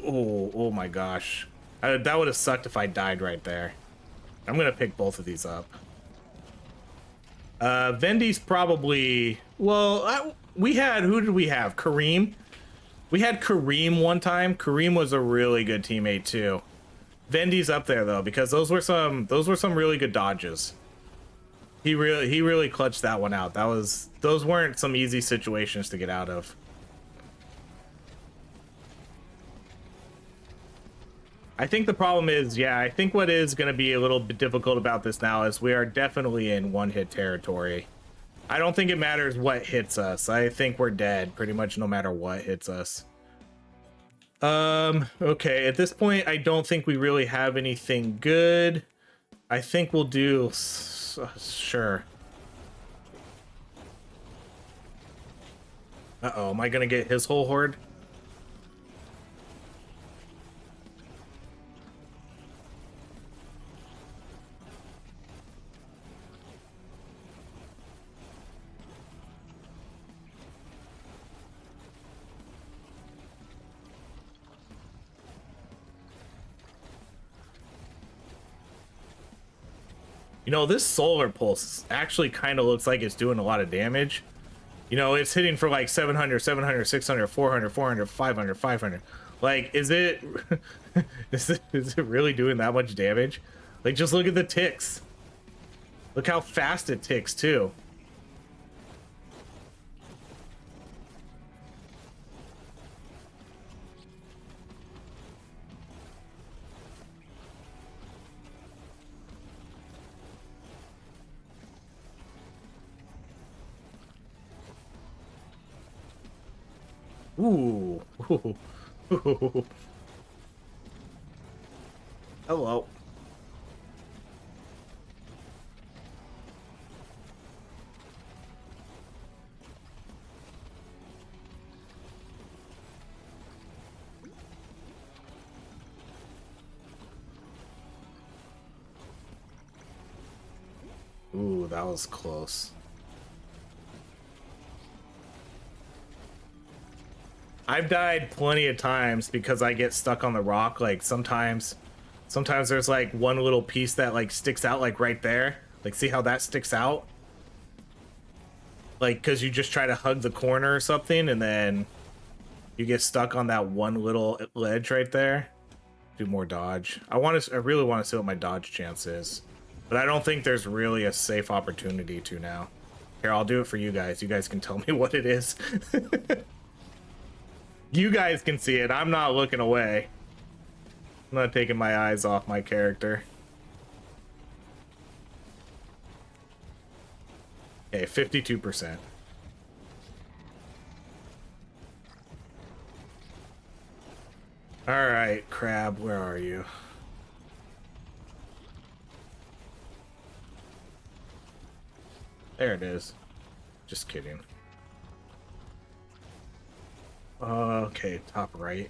oh my gosh. That would have sucked if I died right there. I'm gonna pick both of these up. Vendi's probably, well, who did we have? Kareem? We had Kareem one time. Kareem was a really good teammate too. Vendi's up there though, because those were some really good dodges. He really clutched that one out. Those weren't some easy situations to get out of. I think the problem is, yeah, I think what is going to be a little bit difficult about this now is we are definitely in one-hit territory. I don't think it matters what hits us. I think we're dead pretty much no matter what hits us. Okay, at this point, I don't think we really have anything good. I think we'll do... sure. Uh-oh, am I gonna get his whole horde? You know, this solar pulse actually kind of looks like it's doing a lot of damage. You know, it's hitting for like 700, 700, 600, 400, 400, 500, 500. Like, is it is it really doing that much damage? Like, just look at the ticks. Look how fast it ticks too. Ooh. Hello. Ooh, that was close. I've died plenty of times because I get stuck on the rock. Like sometimes there's like one little piece that like sticks out like right there. Like see how that sticks out? Like because you just try to hug the corner or something and then you get stuck on that one little ledge right there. Do more dodge. I really want to see what my dodge chance is. But I don't think there's really a safe opportunity to now. Here, I'll do it for you guys. You guys can tell me what it is. You guys can see it. I'm not looking away. I'm not taking my eyes off my character. Okay, 52%. All right, crab, where are you? There it is. Just kidding. Okay, top right.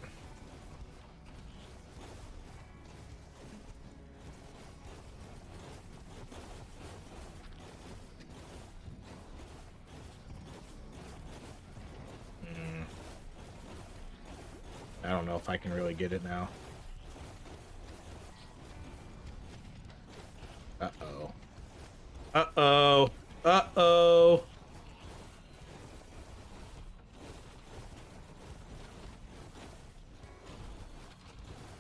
I don't know if I can really get it now. Uh-oh. Uh-oh. Uh-oh.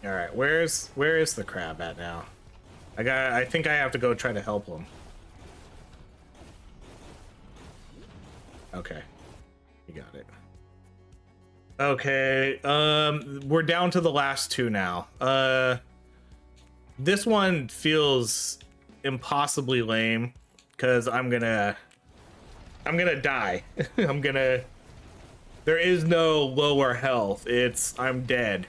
All right, where is the crab at now? I think I have to go try to help him. Okay. You got it. Okay, we're down to the last two now. This one feels impossibly lame because I'm gonna die. There is no lower health. I'm dead.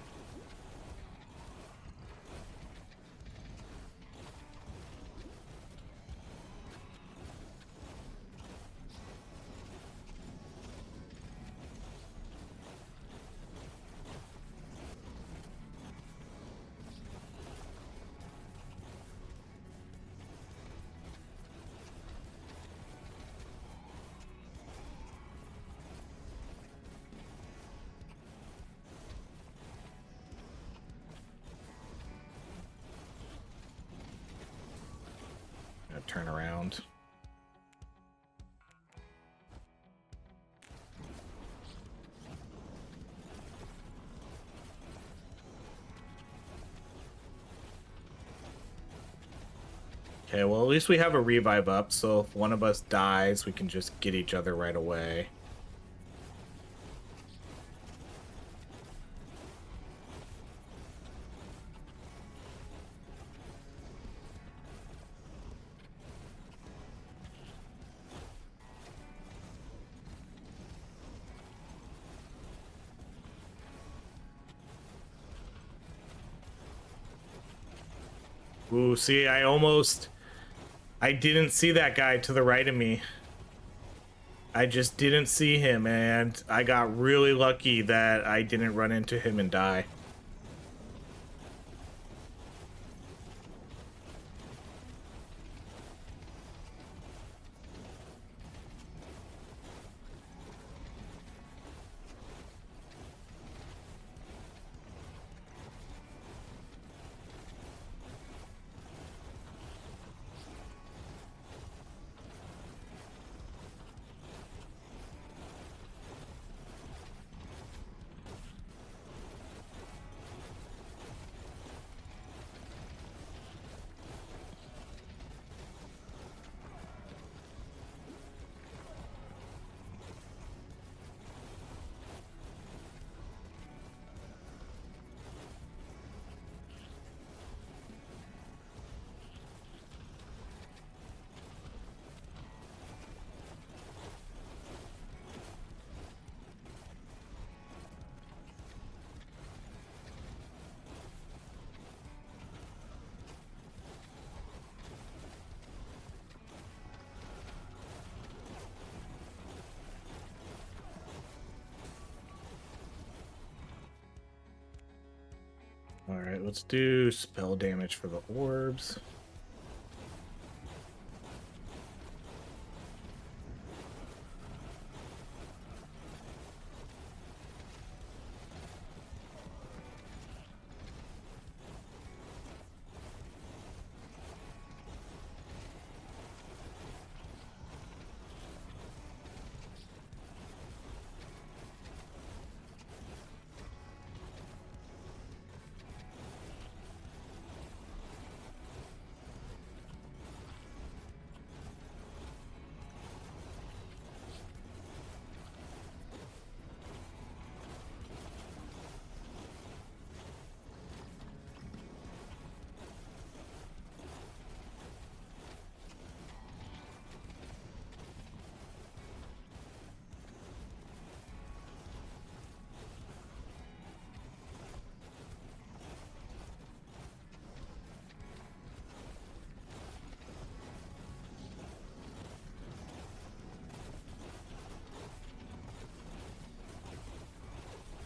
Turn around. Okay, well at least we have a revive up, so if one of us dies, we can just get each other right away. Ooh, see, I didn't see that guy to the right of me. I just didn't see him, and I got really lucky that I didn't run into him and die. let's do spell damage for the orbs.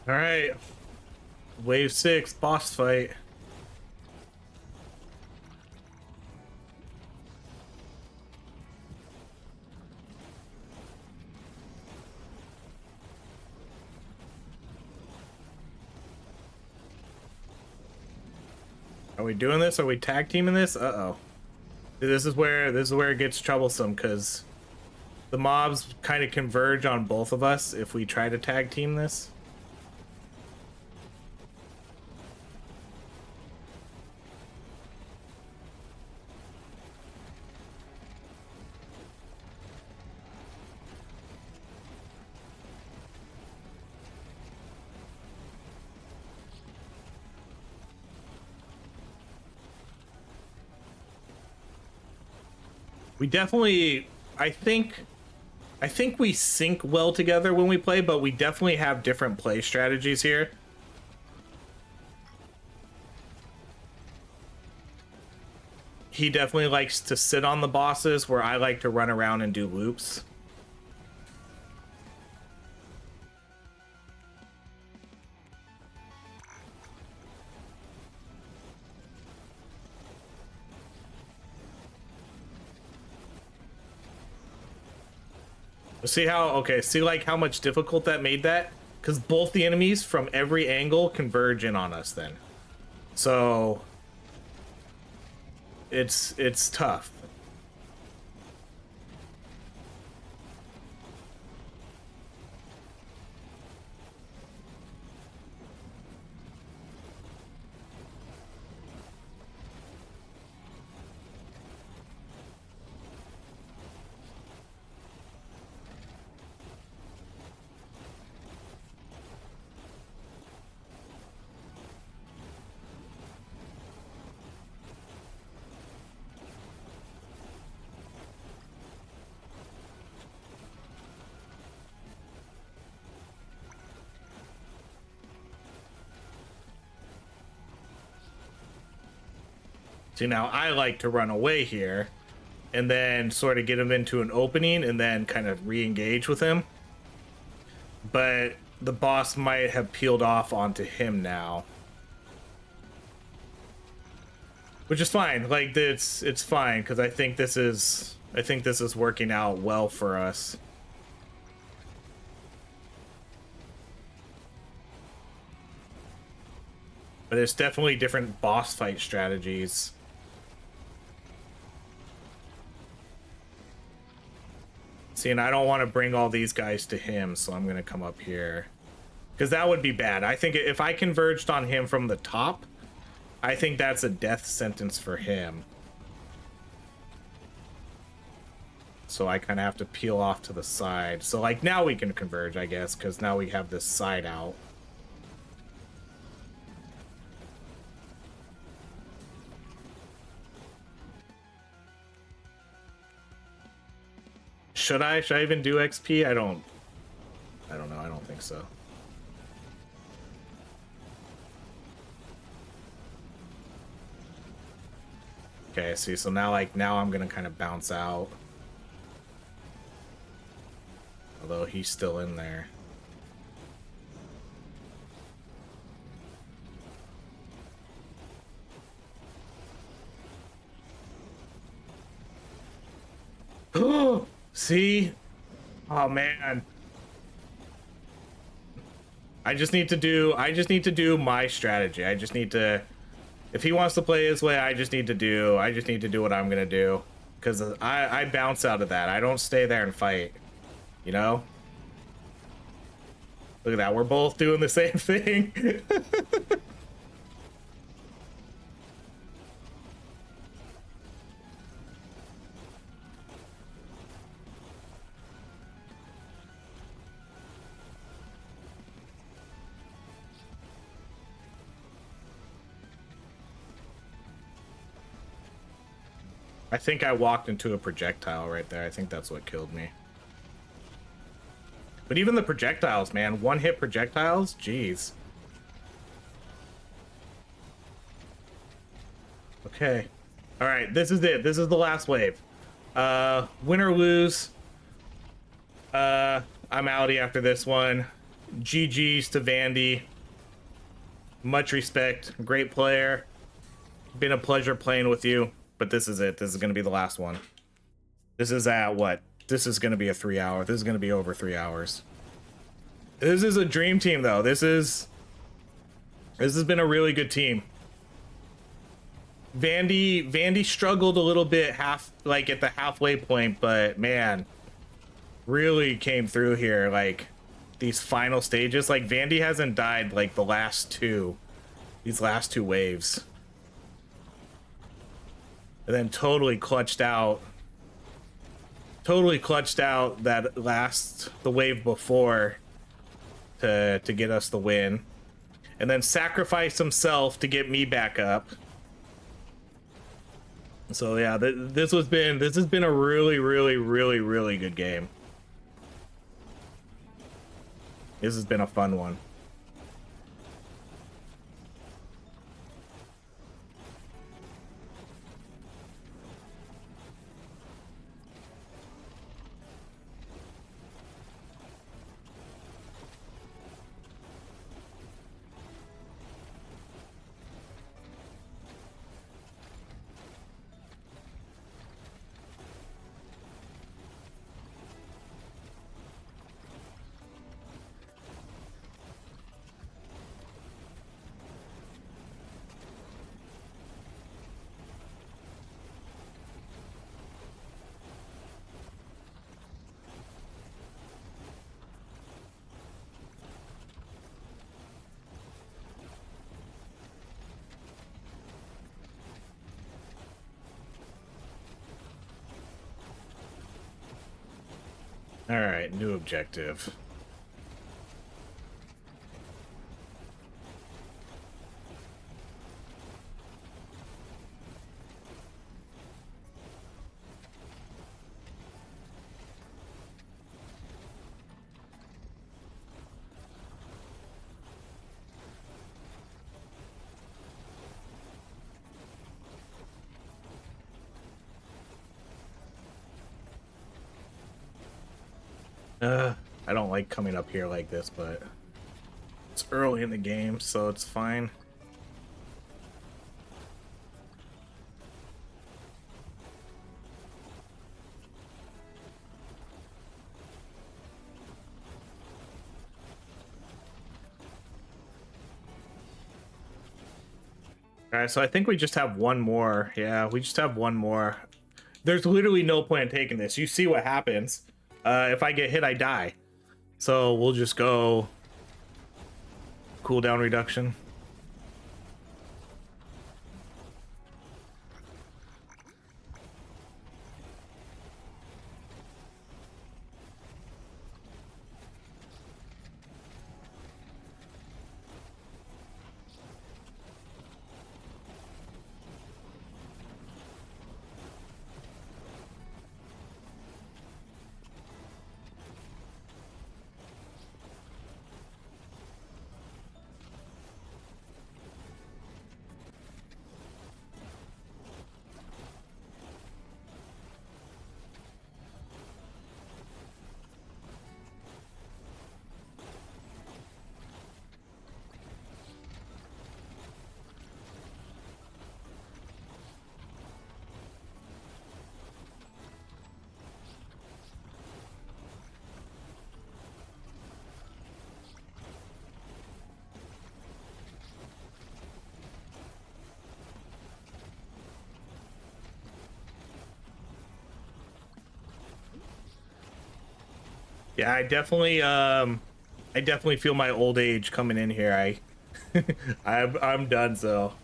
All right, wave 6 boss fight. Are we doing this? Are we tag teaming this? Uh-oh. This is where it gets troublesome, because the mobs kind of converge on both of us if we try to tag team this. We definitely, I think we sync well together when we play, but we definitely have different play strategies here. He definitely likes to sit on the bosses, where I like to run around and do loops. See how, okay, see like how much difficult that made that? Because both the enemies from every angle converge in on us then. So it's tough. See, now I like to run away here and then sort of get him into an opening and then kind of re-engage with him. But the boss might have peeled off onto him now. Which is fine. Like, it's fine, because I think this is working out well for us. But it's definitely different boss fight strategies. See, and I don't want to bring all these guys to him, so I'm going to come up here. Because that would be bad. I think if I converged on him from the top, I think that's a death sentence for him. So I kind of have to peel off to the side. So, like, now we can converge, I guess, because now we have this side out. Should I even do XP? I don't know. I don't think so. Okay, see, so now, like, now I'm gonna kind of bounce out. Although he's still in there. See? Oh man. I just need to do my strategy. I just need to, if he wants to play his way, I just need to do what I'm gonna do. Because I bounce out of that. I don't stay there and fight. You know? Look at that, we're both doing the same thing. I think I walked into a projectile right there. I think that's what killed me. But even the projectiles, man, one-hit projectiles, jeez. Okay. All right, this is it. This is the last wave. Win or lose. I'm outie after this one. GG's to Vandi. Much respect. Great player. Been a pleasure playing with you. But this is it. This is going to be the last one. This is at what? This is going to be a 3 hour. This is going to be over 3 hours. This is a dream team, though. This has been a really good team. Vandi struggled a little bit like at the halfway point, but man, really came through here. Like these final stages, like Vandi hasn't died like these last two waves. And then totally clutched out the wave before to get us the win, and then sacrificed himself to get me back up. So yeah, this has been a really good game. This has been a fun one. All right, new objective. I don't like coming up here like this, but it's early in the game, so it's fine. All right, so I think we just have one more. Yeah, we just have one more. There's literally no point in taking this. You see what happens. If I get hit, I die. So we'll just go cooldown reduction. Yeah, I definitely feel my old age coming in here. I'm done. So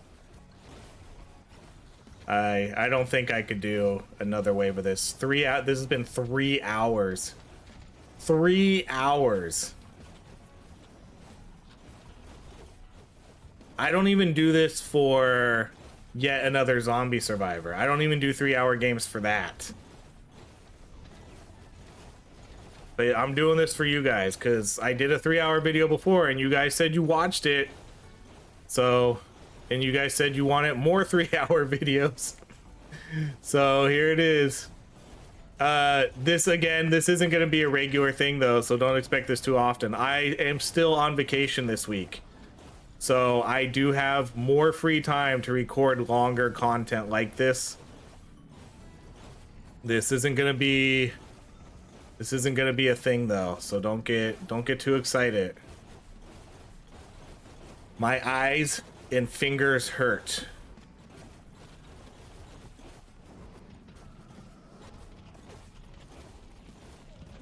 I don't think I could do another wave of this. This has been 3 hours. 3 hours. I don't even do this for yet another zombie survivor. I don't even do 3-hour games for that. But I'm doing this for you guys because I did a 3-hour video before and you guys said you watched it. So, and you guys said you wanted more 3-hour videos. So here it is. This isn't going to be a regular thing though, so don't expect this too often. I am still on vacation this week. So I do have more free time to record longer content like this. This isn't going to be a thing though, so don't get too excited. My eyes and fingers hurt.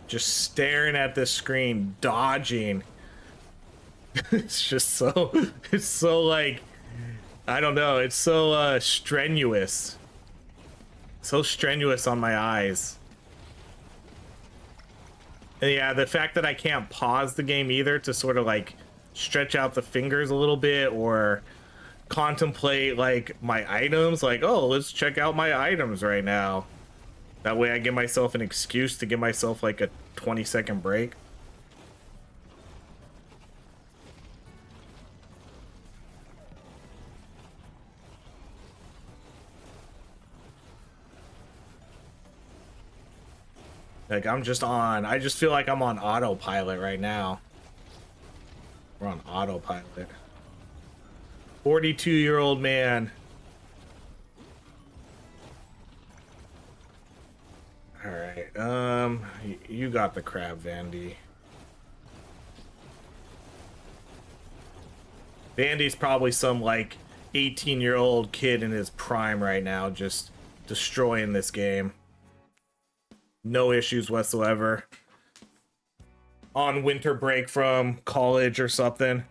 Just staring at this screen, dodging. It's so like, I don't know, it's so strenuous. So strenuous on my eyes. And yeah, the fact that I can't pause the game either to sort of like stretch out the fingers a little bit or contemplate like my items, like, oh, let's check out my items right now. That way I give myself an excuse to give myself like a 20-second break. Like I just feel like I'm on autopilot right now. We're on autopilot. 42-year-old man. All right. You got the crab, Vandi. Vandy's probably some like 18-year-old kid in his prime right now, just destroying this game. No issues whatsoever. On winter break from college or something.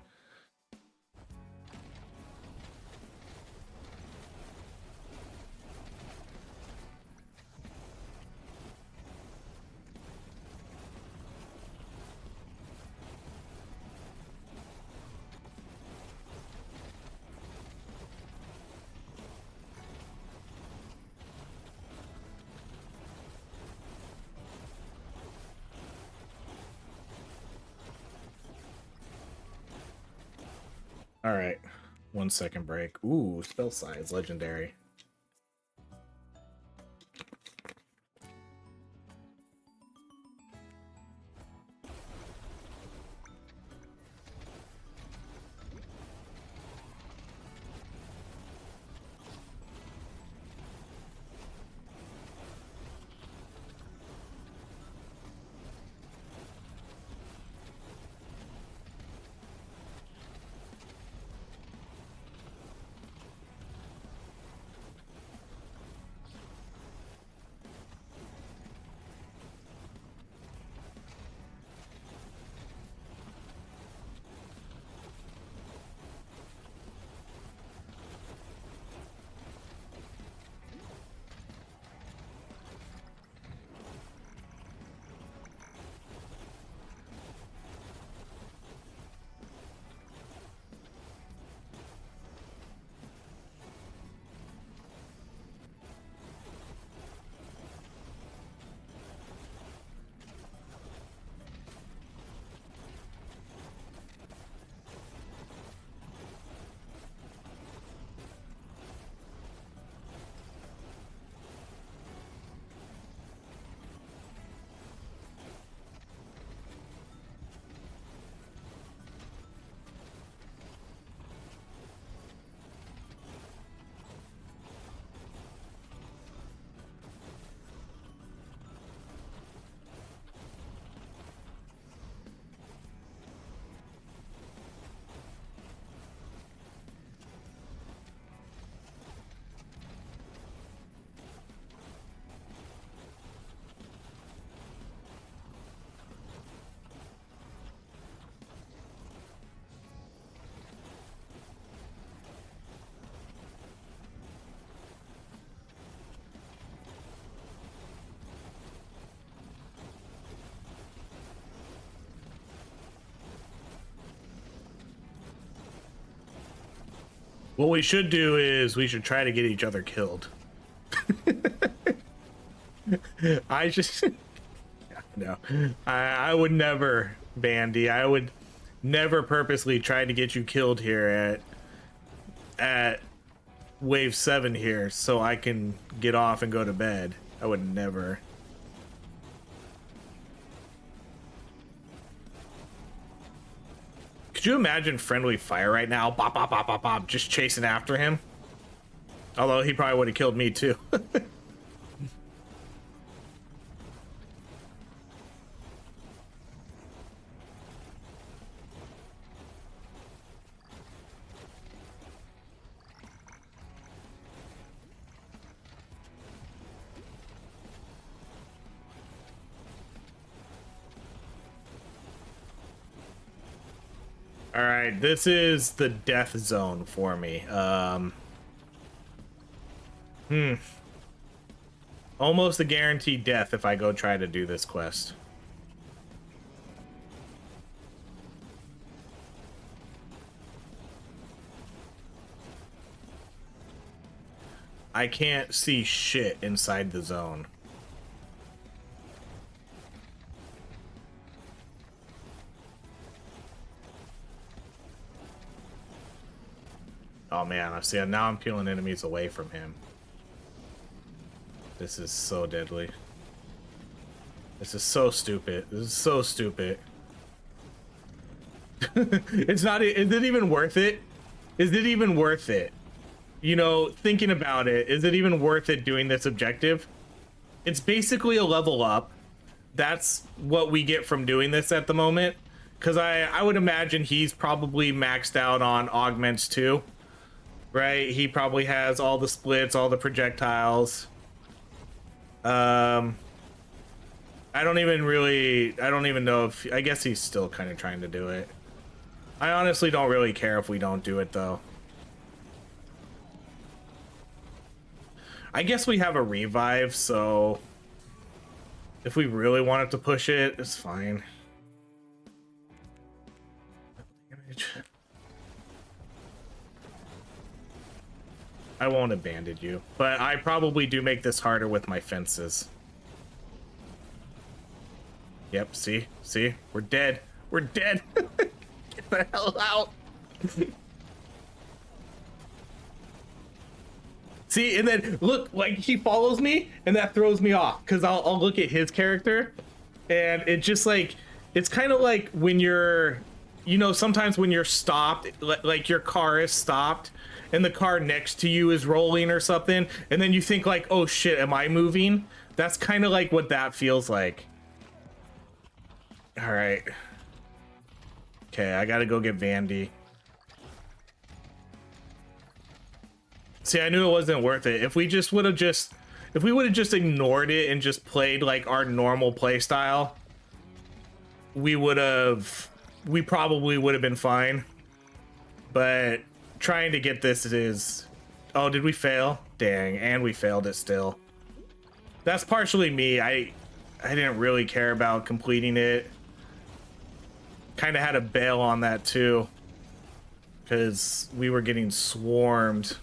All right, 1 second break. Ooh, spell size, legendary. What we should do is we should try to get each other killed. I just no, I would never, Vandi. I would never purposely try to get you killed here at wave 7 here, so I can get off and go to bed. I would never. Could you imagine friendly fire right now? Bop, bop, bop, bop, bop, just chasing after him. Although he probably would have killed me too. All right, this is the death zone for me. Almost a guaranteed death if I go try to do this quest. I can't see shit inside the zone. Oh man, I see. Now I'm peeling enemies away from him. This is so deadly. This is so stupid. This is so stupid. It's not. Is it even worth it? Is it even worth it? You know, thinking about it, is it even worth it doing this objective? It's basically a level up. That's what we get from doing this at the moment. Because I would imagine he's probably maxed out on augments too. Right? He probably has all the splits, all the projectiles. I don't even know if, I guess he's still kind of trying to do it. I honestly don't really care if we don't do it though. I guess we have a revive, so if we really wanted to push it, it's fine. I won't abandon you, but I probably do make this harder with my fences. Yep, see? We're dead. We're dead. Get the hell out. See, and then look, like he follows me and that throws me off because I'll look at his character and it just like, it's kind of like when you're, you know, sometimes when you're stopped, like your car is stopped and the car next to you is rolling or something, and then you think like, oh shit, am I moving? That's kind of like what that feels like. All right. Okay, I gotta go get Vandi. See, I knew it wasn't worth it. If we would have just ignored it and just played like our normal play style, we probably would have been fine. But trying to get this is, oh, did we fail? Dang, and we failed it still. That's partially me. I didn't really care about completing it. Kind of had to bail on that too, because we were getting swarmed.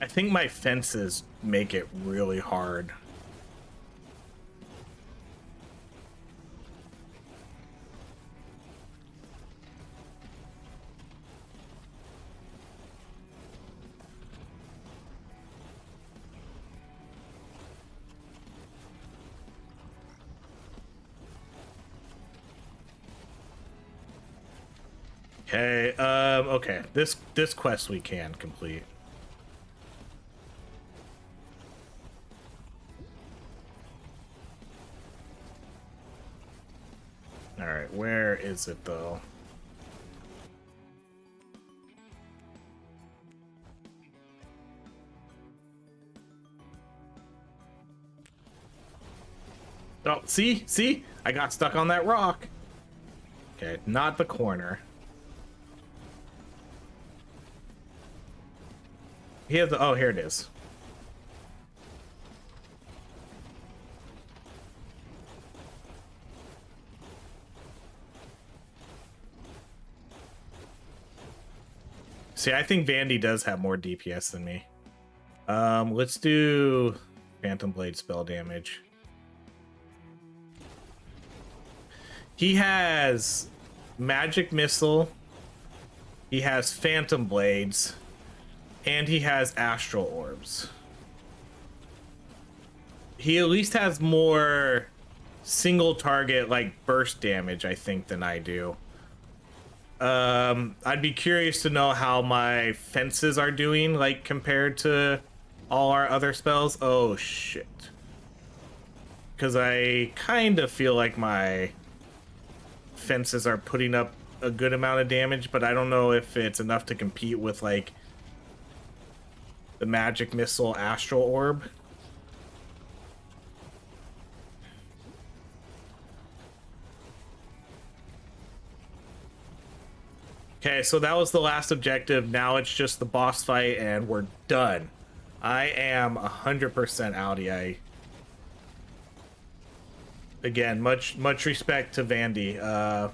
I think my fences make it really hard. Okay, okay. This quest we can complete. All right, where is it though? Oh, see? I got stuck on that rock. Okay, not the corner. He has the, oh, here it is. See, I think Vandi does have more DPS than me. Let's do Phantom Blade spell damage. He has Magic Missile, he has Phantom Blades, and he has Astral Orbs. He at least has more single target, like, burst damage, I think, than I do. I'd be curious to know how my fences are doing, like, compared to all our other spells. Oh, shit. Because I kind of feel like my fences are putting up a good amount of damage, but I don't know if it's enough to compete with, like, the Magic Missile Astral Orb. Okay, so that was the last objective. Now it's just the boss fight, and we're done. I am 100% outie. Again, much respect to Vandi.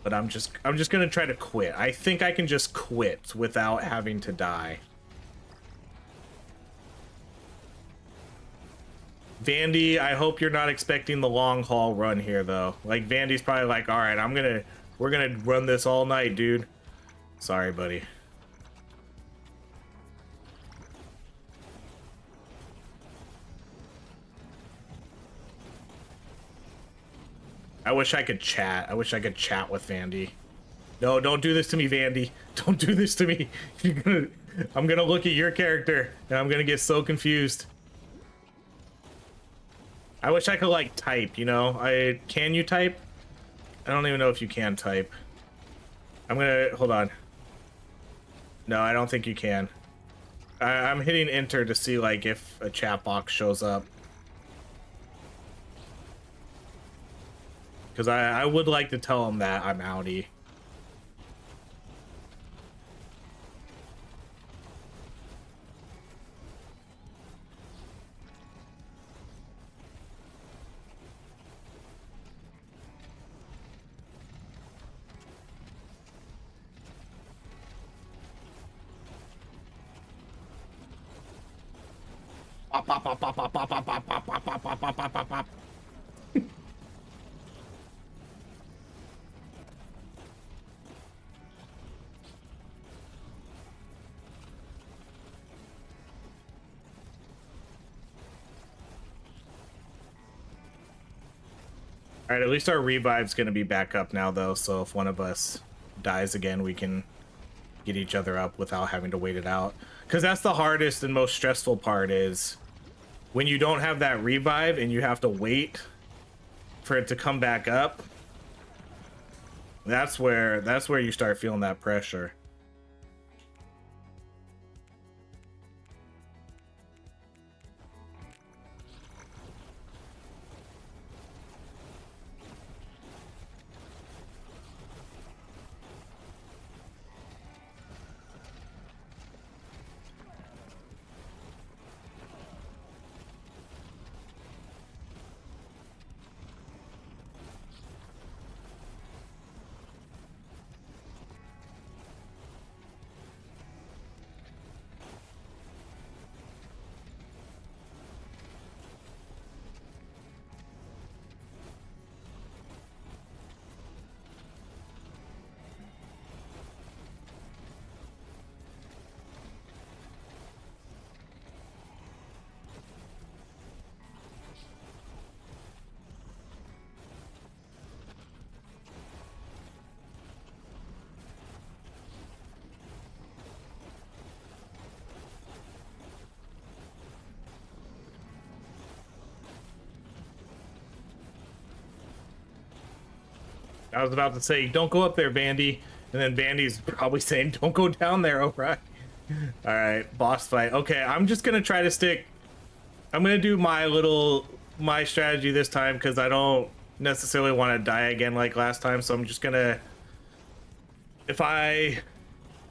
But I'm just gonna try to quit. I think I can just quit without having to die. Vandi, I hope you're not expecting the long haul run here, though. Like, Vandy's probably like, all right, we're gonna run this all night, dude. Sorry, buddy. I wish I could chat. I wish I could chat with Vandi. No, don't do this to me, Vandi. Don't do this to me. I'm gonna look at your character, and I'm gonna get so confused. I wish I could, like, type, you know? Can you type? I don't even know if you can type. I'm gonna, hold on. No, I don't think you can. I'm hitting enter to see, like, if a chat box shows up. Because I would like to tell him that I'm outie. Pop, pop, pop, pop, pop, pop, pop, pop, pop, pop, pop, pop, pop, pop, pop. Alright, at least our revive's gonna be back up now, though, so if one of us dies again, we can get each other up without having to wait it out. Because that's the hardest and most stressful part, is when you don't have that revive and you have to wait for it to come back up. That's where you start feeling that pressure. I was about to say, don't go up there, Vandi. And then Vandy's probably saying, don't go down there, O'Brien. All right, boss fight. Okay, I'm just gonna try to stick. I'm gonna do my strategy this time because I don't necessarily want to die again like last time. So I'm just gonna, if I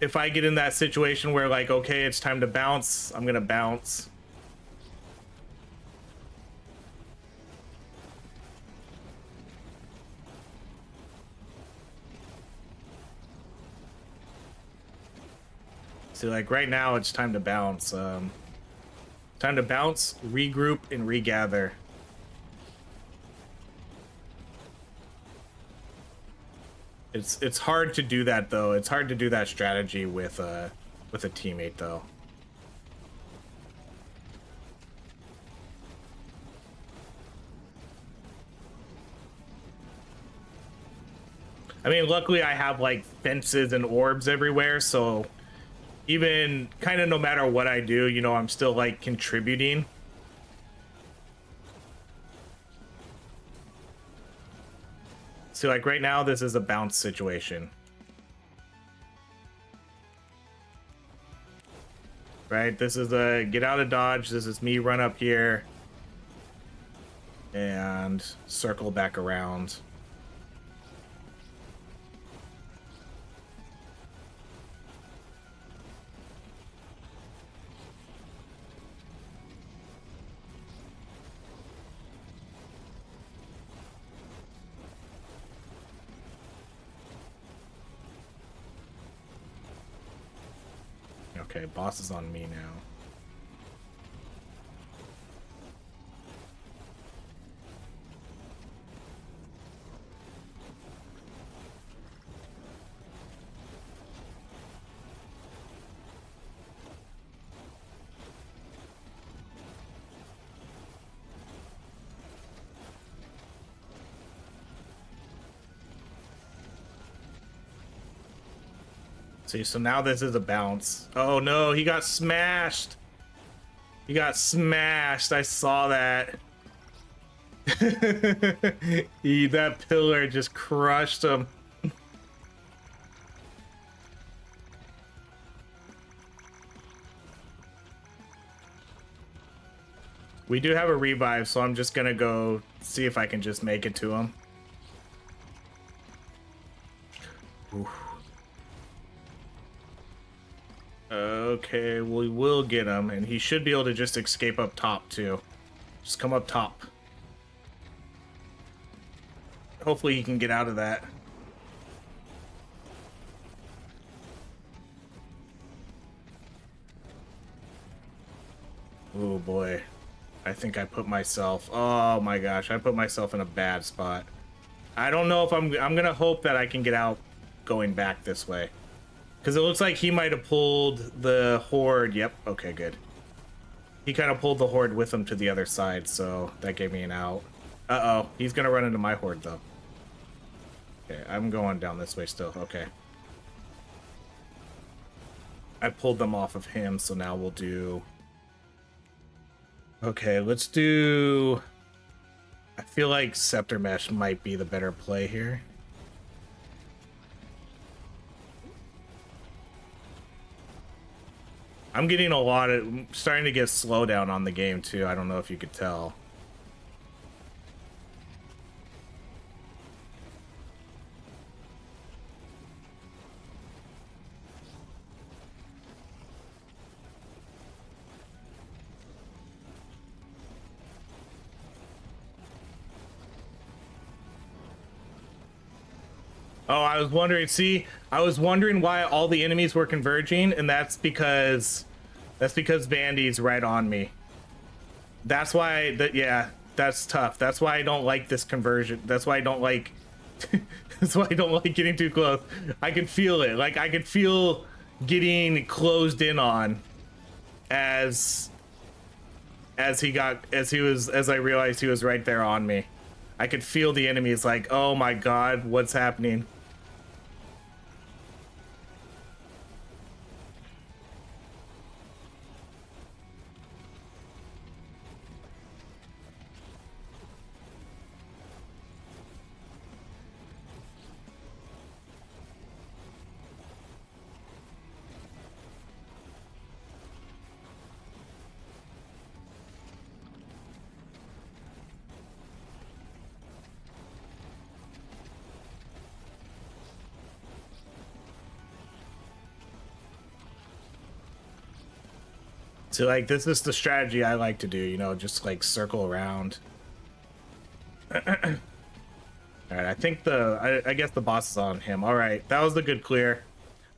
get in that situation where like, okay, it's time to bounce, I'm gonna bounce. See, like right now it's time to bounce. Time to bounce, regroup, and regather. It's hard to do that though. It's hard to do that strategy with a teammate though. I mean, luckily I have like fences and orbs everywhere, so even kind of no matter what I do, you know, I'm still like contributing. So like right now, this is a bounce situation. Right, this is a get out of dodge. This is me run up here and circle back around. Okay, boss is on me now. See, so now this is a bounce. Oh no, he got smashed. He got smashed. I saw that. That pillar just crushed him. We do have a revive, so I'm just gonna go see if I can just make it to him. Oof. Okay, we will get him, and he should be able to just escape up top too. Just come up top. Hopefully he can get out of that. Oh boy. I think I put myself, oh my gosh, I put myself in a bad spot. I don't know if I'm gonna hope that I can get out going back this way. Because it looks like he might have pulled the horde. Yep, okay, good. He kind of pulled the horde with him to the other side, so that gave me an out. Uh-oh, he's gonna run into my horde though. Okay, I'm going down this way still, okay. I pulled them off of him, so now we'll do... Okay, let's do... I feel like Scepter Mesh might be the better play here. I'm getting a lot of... starting to get slowdown on the game, too. I don't know if you could tell. Oh, I was wondering, see, I was wondering why all the enemies were converging, and that's because Vandy's right on me. That's why, yeah, that's tough. That's why I don't like this conversion. That's why I don't like, that's why I don't like getting too close. I can feel it. Like, I could feel getting closed in on as I realized he was right there on me. I could feel the enemies like, oh my God, what's happening? So like this is the strategy I like to do, you know, just like circle around. All right, I think I guess the boss is on him. All right, that was the good clear.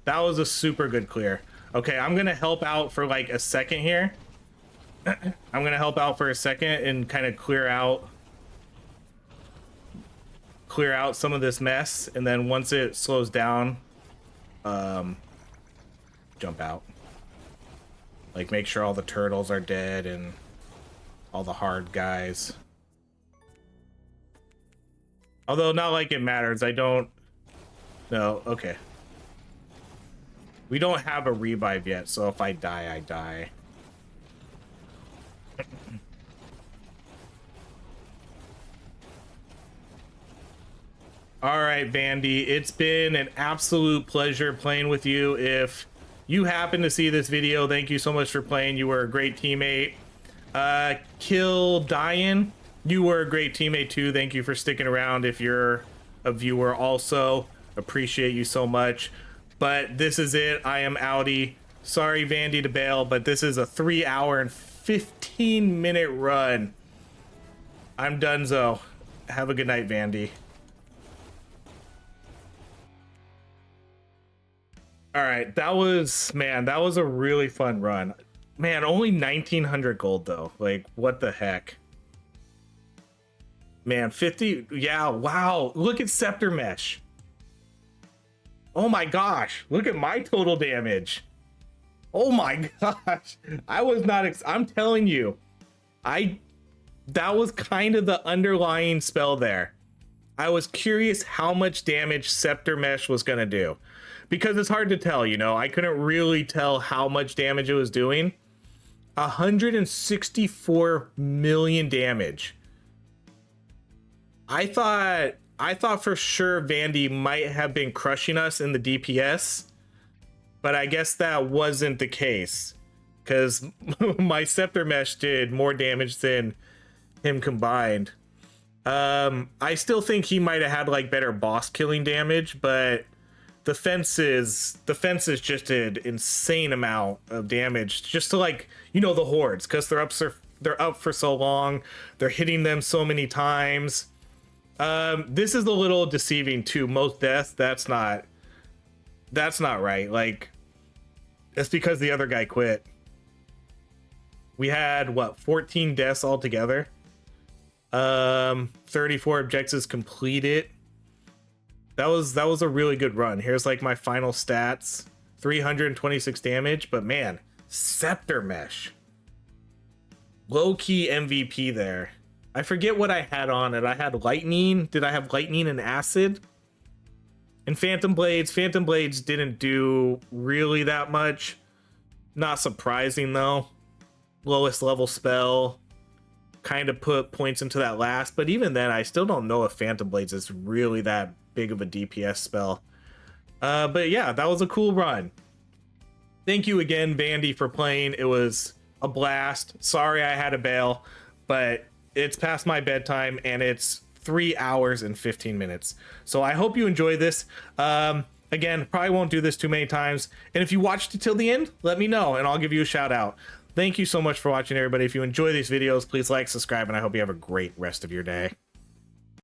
That was a super good clear. Okay, I'm gonna help out for like a second here. I'm gonna help out for a second and kind of clear out some of this mess, and then once it slows down, jump out. Like make sure all the turtles are dead and all the hard guys. Although not like it matters. I don't. No, okay. We don't have a revive yet, so if I die, I die. All right, Vandi, it's been an absolute pleasure playing with you. If you happen to see this video, thank you so much for playing. You were a great teammate. Kill Diane, you were a great teammate too. Thank you for sticking around. If you're a viewer also, appreciate you so much. But this is it. I am outie. Sorry, Vandi, to bail, but this is a 3-hour and 15-minute run. I'm donezo. Have a good night, Vandi. All right, that was a really fun run. Man, only 1900 gold though. Like, what the heck? Man, 50, yeah, wow. Look at Scepter Mesh. Oh my gosh, look at my total damage. Oh my gosh. I was not, I'm telling you, that was kind of the underlying spell there. I was curious how much damage Scepter Mesh was gonna do. Because it's hard to tell, you know, I couldn't really tell how much damage it was doing. 164 million damage. I thought for sure Vandi might have been crushing us in the DPS, but I guess that wasn't the case because my Scepter Mesh did more damage than him combined. I still think he might have had like better boss killing damage, but the fences just did insane amount of damage just to, like, you know, the hordes, because they're up for so long, they're hitting them so many times. This is a little deceiving too. Most deaths, that's not right. Like, that's because the other guy quit. We had what, 14 deaths altogether. 34 objectives completed. That was a really good run. Here's like my final stats. 326 damage, but man, Scepter Mesh. Low-key MVP there. I forget what I had on it. I had lightning. Did I have lightning and acid? And Phantom Blades. Phantom Blades didn't do really that much. Not surprising though. Lowest level spell. Kind of put points into that last, but even then I still don't know if Phantom Blades is really that big of a DPS spell. But yeah, that was a cool run. Thank you again, Vandi, for playing. It was a blast. Sorry I had to bail, but it's past my bedtime and it's 3 hours and 15 minutes. So I hope you enjoy this. Again, probably won't do this too many times. And if you watched it till the end, let me know and I'll give you a shout out. Thank you so much for watching, everybody. If you enjoy these videos, please like, subscribe, and I hope you have a great rest of your day.